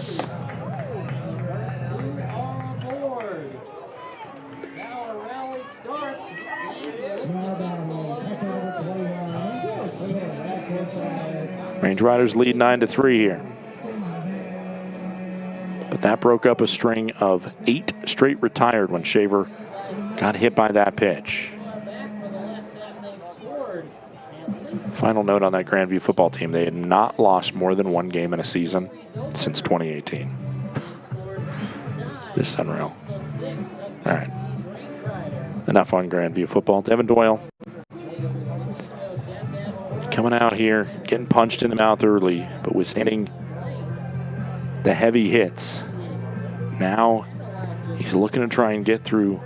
Range Riders lead 9-3 here. But that broke up a string of 8 straight retired when Shaver got hit by that pitch. Final note on that Grandview football team, they had not lost more than 1 game in a season since 2018. This is unreal. All right. Enough on Grandview football. Devin Doyle coming out here, getting punched in the mouth early, but withstanding the heavy hits. Now he's looking to try and get through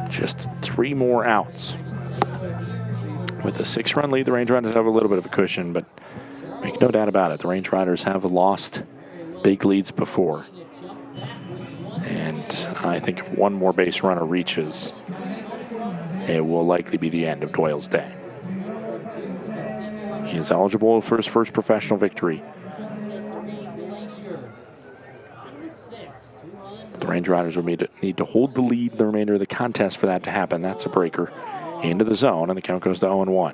just 3 more outs. With a 6-run lead, the Range Riders have a little bit of a cushion, but make no doubt about it, the Range Riders have lost big leads before. And I think if one more base runner reaches, it will likely be the end of Doyle's day. He is eligible for his first professional victory. The Range Riders will need to hold the lead the remainder of the contest for that to happen. That's a breaker into the zone, and the count goes to 0-1.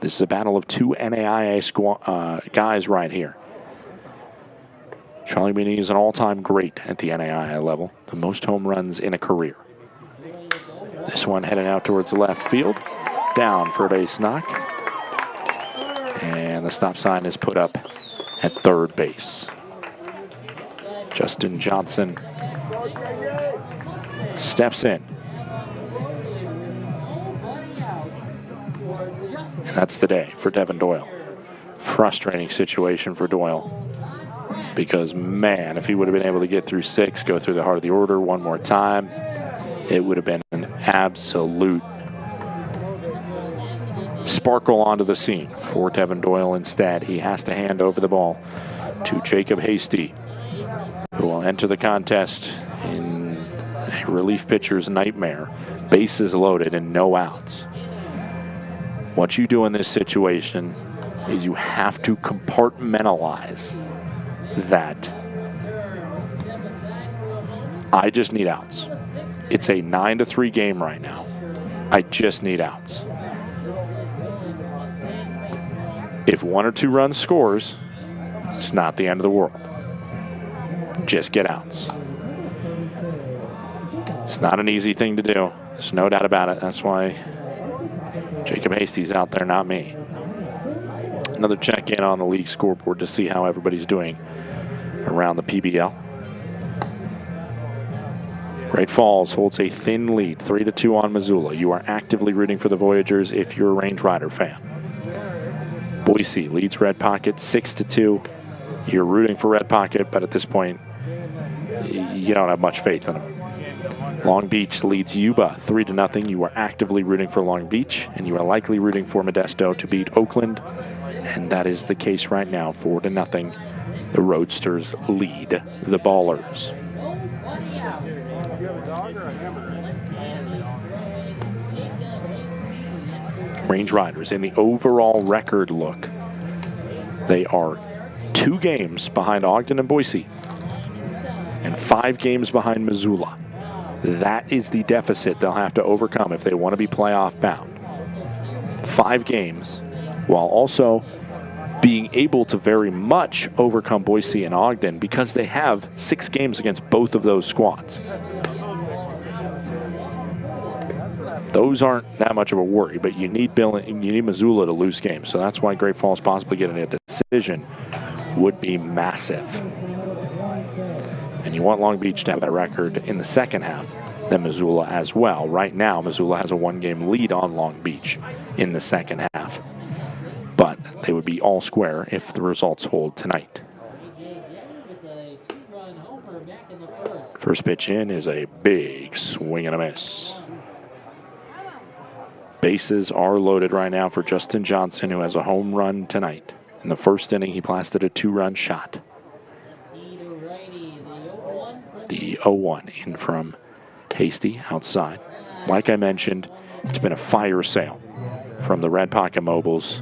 This is a battle of 2 NAIA guys right here. Charlie Meany is an all-time great at the NAIA level, the most home runs in a career. This one heading out towards the left field, down for a base knock. And the stop sign is put up at third base. Justin Johnson steps in. And that's the day for Devin Doyle. Frustrating situation for Doyle. Because, man, if he would have been able to get through 6, go through the heart of the order one more time, it would have been an absolute sparkle onto the scene for Devin Doyle. Instead, he has to hand over the ball to Jacob Hasty, who will enter the contest in a relief pitcher's nightmare. Bases loaded and no outs. What you do in this situation is you have to compartmentalize that. I just need outs. It's a 9-3 game right now. I just need outs. If 1 or 2 runs scores, it's not the end of the world. Just get outs. It's not an easy thing to do. There's no doubt about it. That's why Jacob Hasty's out there, not me. Another check-in on the league scoreboard to see how everybody's doing around the PBL. Great Falls holds a thin lead, 3-2 on Missoula. You are actively rooting for the Voyagers if you're a Range Rider fan. Boise leads Red Pocket 6-2. You're rooting for Red Pocket, but at this point, you don't have much faith in them. Long Beach leads Yuba 3-0. You are actively rooting for Long Beach, and you are likely rooting for Modesto to beat Oakland, and that is the case right now, 4-0. The Roadsters lead the Ballers. Range Riders in the overall record look. They are 2 games behind Ogden and Boise and 5 games behind Missoula. That is the deficit they'll have to overcome if they want to be playoff bound. 5 games, while also being able to very much overcome Boise and Ogden because they have 6 games against both of those squads. Those aren't that much of a worry, but you need Missoula to lose games. So that's why Great Falls possibly getting a decision would be massive. And you want Long Beach to have that record in the second half than Missoula as well. Right now, Missoula has a 1-game lead on Long Beach in the second half. But they would be all square if the results hold tonight. First pitch in is a big swing and a miss. Bases are loaded right now for Justin Johnson, who has a home run tonight. In the first inning, he blasted a 2-run shot. The 0-1 in from Hasty outside. Like I mentioned, it's been a fire sale from the Red Pocket Mobiles.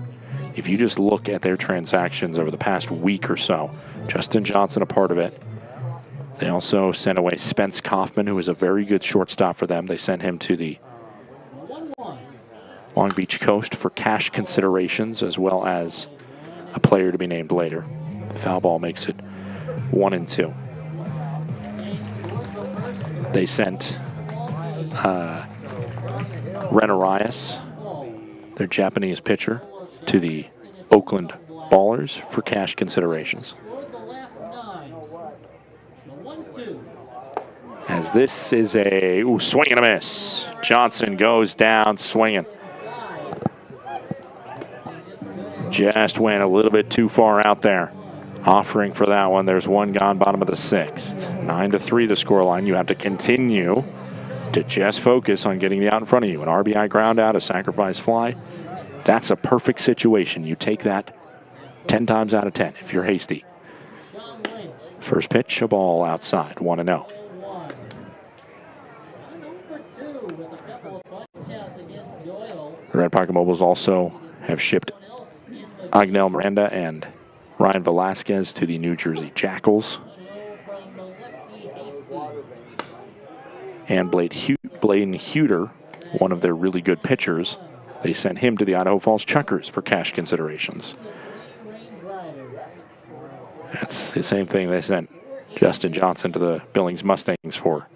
If you just look at their transactions over the past week or so, Justin Johnson a part of it. They also sent away Spence Kaufman, who is a very good shortstop for them. They sent him to the Long Beach Coast for cash considerations, as well as a player to be named later. The foul ball makes it 1-2. They sent Ren Arias, their Japanese pitcher, to the Oakland Ballers for cash considerations. As this is a swing and a miss. Johnson goes down swinging. Just went a little bit too far out there. Offering for that one. There's one gone, bottom of the sixth. 9-3 the scoreline. You have to continue to just focus on getting the out in front of you. An RBI ground out, a sacrifice fly. That's a perfect situation. You take that 10 times out of 10 if you're Hasty. First pitch, a ball outside, 1-0. The Red Pocket Mobiles also have shipped Agnel Miranda and Ryan Velasquez to the New Jersey Jackals. And Bladen Huter, one of their really good pitchers, they sent him to the Idaho Falls Chuckers for cash considerations. That's the same thing they sent Justin Johnson to the Billings Mustangs for.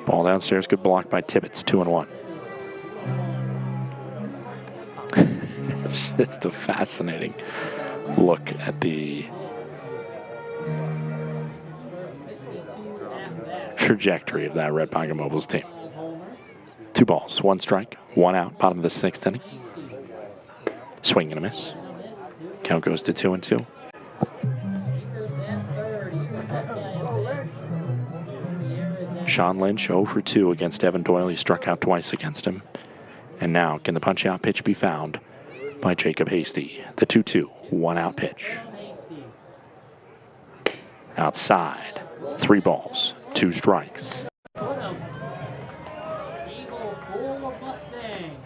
Ball downstairs, good block by Tibbetts, 2-1. It's just a fascinating look at the trajectory of that Red Pocket Mobiles team. 2 balls, 1 strike, 1 out, bottom of the 6th inning. Swing and a miss. Count goes to 2-2. Sean Lynch 0 for 2 against Evan Doyle. He struck out twice against him. And now, can the punch-out pitch be found by Jacob Hasty? The 2-2, 1-out pitch. Outside, 3 balls, 2 strikes.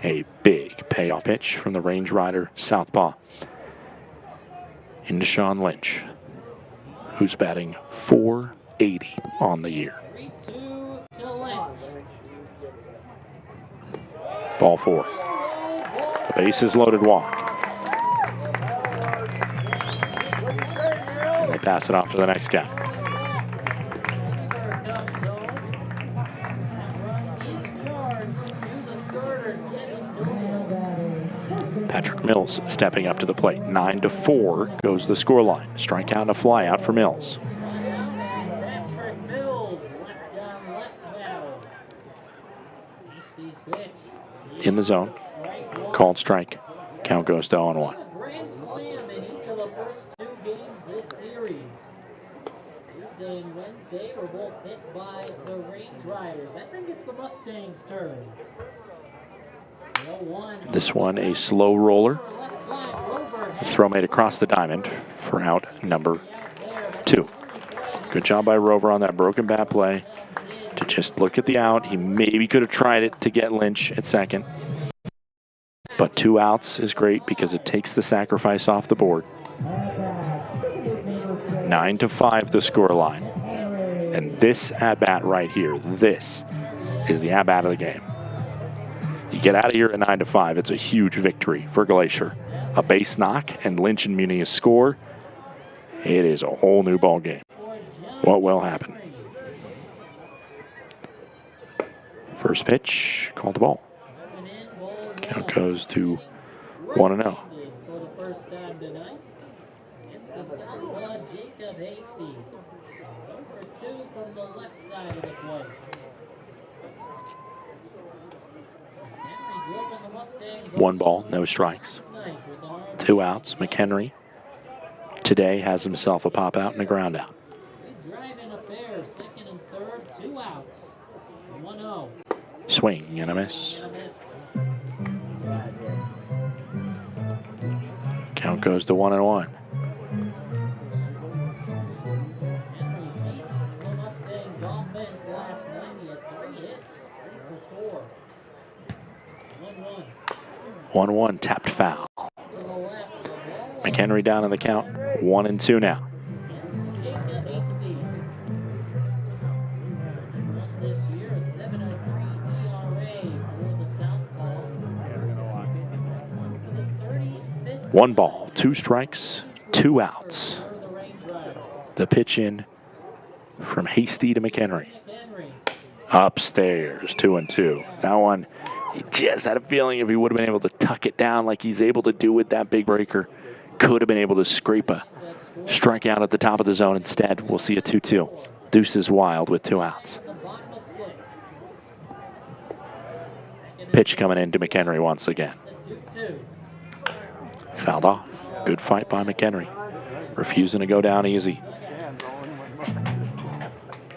A big payoff pitch from the Range Rider southpaw into Sean Lynch, who's batting .480 on the year. Ball 4. Bases loaded walk. And they pass it off to the next guy. Patrick Mills stepping up to the plate. 9-4 goes the scoreline. Strikeout and a flyout for Mills. In the zone. Called strike. Count goes to 0-1. Grand slam in each of the first 2 games this series. Tuesday and Wednesday were both hit by the Range Riders. I think it's the Mustangs' turn. This one a slow roller. Throw made across the diamond for out number 2. Good job by Rover on that broken bat play to just look at the out. He maybe could have tried it to get Lynch at second. But 2 outs is great because it takes the sacrifice off the board. 9-5 the scoreline. And this at-bat right here, this is the at-bat of the game. You get out of here at 9-5, it's a huge victory for Glacier. A base knock and Lynch and Muniz score. It is a whole new ball game. What will happen? First pitch, called the ball. Count goes to 1-0. For the first time tonight, it's the southpaw Jacob Hasty. 0 for 2 from the left side of the plate. Henry drove the Mustangs 1 ball, no strikes. 2 outs. McHenry today has himself a pop out and a ground out. Driving a pair, second and third, 2 outs. 1-0. Swing and a miss. Count goes to 1-1. Mustangs offense last night. He had 3 hits, 3 for 4. 1-1. 1-1, tapped foul. McHenry down in the count, 1-2 now. This year, a 7.03 ERA for the Southpaw. 1 ball, 2 strikes, 2 outs. The pitch in from Hasty to McHenry. Upstairs, 2-2. That one, he just had a feeling if he would have been able to tuck it down like he's able to do with that big breaker, could have been able to scrape a strikeout at the top of the zone. Instead, we'll see a 2-2. Deuces Wild with 2 outs. Pitch coming in to McHenry once again. Fouled off. Good fight by McHenry. Refusing to go down easy.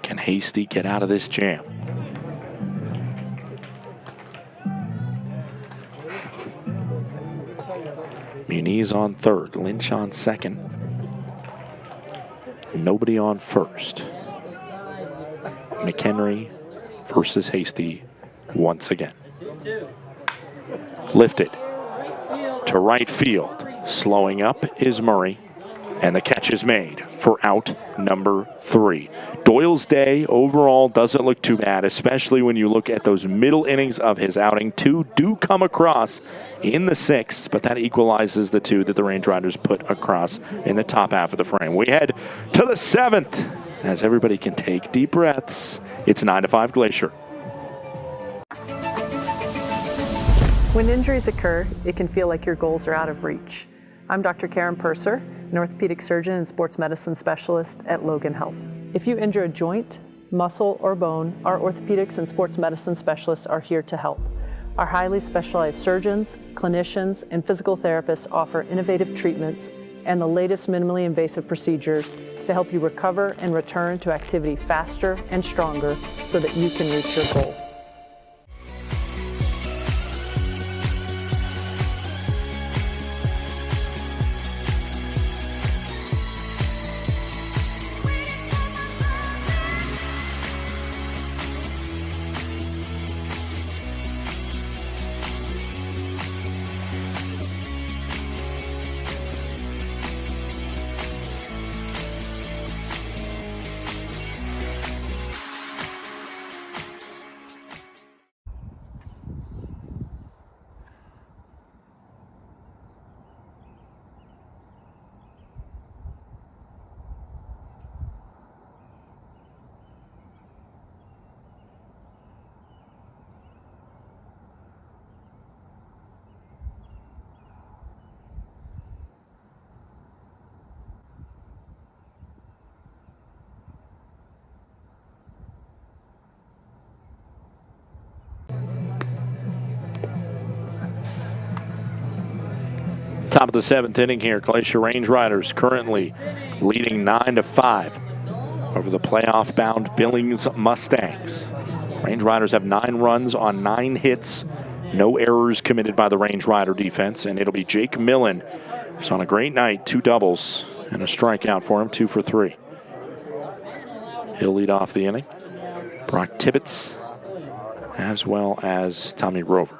Can Hasty get out of this jam? Muniz on third, Lynch on second. Nobody on first. McHenry versus Hasty once again. Lifted to right field. Slowing up is Murray, and the catch is made for out number 3. Doyle's day overall doesn't look too bad, especially when you look at those middle innings of his outing. 2 do come across in the 6th, but that equalizes the 2 that the Range Riders put across in the top half of the frame. We head to the 7th as everybody can take deep breaths. It's 9-5 Glacier. When injuries occur, it can feel like your goals are out of reach. I'm Dr. Karen Purser, an orthopedic surgeon and sports medicine specialist at Logan Health. If you injure a joint, muscle, or bone, our orthopedics and sports medicine specialists are here to help. Our highly specialized surgeons, clinicians, and physical therapists offer innovative treatments and the latest minimally invasive procedures to help you recover and return to activity faster and stronger so that you can reach your goal. Top of the 7th inning here. Glacier Range Riders currently leading 9-5 over the playoff-bound Billings Mustangs. Range Riders have 9 runs on 9 hits. No errors committed by the Range Rider defense, and it'll be Jake Millen, who's on a great night, 2 doubles and a strikeout for him, 2 for 3. He'll lead off the inning. Brock Tibbetts, as well as Tommy Rover,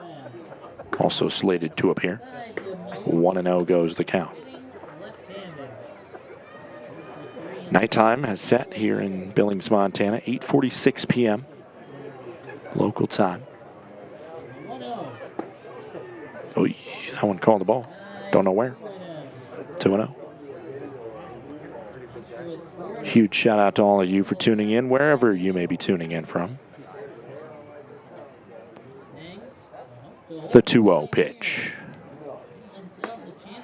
also slated to appear. 1-0 goes the count. Nighttime has set here in Billings, Montana, 8:46 p.m. local time. Oh, yeah, that one called the ball. Don't know where. 2-0. Huge shout out to all of you for tuning in, wherever you may be tuning in from. The 2-0 pitch.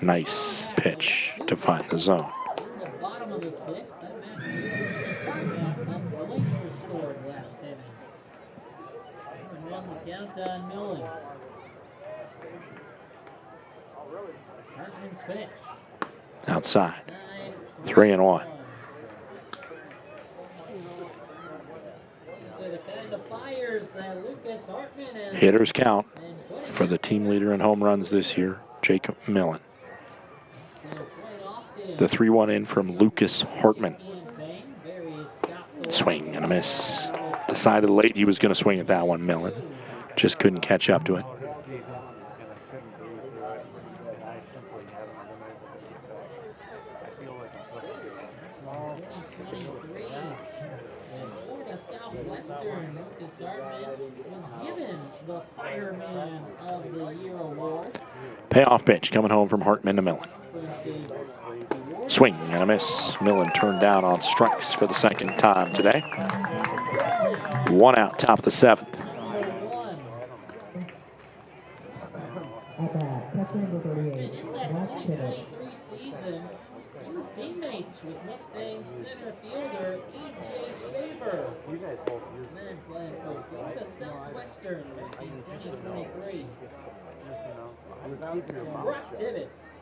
Nice pitch to find the zone. Bottom of the 6th, that match Glacier scored last inning. And won the count on Millen. Hartman's pitch. Outside. 3-1. Hitters count for the team leader in home runs this year, Jacob Millen. The 3-1 in from Lucas Hartman. Swing and a miss. Decided late he was going to swing at that one, Millen. Just couldn't catch up to it. Southwestern Lucas Hartman was given the Fireman of the Year award. Payoff pitch coming home from Hartman to Millen. Swing and a miss. Millen turned down on strikes for the second time today. 1 out, top of the 7th. In that 2023 season, he was teammates with Mustangs center fielder E.J. Shaver. Then playing for Florida Southwestern in 2023. Brock Tibbetts.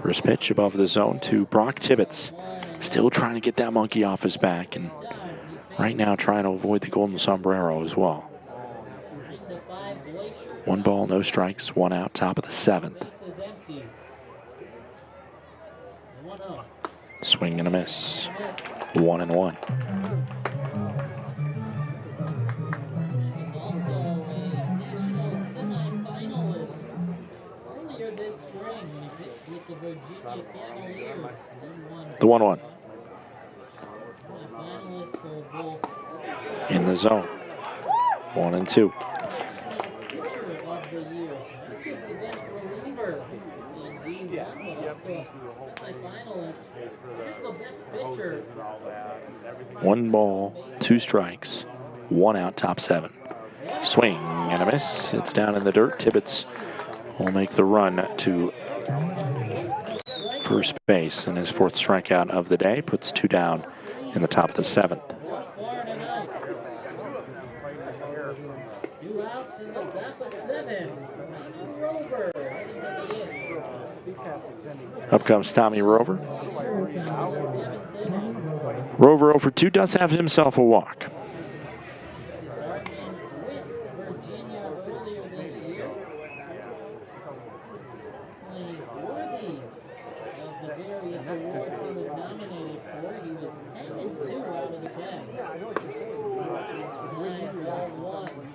First pitch above the zone to Brock Tibbetts. Still trying to get that monkey off his back, and right now trying to avoid the golden sombrero as well. 1 ball, no strikes, 1 out, top of the 7th. Swing and a miss. 1-1. The 1-1. In the zone. 1-2. One ball, 2 strikes, 1 out, top 7. Swing and a miss. It's down in the dirt. Tibbetts will make the run to first base, and his 4th strikeout of the day puts 2 down in the top of the 7th. 2 outs in the top of 7. Rover. Up comes Tommy Rover. Rover 0 for 2 does have himself a walk.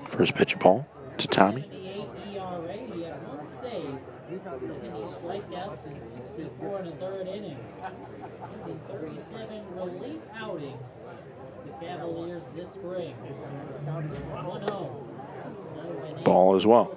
First pitch ball to Tommy. Strikeouts in 64 1/3 innings. In 37 relief outings, the Cavaliers this spring. 1-0. Ball as well.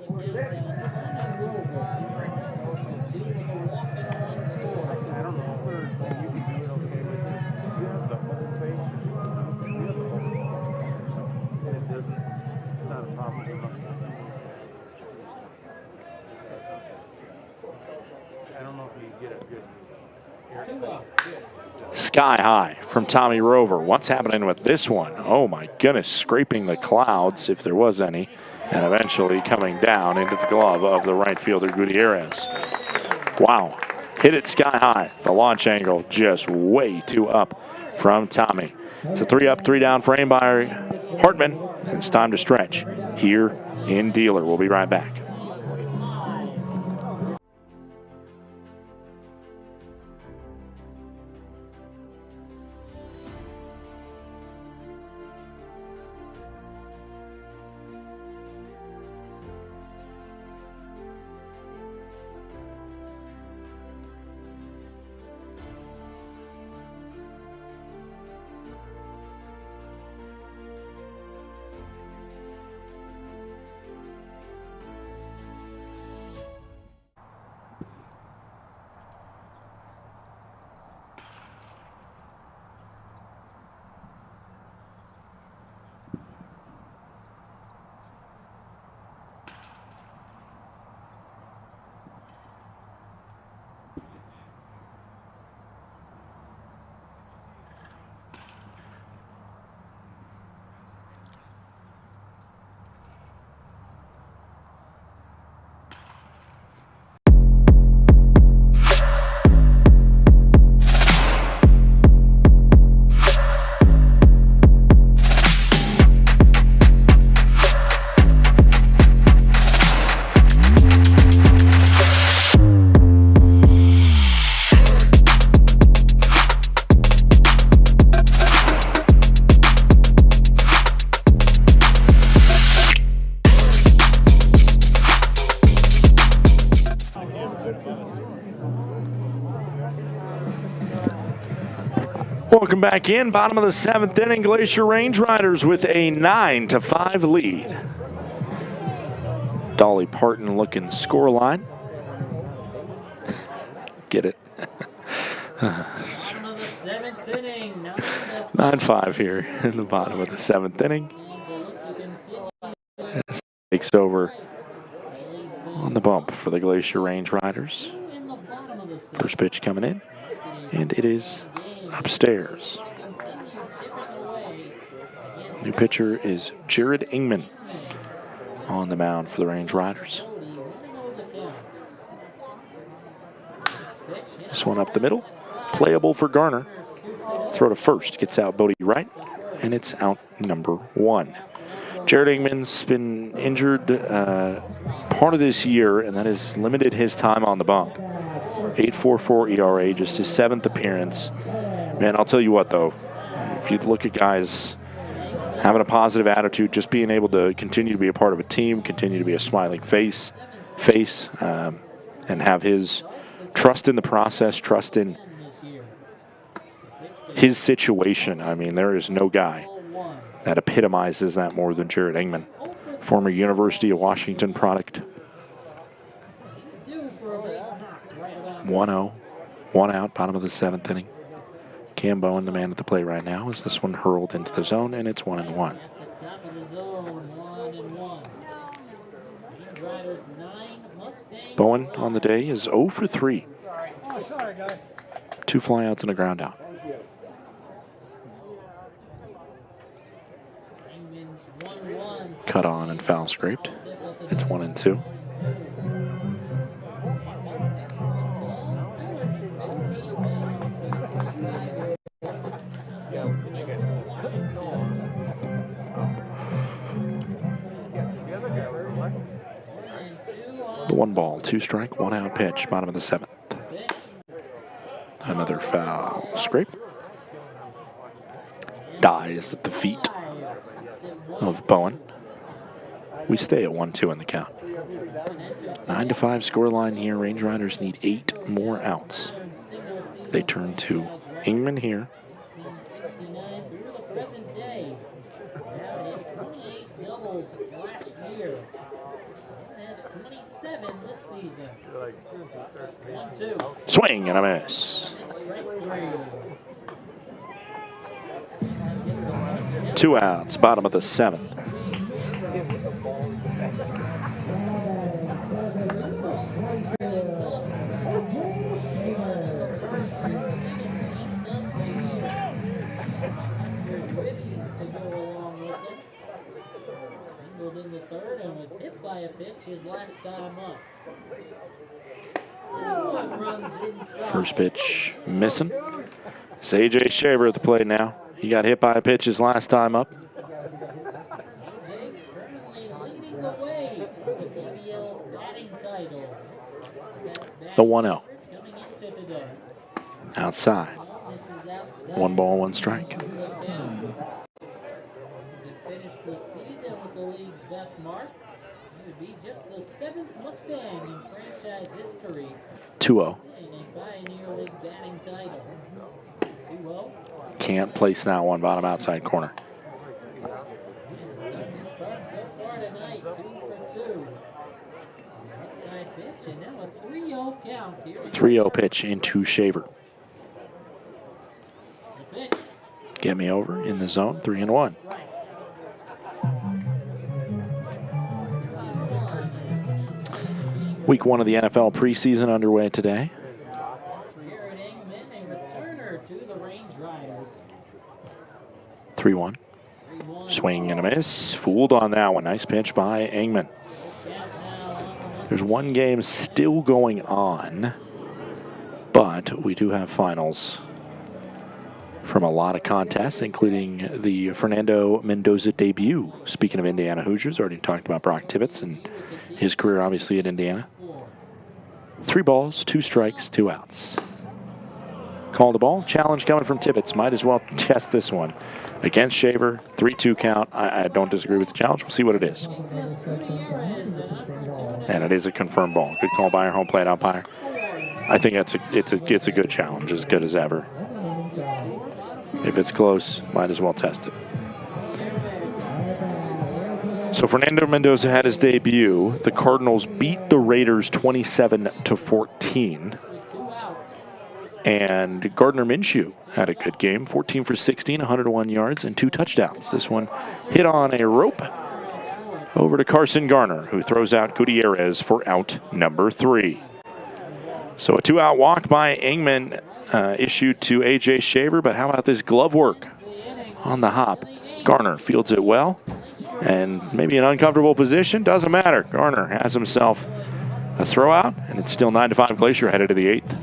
Sky high from Tommy Rover. What's happening with this one? Oh my goodness, scraping the clouds, if there was any, and eventually coming down into the glove of the right fielder, Gutierrez. Wow, hit it sky high. The launch angle just way too up from Tommy. It's a 3 up, 3 down frame by Hartman. It's time to stretch here in Dealer. We'll be right back. Welcome back in. Bottom of the 7th inning. Glacier Range Riders with a 9-5 lead. Dolly Parton looking score line. Get it. 9-5 here in the bottom of the 7th inning. Takes over on the bump for the Glacier Range Riders. First pitch coming in, and it is upstairs. New pitcher is Jared Ingman on the mound for the Range Riders. This one up the middle, playable for Garner. Throw to first, gets out Bodie Wright, and it's out number 1. Jared Ingman's been injured part of this year, and that has limited his time on the bump. 8.44 ERA, just his 7th appearance. Man, I'll tell you what, though. If you look at guys having a positive attitude, just being able to continue to be a part of a team, continue to be a smiling face, and have his trust in the process, trust in his situation. I mean, there is no guy that epitomizes that more than Jared Ingman, former University of Washington product. 1-0, 1 out, bottom of the 7th inning. Cam Bowen, the man at the plate right now, as this one hurled into the zone, and it's 1-1. Bowen on the day is 0 for 3. 2 flyouts and a ground out. Cut on and foul scraped. It's 1-2. The 1 ball, 2 strike, 1 out pitch, bottom of the 7th. Another foul scrape. Dies at the feet of Bowen. We stay at 1-2 in the count. 9-5 scoreline here. Range Riders need 8 more outs. They turn to Ingman here. Swing and a miss. 2 outs, bottom of the 7th. In the 3rd and was hit by a pitch his last time up. First pitch missing. It's A.J. Shaver at the plate now. He got hit by a pitch his last time up. The 1-0. Outside. 1 ball, 1 strike. The season with the league's best mark. He would be just the 7th Mustang in franchise history. 2-0. And a Pioneer League batting title. 2-0. Can't place that one, bottom outside corner. His part so far tonight, 2 for 2. High pitch and now a 3-0 count here. 3-0 pitch into Shaver. Get me over in the zone, 3-1. Week 1 of the NFL preseason underway today. 3-1. Swing and a miss. Fooled on that one. Nice pitch by Ingman. There's 1 game still going on, but we do have finals from a lot of contests, including the Fernando Mendoza debut. Speaking of Indiana Hoosiers, already talked about Brock Tibbetts and his career obviously at Indiana. 3 balls, 2 strikes, 2 outs. Call the ball. Challenge coming from Tibbetts. Might as well test this one. Against Shaver, 3-2 count. I don't disagree with the challenge. We'll see what it is. And it is a confirmed ball. Good call by our home plate umpire. I think it's a good challenge, as good as ever. If it's close, might as well test it. So Fernando Mendoza had his debut. The Cardinals beat the Raiders 27-14. And Gardner Minshew had a good game, 14 for 16, 101 yards, and 2 touchdowns. This one hit on a rope over to Carson Garner, who throws out Gutierrez for out number 3. So a 2-out walk by Ingman issued to A.J. Shaver, but how about this glove work on the hop? Garner fields it well, and maybe an uncomfortable position, doesn't matter. Garner has himself a throw out, and it's still 9-5 Glacier headed to the 8th.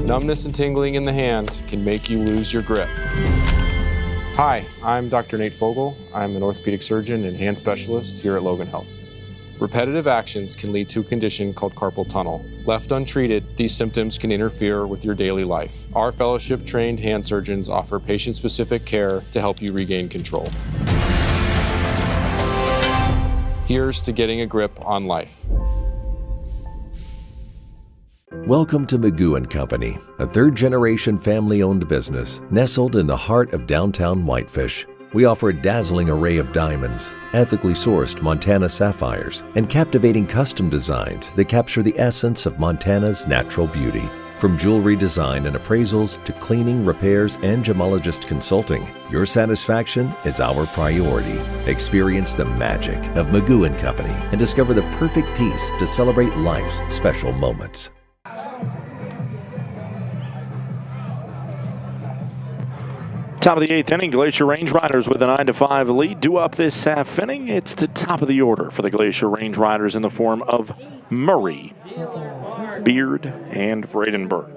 Numbness and tingling in the hand can make you lose your grip. Hi, I'm Dr. Nate Fogel. I'm an orthopedic surgeon and hand specialist here at Logan Health. Repetitive actions can lead to a condition called carpal tunnel. Left untreated, these symptoms can interfere with your daily life. Our fellowship-trained hand surgeons offer patient-specific care to help you regain control. Here's to getting a grip on life. Welcome to Magoo & Company, a third-generation family-owned business nestled in the heart of downtown Whitefish. We offer a dazzling array of diamonds, ethically sourced Montana sapphires, and captivating custom designs that capture the essence of Montana's natural beauty. From jewelry design and appraisals to cleaning, repairs, and gemologist consulting, your satisfaction is our priority. Experience the magic of Magoo & Company and discover the perfect piece to celebrate life's special moments. Top of the 8th inning, Glacier Range Riders with a 9-5 lead. Due up this half inning, it's the top of the order for the Glacier Range Riders in the form of Murray, Beard, and Vredenberg.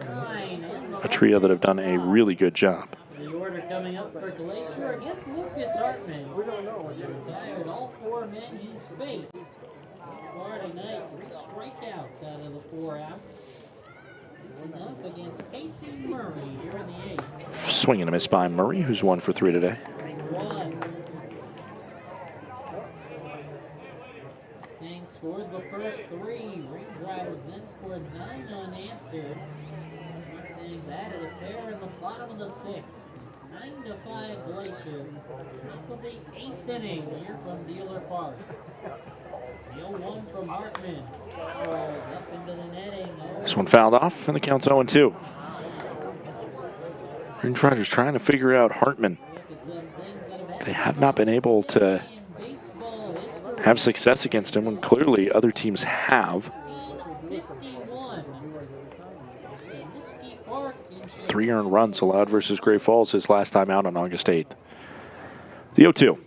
A trio that have done a really good job. The order coming up for Glacier against Lucas Hartman. Retired all 4 men he's faced. So far tonight, 3 strikeouts out of the 4 outs. Enough against Casey Murray here in the 8th. Swing and a miss by Murray, who's 1 for 3 today. Mustangs scored the first 3. Range Riders then scored 9 unanswered. Mustangs added a pair in the bottom of the 6th. It's 9-5 Glacier. Top of the 8th inning here from Dealer Park. The 0-1 from Hartman. Up into the netting. This one fouled off, and the count's 0-2. Range Riders trying to figure out Hartman. They have not been able to have success against him when clearly other teams have. 3 earned runs allowed versus Great Falls his last time out on August 8th. The 0-2.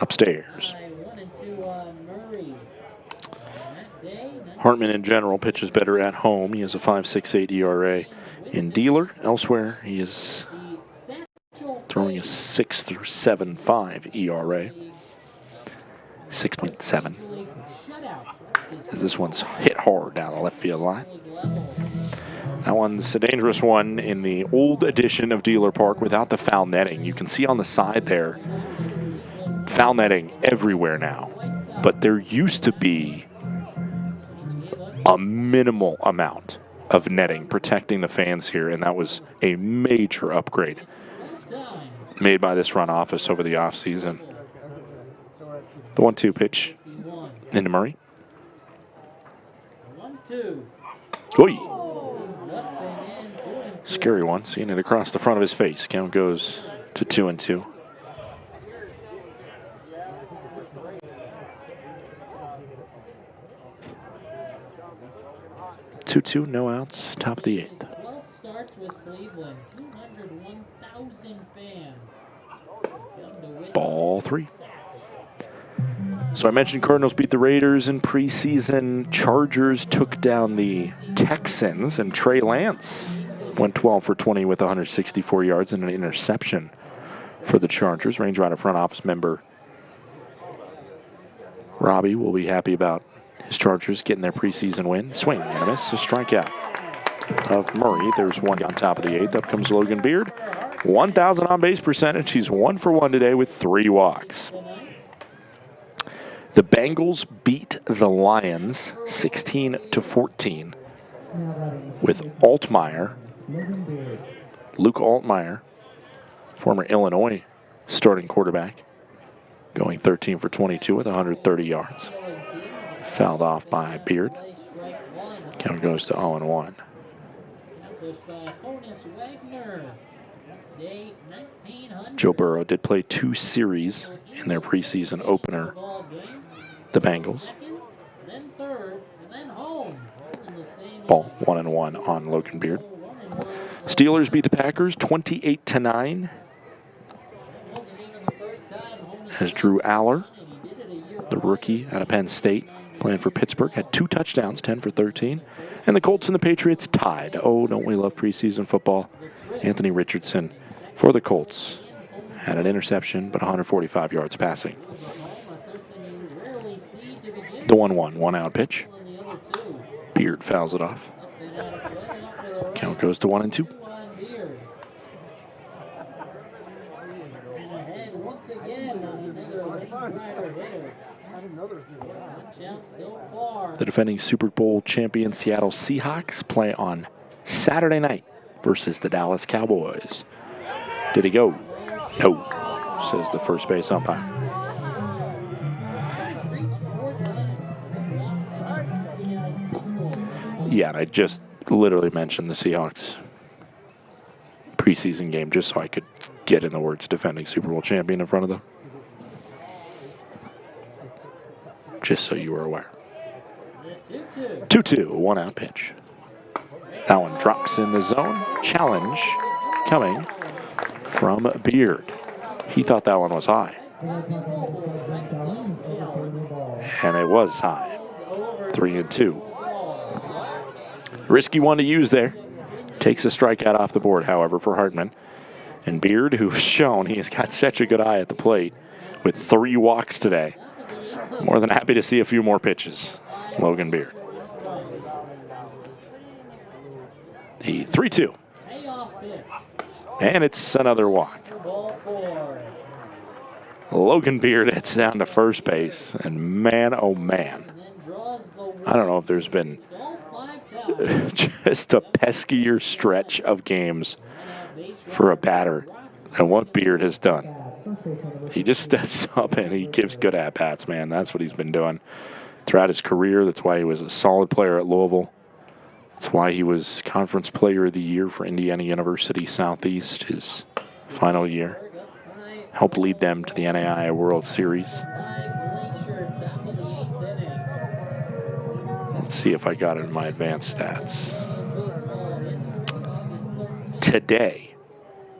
Upstairs. Hartman in general pitches better at home. He has a 5.68 ERA in Dealer. Elsewhere, he is throwing a 6.75 ERA. 6.7. As this one's hit hard down the left field line. That one's a dangerous one in the old edition of Dealer Park without the foul netting. You can see on the side there, foul netting everywhere now. But there used to be a minimal amount of netting protecting the fans here, and that was a major upgrade made by this front office over the offseason. The 1-2 pitch into Murray. 1-2. Oy. Scary one, seeing it across the front of his face. Count goes to 2-2. No outs, top of the 8th. 12 starts with Cleveland, 201,000 fans. Ball 3. So I mentioned Cardinals beat the Raiders in preseason. Chargers took down the Texans, and Trey Lance went 12 for 20 with 164 yards and an interception for the Chargers. Range Rider front office member Robbie will be happy about his Chargers getting their preseason win. Swing and a miss, a strikeout of Murray. There's one on top of the 8th. Up comes Logan Beard. 1,000 on base percentage. He's 1 for 1 today with 3 walks. The Bengals beat the Lions 16-14 with Altmaier, Luke Altmaier, former Illinois starting quarterback, going 13 for 22 with 130 yards. Fouled off by Beard. Count goes to 0-1. Joe Burrow did play 2 series in their preseason opener. The Bengals. Ball 1-1 on Logan Beard. Steelers beat the Packers 28-9. As Drew Aller, the rookie out of Penn State, playing for Pittsburgh, had 2 touchdowns, 10 for 13. And the Colts and the Patriots tied. Oh, don't we love preseason football? Anthony Richardson for the Colts had an interception, but 145 yards passing. The 1-1, 1-out pitch. Beard fouls it off. Count goes to 1-2. The defending Super Bowl champion Seattle Seahawks play on Saturday night versus the Dallas Cowboys. Did he go? No, says the first base umpire. Yeah, and I just literally mentioned the Seahawks preseason game just so I could get in the words defending Super Bowl champion in front of them. Just so you were aware. 2-2, 1-out pitch. That one drops in the zone. Challenge coming from Beard. He thought that one was high. And it was high. 3-2. Risky one to use there. Takes a strikeout off the board, however, for Hartman. And Beard, who's shown he has got such a good eye at the plate with 3 walks today. More than happy to see a few more pitches. Logan Beard. The 3-2. And it's another walk. Logan Beard heads down to first base. And man, oh man. I don't know if there's been just a peskier stretch of games for a batter than what Beard has done. He just steps up and he gives good at-bats, man. That's what he's been doing throughout his career. That's why he was a solid player at Louisville. That's why he was Conference Player of the Year for Indiana University Southeast his final year. Helped lead them to the NAIA World Series. Let's see if I got it in my advanced stats. Today,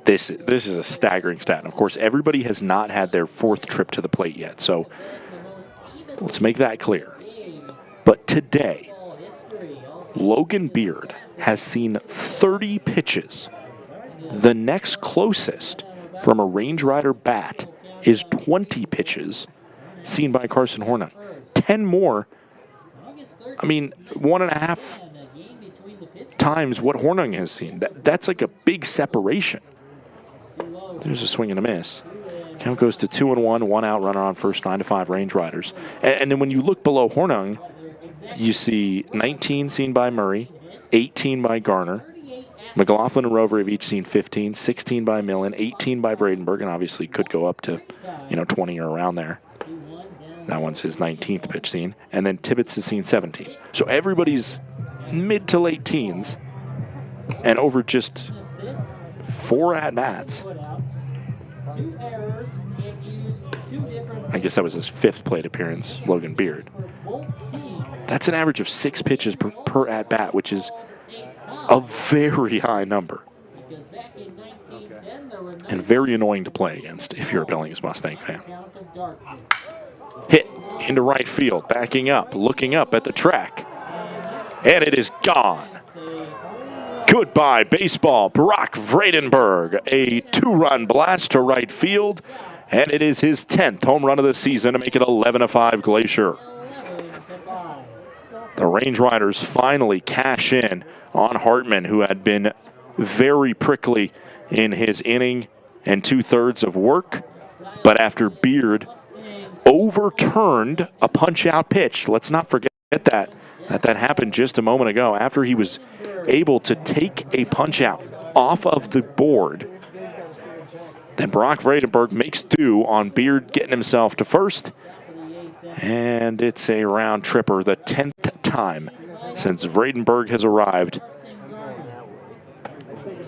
this is a staggering stat. And of course, everybody has not had their 4th trip to the plate yet. So let's make that clear. But today, Logan Beard has seen 30 pitches. The next closest from a Range Rider bat is 20 pitches seen by Carson Hornung. 10 more. I mean, 1.5 times what Hornung has seen. That's like a big separation. There's a swing and a miss. Count goes to 2-1, 1-out, runner on first, 9-5 Range Riders. And then when you look below Hornung, you see 19 seen by Murray, 18 by Garner. McLaughlin and Rover have each seen 15, 16 by Millen, 18 by Bradenberg, and obviously could go up to, 20 or around there. That one's his 19th pitch seen. And then Tibbetts has seen 17. So everybody's mid to late teens, and over just 4 at-bats. I guess that was his 5th plate appearance, Logan Beard. That's an average of 6 pitches per at-bat, which is a very high number. And very annoying to play against if you're a Billings Mustang fan. Hit into right field, backing up, looking up at the track. And it is gone. Goodbye, baseball. Brock Vredenberg, a 2-run blast to right field, and it is his 10th home run of the season to make it 11-5 Glacier. The Range Riders finally cash in on Hartman, who had been very prickly in his inning and 2/3 of work. But after Beard overturned a punch-out pitch, let's not forget that happened just a moment ago. After he was able to take a punch-out off of the board, then Brock Vredenberg makes do on Beard getting himself to first. And it's a round tripper, the 10th time since Vredenberg has arrived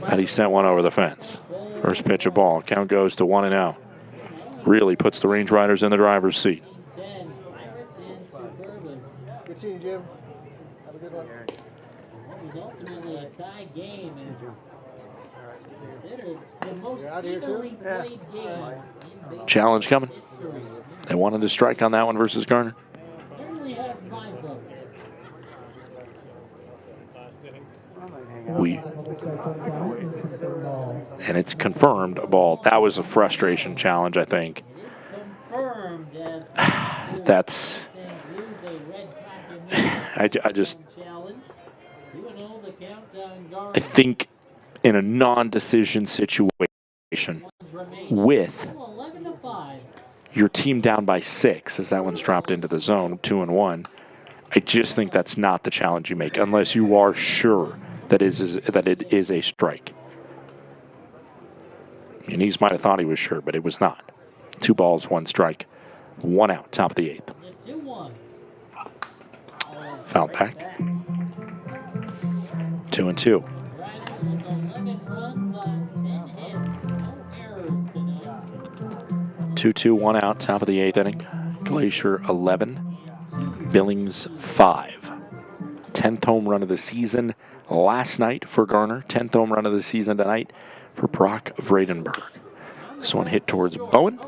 that he sent one over the fence. First pitch of ball. Count goes to 1-0. Really puts the Range Riders in the driver's seat. Good seeing you, Jim. Have a good one. It was ultimately a tie game and considered the most evenly played game in baseball Challenge coming. history. They wanted to strike on that one versus Garner. Certainly has my vote. And it's confirmed a ball. That was a frustration challenge, I think. Confirmed as That's. I just. challenge. 2-0 the countdown Garner. I think in a non-decision situation with 11-5. your team down by 6 as that one's dropped into the zone, 2-1. I just think that's not the challenge you make unless you are sure that it is a strike. And he might have thought he was sure, but it was not. 2 balls, 1 strike, 1 out, top of the 8th. 2-1. Foul back. 2-2. 11 runs on 10 hits. No errors tonight. 2-2, 1 out, top of the 8th inning. Glacier 11, Billings 5. 10th home run of the season last night for Garner. 10th home run of the season tonight for Brock Vredenberg. This one hit towards Bowen.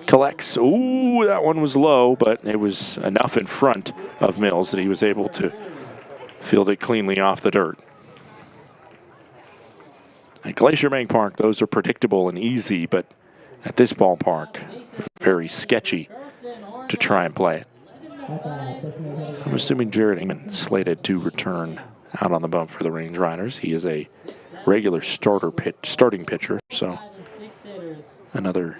Collects. Ooh, that one was low, but it was enough in front of Mills that he was able to field it cleanly off the dirt. At Glacier Bank Park, those are predictable and easy, but at this ballpark, very sketchy to try and play it. I'm assuming Jared Heyman slated to return out on the bump for the Range Riders. He is a regular starting pitcher, so another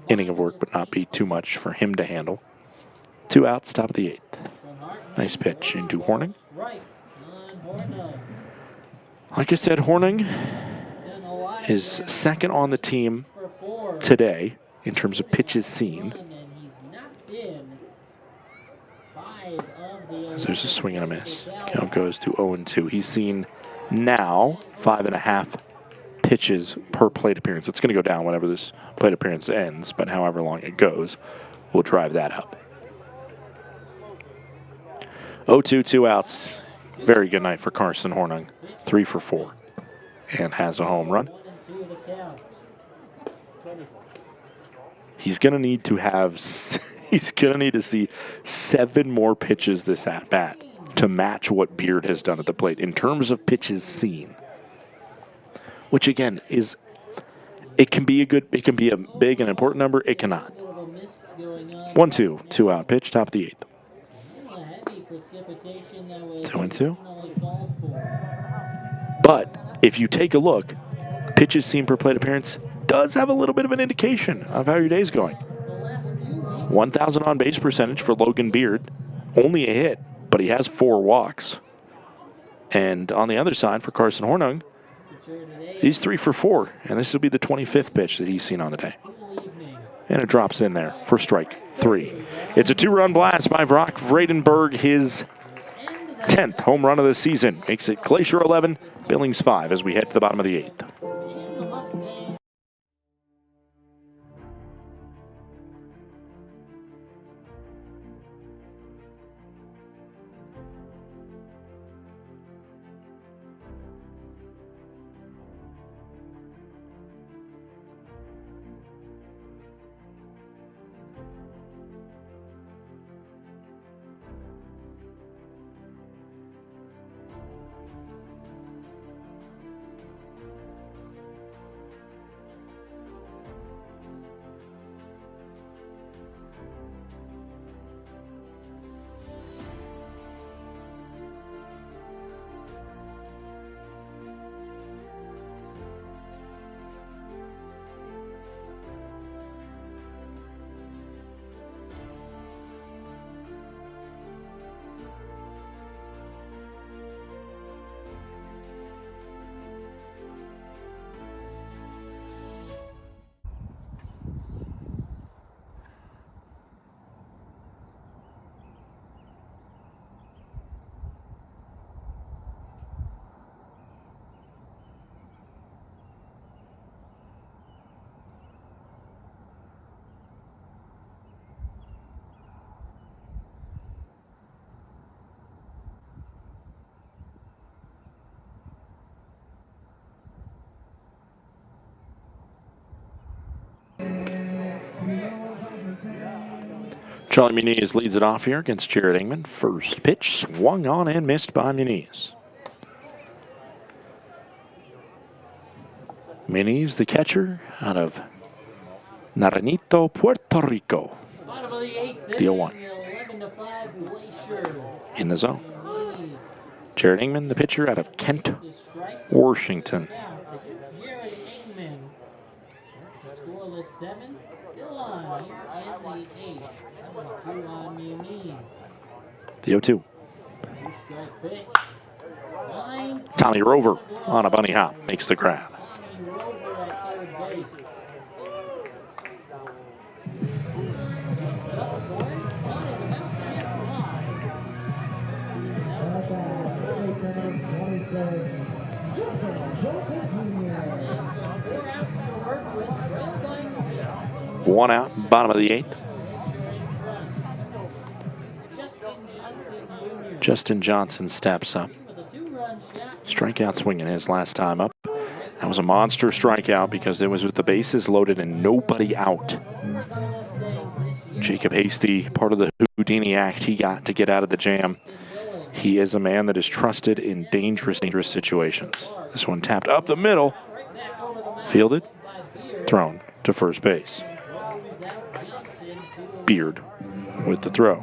inning of work would not be too much for him to handle. 2 outs, top of the 8th. Nice pitch into Horning. Like I said, Horning is second on the team today in terms of pitches seen. So there's a swing and a miss. Count goes to 0-2. He's seen now 5.5 pitches per plate appearance. It's going to go down whenever this plate appearance ends, but however long it goes, we'll drive that up. 0-2, 2 outs. Very good night for Carson Hornung. 3 for 4. And has a home run. He's going to need to have... He's going to need to see 7 more pitches this at-bat to match what Beard has done at the plate in terms of pitches seen. Which, again, is... It can be a big and important number. It cannot. 1-2, 2 out pitch, top of the 8th. 2-2. But if you take a look, pitches seen per plate appearance does have a little bit of an indication of how your day's going. 1,000 on base percentage for Logan Beard. Only a hit, but he has 4 walks. And on the other side for Carson Hornung, he's 3 for 4. And this will be the 25th pitch that he's seen on the day. And it drops in there for strike 3. It's a 2-run blast by Brock Vredenberg, his 10th home run of the season. Makes it Glacier 11, Billings 5 as we head to the bottom of the 8th. Charlie Muniz leads it off here against Jared Ingman. First pitch swung on and missed by Muniz. Muniz, the catcher, out of Naranito, Puerto Rico. The 0-1. In the zone. Jared Ingman, the pitcher, out of Kent, Washington. Jared Ingman. Scoreless 7. Still on here in the 8th. 2 on Muniz. The 0-2. 2-strike pitch. Line. Tommy Rover on a bunny hop makes the grab. Tommy Rover at third base. One out, bottom of the 8th. Justin Johnson steps up. Strikeout swinging his last time up. That was a monster strikeout because it was with the bases loaded and nobody out. Jacob Hasty, part of the Houdini act he got to get out of the jam. He is a man that is trusted in dangerous situations. This one tapped up the middle. Fielded, thrown to first base. Beard with the throw.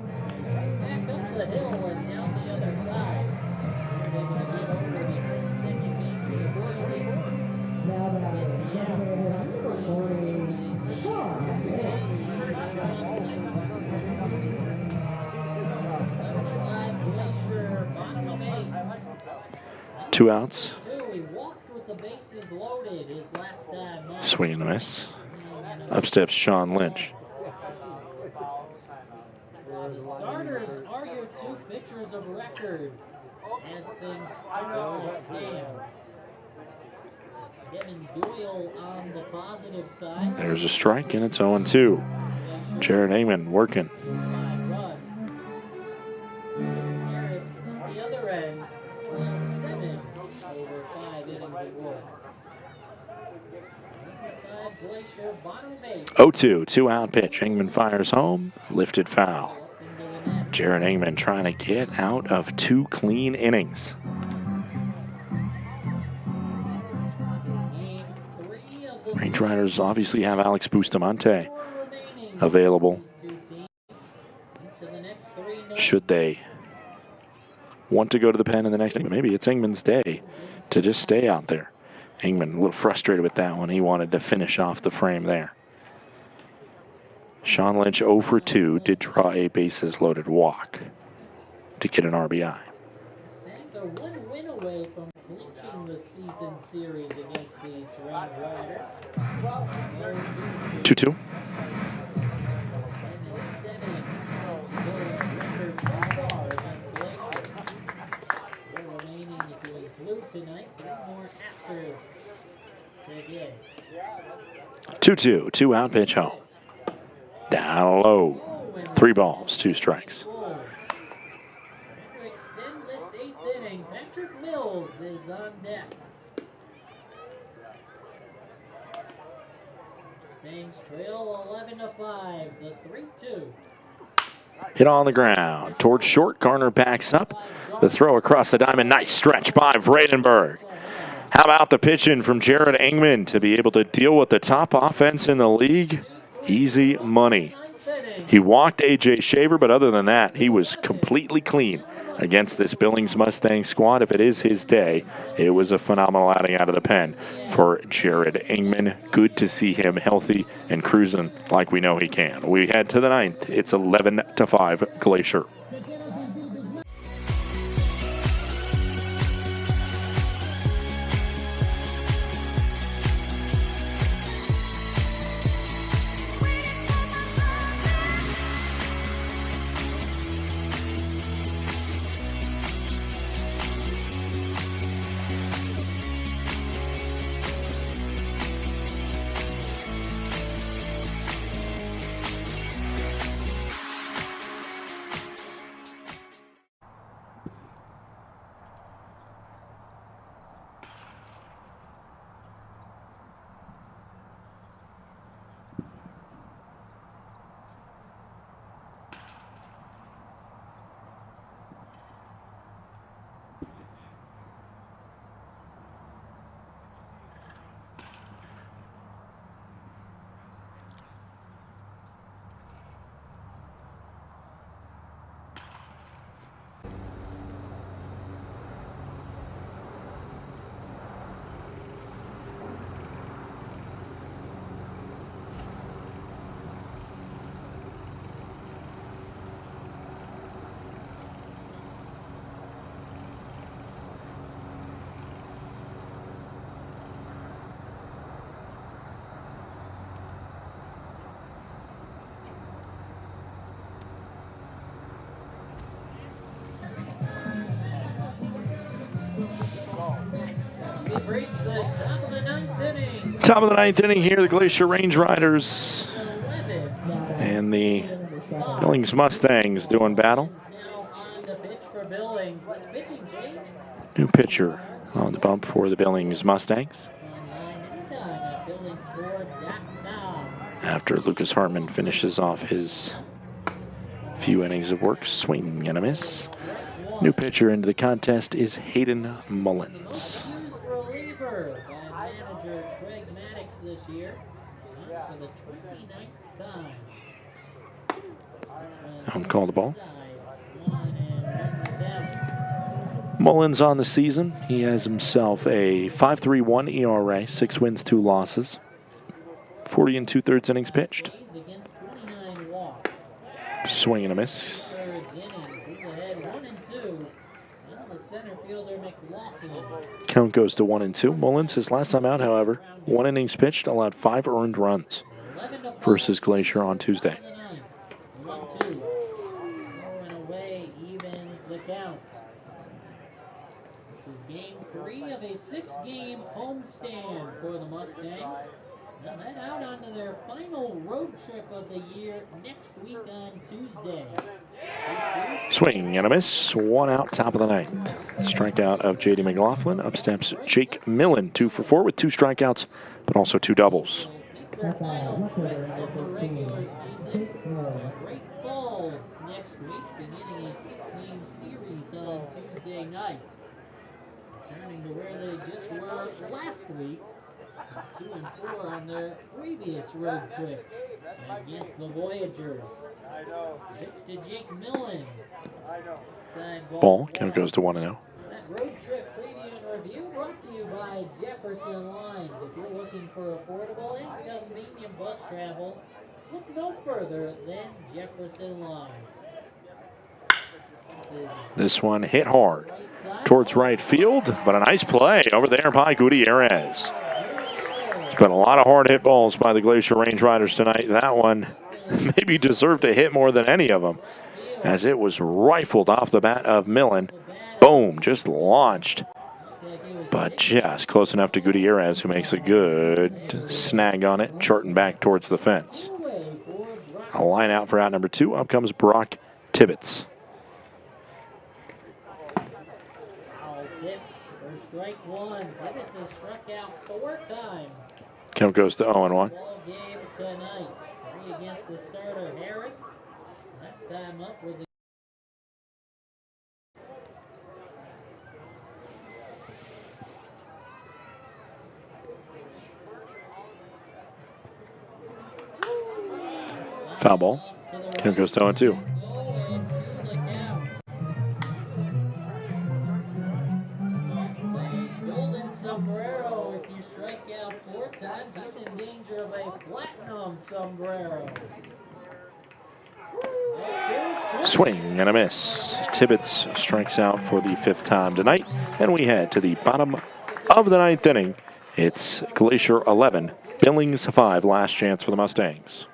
Two outs. Swing and a miss. Up steps Sean Lynch. The starters are your 2 pitchers of record as things stand. Devin Doyle on the positive side. There's a strike and it's 0-2. Jared Ingman working. 5 runs. Harris at the other end. 7 over 5 innings of work. 5 Glacier, bottom of 8. 0-2, 2-out pitch. Ingman fires home, lifted foul. Jared Ingman trying to get out of 2 clean innings. Range Riders obviously have Alex Bustamante available. Should they want to go to the pen in the next inning? Maybe it's Ingman's day to just stay out there. Ingman a little frustrated with that one. He wanted to finish off the frame there. Sean Lynch 0 for 2 did draw a bases loaded walk to get an RBI. Mustangs are 1 win away from clinching the season series against these Range Riders. 2-2. Remaining if you include tonight, 3 more after today. 2-2, 2-out pitch home. Down low. 3 balls, 2 strikes. To extend this 8th inning, Patrick Mills is on deck. Mustangs trail 11-5, the 3-2. Hit on the ground. Towards short. Garner backs up. The throw across the diamond. Nice stretch by Vredenberg. How about the pitch in from Jared Ingman to be able to deal with the top offense in the league? Easy money. He walked A.J. Shaver, but other than that, he was completely clean against this Billings Mustang squad. If it is his day, it was a phenomenal outing out of the pen for Jared Ingman. Good to see him healthy and cruising like we know he can. We head to the 9th. It's 11-5 Glacier. Top of the ninth inning here, the Glacier Range Riders and the Billings Mustangs doing battle. New pitcher on the bump for the Billings Mustangs. After Lucas Hartman finishes off his few innings of work, swing and a miss. New pitcher into the contest is Hayden Mullins. Call the ball. Mullins on the season. He has himself a 5.31 ERA, 6 wins, 2 losses. 40 2/3 innings pitched. Swing and a miss. Count goes to 1-2. Mullins, his last time out, however, 1 innings pitched, allowed 5 earned runs versus Glacier on Tuesday. This is game 3 of a 6-game homestand for the Mustangs. They'll head out onto their final road trip of the year next week on Tuesday. Swing and a miss. 1 out, top of the ninth. Strikeout of J.D. McLaughlin. Up steps Jake Millen, 2 for 4 with 2 strikeouts, but also 2 doubles. Great balls next week, beginning a 6-game series on Tuesday night. Returning to where they just were last week, 2-4 on their previous road trip against the Voyagers. Pitch to Jake Millen. Ball, count goes to 1-0. That road trip preview and review brought to you by Jefferson Lines. If you're looking for affordable and convenient bus travel, look no further than Jefferson Lines. This one hit hard towards right field, but a nice play over there by Gutierrez. There's been a lot of hard hit balls by the Glacier Range Riders tonight. That one maybe deserved a hit more than any of them, as it was rifled off the bat of Millen. Boom, just launched, but just close enough to Gutierrez, who makes a good snag on it, charting back towards the fence. A line out for out number 2. Up comes Brock Tibbetts. Strike 1. Tibbetts has struck out 4 times. Count goes to 0-1. Ball game tonight. 3 against the starter Harris. Last time up was foul ball. Count goes to 0-2. sombrero. If you strike out 4 times, he's in danger of a platinum sombrero. Swing and a miss. Tibbetts strikes out for the 5th time tonight, and we head to the bottom of the 9th inning. It's Glacier 11, Billings 5. Last chance for the Mustangs.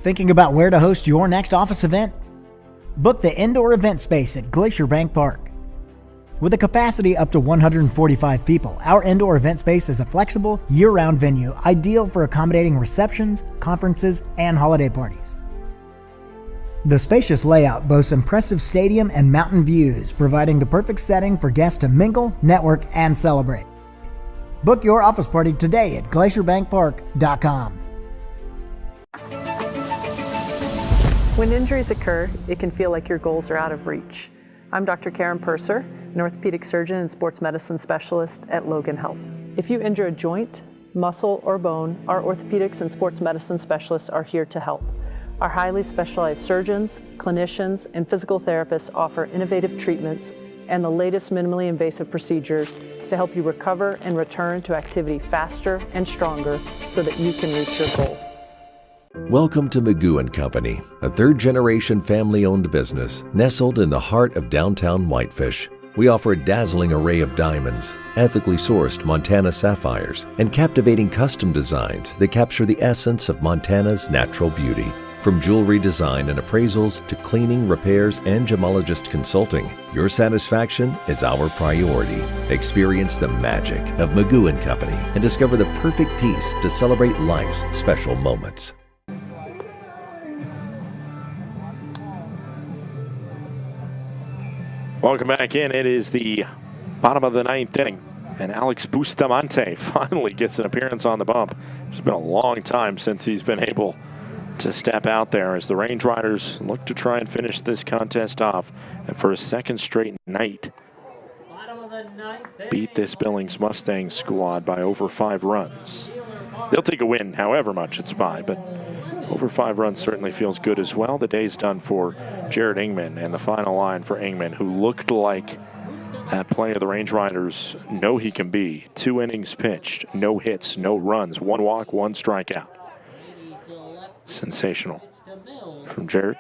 Thinking about where to host your next office event? Book the indoor event space at Glacier Bank Park. With a capacity up to 145 people, our indoor event space is a flexible, year-round venue ideal for accommodating receptions, conferences, and holiday parties. The spacious layout boasts impressive stadium and mountain views, providing the perfect setting for guests to mingle, network, and celebrate. Book your office party today at glacierbankpark.com. When injuries occur, it can feel like your goals are out of reach. I'm Dr. Karen Purser, an orthopedic surgeon and sports medicine specialist at Logan Health. If you injure a joint, muscle, or bone, our orthopedics and sports medicine specialists are here to help. Our highly specialized surgeons, clinicians, and physical therapists offer innovative treatments and the latest minimally invasive procedures to help you recover and return to activity faster and stronger so that you can reach your goal. Welcome to Magoo & Company, a third-generation family-owned business nestled in the heart of downtown Whitefish. We offer a dazzling array of diamonds, ethically sourced Montana sapphires, and captivating custom designs that capture the essence of Montana's natural beauty. From jewelry design and appraisals to cleaning, repairs, and gemologist consulting, your satisfaction is our priority. Experience the magic of Magoo & Company and discover the perfect piece to celebrate life's special moments. Welcome back in. It is the bottom of the ninth inning, and Alex Bustamante finally gets an appearance on the bump. It's been a long time since he's been able to step out there as the Range Riders look to try and finish this contest off, and for a second straight night beat this Billings Mustangs squad by over 5 runs. They'll take a win however much it's by, but over 5 runs certainly feels good as well. The day's done for Jared Ingman, and the final line for Ingman, who looked like that play of the Range Riders know he can be. 2 innings pitched, no hits, no runs, 1 walk, 1 strikeout. Sensational from Jared.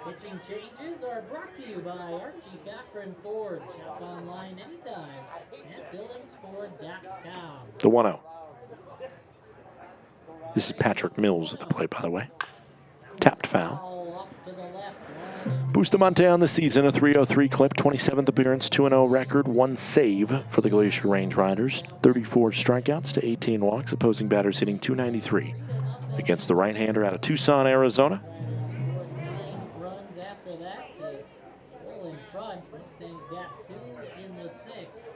Pitching changes are brought to you by Archie Cochran Ford. Shop online anytime at BillingsFord.com. The 1-0. This is Patrick Mills at the plate, by the way. Tapped foul. Bustamante on the season, a .303 clip, 27th appearance, 2-0 record, 1 save for the Glacier Range Riders, 34 strikeouts to 18 walks, opposing batters hitting .293 against the right-hander out of Tucson, Arizona. Runs after that to pull in front. Mustangs got 2 in the 6th.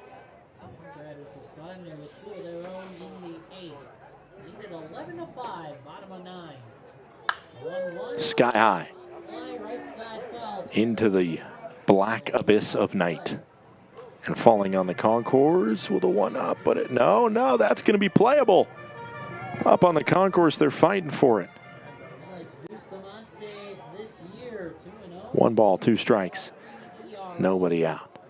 Riders responded with 2 of their own in the 8th. Needed 11-5, bottom of 9. 1-1. Sky high into the black abyss of night, and falling on the concourse with a 1-up, but no, that's going to be playable. Up on the concourse, they're fighting for it. 1 ball, 2 strikes, nobody out.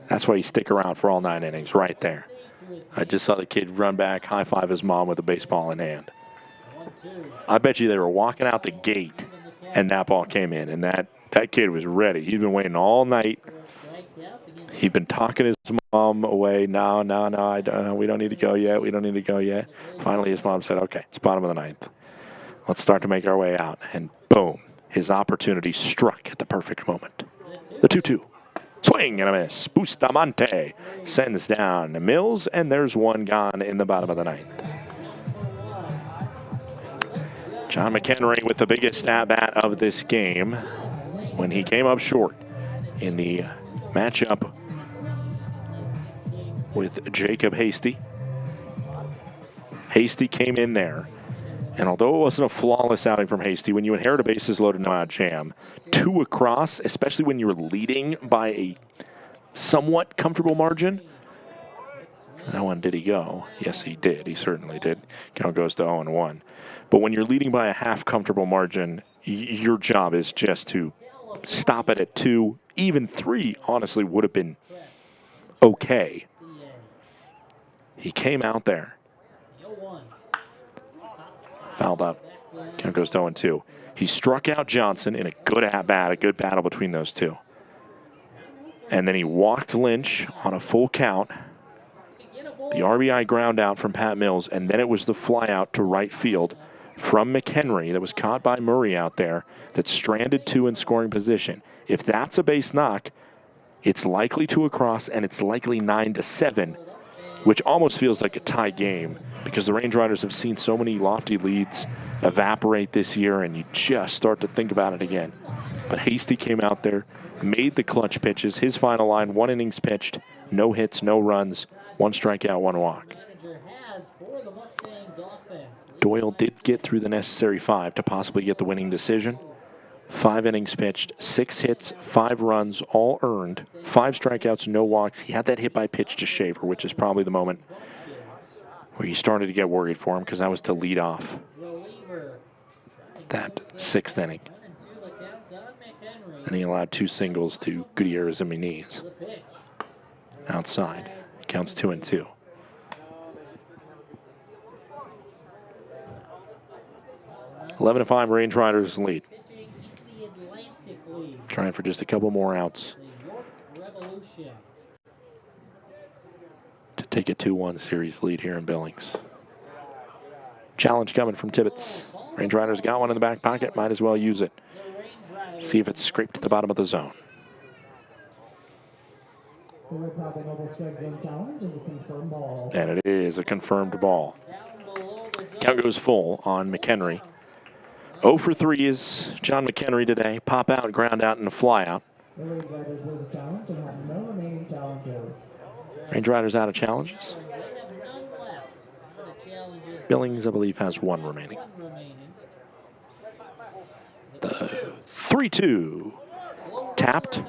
That's why you stick around for all 9 innings right there. I just saw the kid run back, high five his mom with a baseball in hand. I bet you they were walking out the gate and that ball came in, and that kid was ready. He'd been waiting all night. He'd been talking his mom away. No, I don't, we don't need to go yet. We don't need to go yet. Finally, his mom said, okay, it's bottom of the 9th. Let's start to make our way out. And boom, his opportunity struck at the perfect moment. The 2-2. Swing and a miss. Bustamante sends down Mills, and there's 1 gone in the bottom of the 9th. John McHenry with the biggest at-bat of this game when he came up short in the matchup with Jacob Hasty. Hasty came in there, and although it wasn't a flawless outing from Hasty, when you inherit a bases-loaded no-out jam, 2 across, especially when you're leading by a somewhat comfortable margin. That one, did he go? Yes, he did. He certainly did. Count goes to 0-1. But when you're leading by a half comfortable margin, your job is just to stop it at 2. Even 3, honestly, would have been okay. He came out there. Fouled up. Count goes to 0-2. He struck out Johnson in a good at-bat, a good battle between those 2. And then he walked Lynch on a full count. The RBI ground out from Pat Mills, and then it was the fly out to right field from McHenry that was caught by Murray out there that stranded 2 in scoring position. If that's a base knock, it's likely 2 across, and it's likely 9-7, which almost feels like a tie game because the Range Riders have seen so many lofty leads evaporate this year, and you just start to think about it again. But Hasty came out there, made the clutch pitches. His final line, 1 innings pitched, no hits, no runs, 1 strikeout, 1 walk. Doyle did get through the necessary 5 to possibly get the winning decision. 5 innings pitched, 6 hits, 5 runs, all earned, 5 strikeouts, no walks. He had that hit by pitch to Shaver, which is probably the moment where you started to get worried for him because that was to lead off that 6th inning. And he allowed 2 singles to Gutierrez and Muniz. Outside, counts 2-2. (11-5) Range Riders lead. Trying for just a couple more outs to take a 2-1 series lead here in Billings. Challenge coming from Tibbetts. Range Riders got one in the back pocket. Might as well use it. See if it's scraped to the bottom of the zone. And it is a confirmed ball. Count goes full on McHenry. 0 for 3 is John McHenry today. Pop out, ground out, and a fly out. Range Riders out of challenges. Billings, I believe, has 1 remaining. The 3-2. Tapped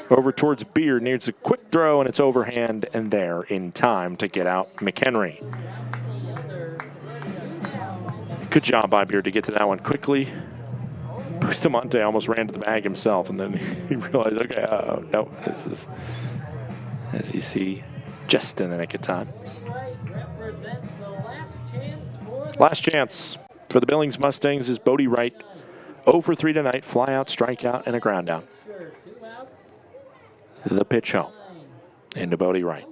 over towards Beard. Needs a quick throw, and it's overhand and there in time to get out McHenry. Good job by Beard to get to that one quickly. Bustamante almost ran to the bag himself, and then he realized, okay, no, this is, as you see, just in the nick of time. Last chance for the Billings Mustangs is Bodie Wright. 0 for 3 tonight, fly out, strikeout, and a ground out. The pitch home into Bodie Wright.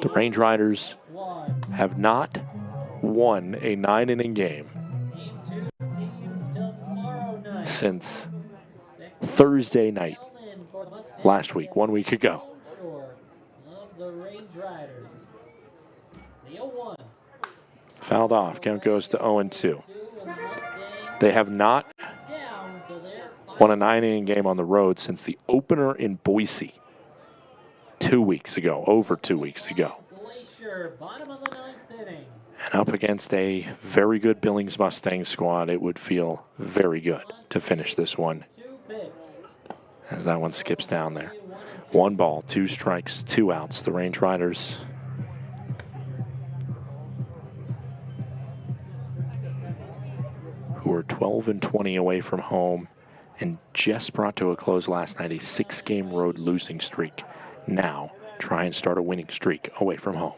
The Range Riders have not won a 9-inning game since Thursday night last week, 1 week ago. Fouled off. Count goes to 0-2. They have not won a 9-inning game on the road since the opener in Boise 2 weeks ago, over 2 weeks ago. And up against a very good Billings Mustangs squad, it would feel very good to finish this one as that one skips down there. 1 ball, 2 strikes, 2 outs. The Range Riders who are 12-20 away from home and just brought to a close last night a 6-game road losing streak. Now try and start a winning streak away from home.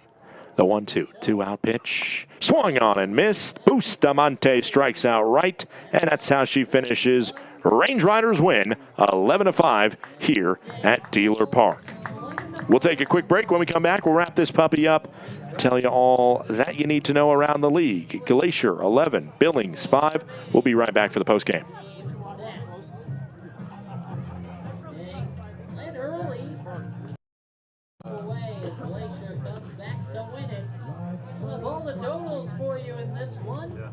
The 1-2, 2-out pitch. Swung on and missed. Bustamante strikes out right, and that's how she finishes. Range Riders win 11-5 here at Dealer Park. We'll take a quick break. When we come back, we'll wrap this puppy up, tell you all that you need to know around the league. Glacier 11, Billings 5. We'll be right back for the postgame. All the totals for you in this one. Wrap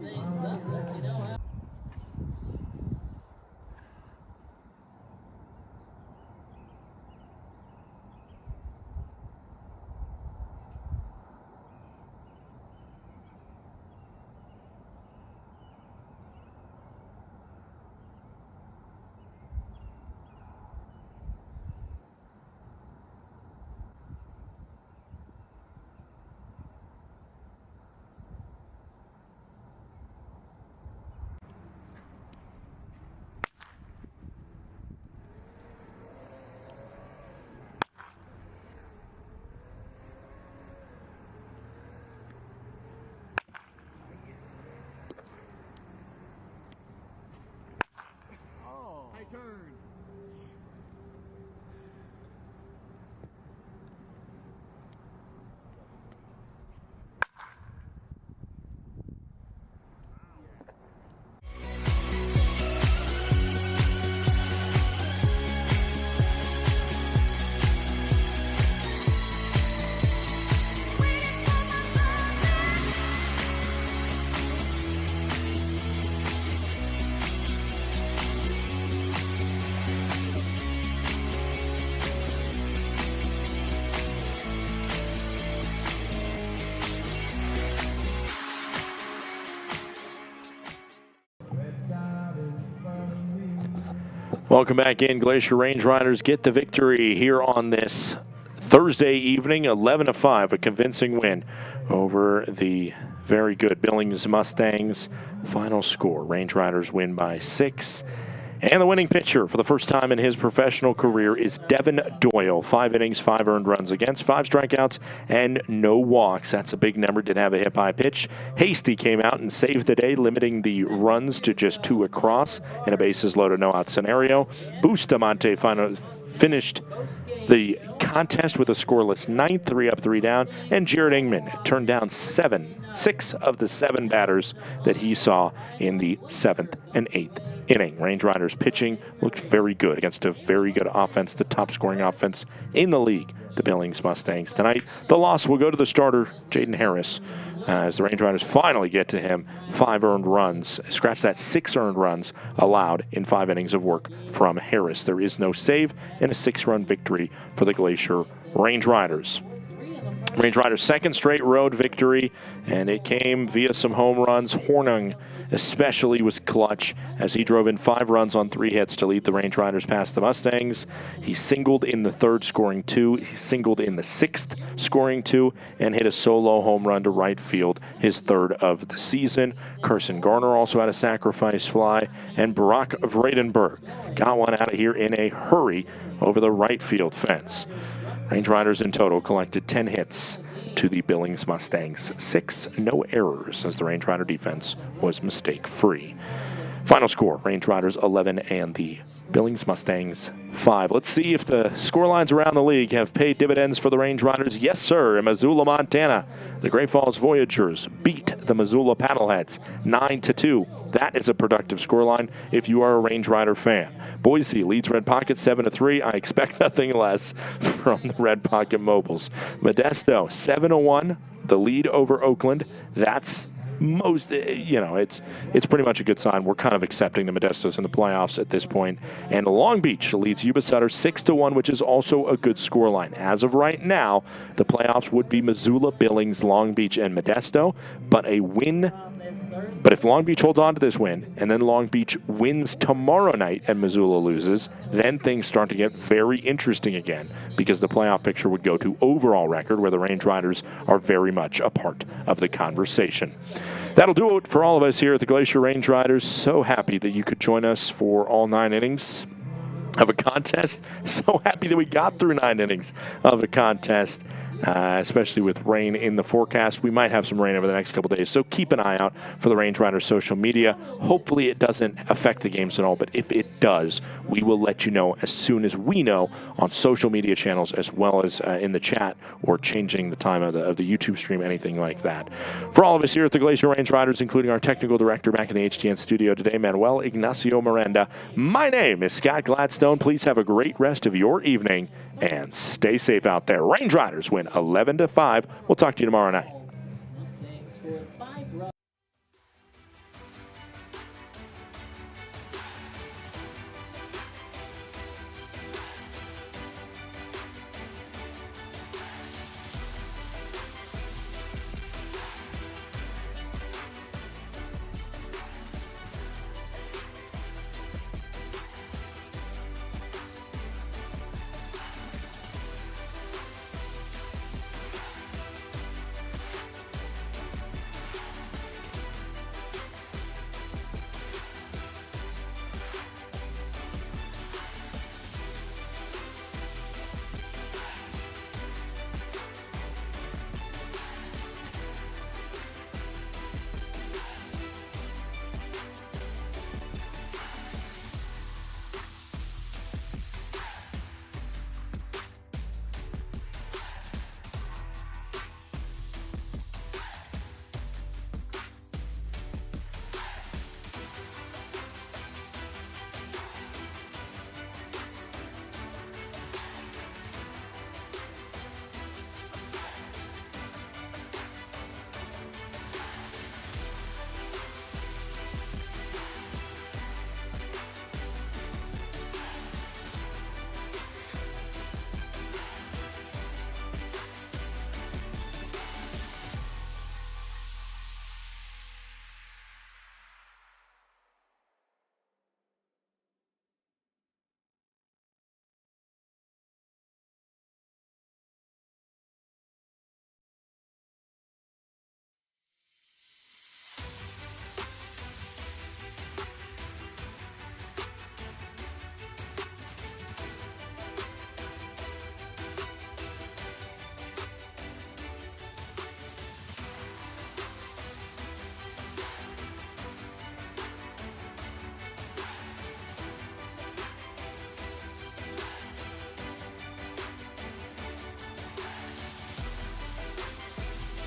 things up, let you know how. Turn. Welcome back in. Glacier Range Riders get the victory here on this Thursday evening, 11-5, a convincing win over the very good Billings Mustangs. Final score, Range Riders win by 6. And the winning pitcher for the first time in his professional career is Devin Doyle. 5 innings, 5 earned runs against, 5 strikeouts, and no walks. That's a big number. Did have a hit by pitch. Hasty came out and saved the day, limiting the runs to just 2 across in a bases loaded no out scenario. Bustamante finished the contest with a scoreless ninth, 3 up, 3 down, and Jared Ingman turned down 6 of the 7 batters that he saw in the 7th and 8th inning. Range Riders pitching looked very good against a very good offense, the top scoring offense in the league, the Billings Mustangs. Tonight, the loss will go to the starter, Jaden Harris, as the Range Riders finally get to him. 5 earned runs, scratch that 6 earned runs allowed in 5 innings of work from Harris. There is no save and a 6-run victory for the Glacier Range Riders. Range Riders' second straight road victory, and it came via some home runs. Hornung especially was clutch as he drove in 5 runs on 3 hits to lead the Range Riders past the Mustangs. He singled in the 3rd, scoring 2. He singled in the 6th, scoring 2, and hit a solo home run to right field, his 3rd of the season. Carson Garner also had a sacrifice fly, and Barack Vredenberg got one out of here in a hurry over the right field fence. Range Riders in total collected 10 hits to the Billings Mustangs. 6 no errors as the Range Rider defense was mistake-free. Final score, Range Riders 11 and the Billings Mustangs 5. Let's see if the scorelines around the league have paid dividends for the Range Riders. Yes, sir. In Missoula, Montana, the Great Falls Voyagers beat the Missoula Paddleheads 9-2. That is a productive scoreline if you are a Range Rider fan. Boise leads Red Pocket 7-3. I expect nothing less from the Red Pocket Mobiles. Modesto 7-1, the lead over Oakland. That's most, it's pretty much a good sign. We're kind of accepting the Modestos in the playoffs at this point. And Long Beach leads Yuba Sutter 6-1, which is also a good scoreline. As of right now, the playoffs would be Missoula, Billings, Long Beach, and Modesto. But if Long Beach holds on to this win, and then Long Beach wins tomorrow night and Missoula loses, then things start to get very interesting again, because the playoff picture would go to overall record, where the Range Riders are very much a part of the conversation. That'll do it for all of us here at the Glacier Range Riders. So happy that you could join us for all 9 innings of a contest. So happy that we got through 9 innings of a contest. Especially with rain in the forecast. We might have some rain over the next couple days, so keep an eye out for the Range Riders social media. Hopefully it doesn't affect the games at all, but if it does, we will let you know as soon as we know on social media channels, as well as in the chat, or changing the time of the YouTube stream, anything like that. For all of us here at the Glacier Range Riders, including our technical director back in the HTN studio today, Manuel Ignacio Miranda, my name is Scott Gladstone. Please have a great rest of your evening, and stay safe out there. Range Riders win 11-5. We'll talk to you tomorrow night.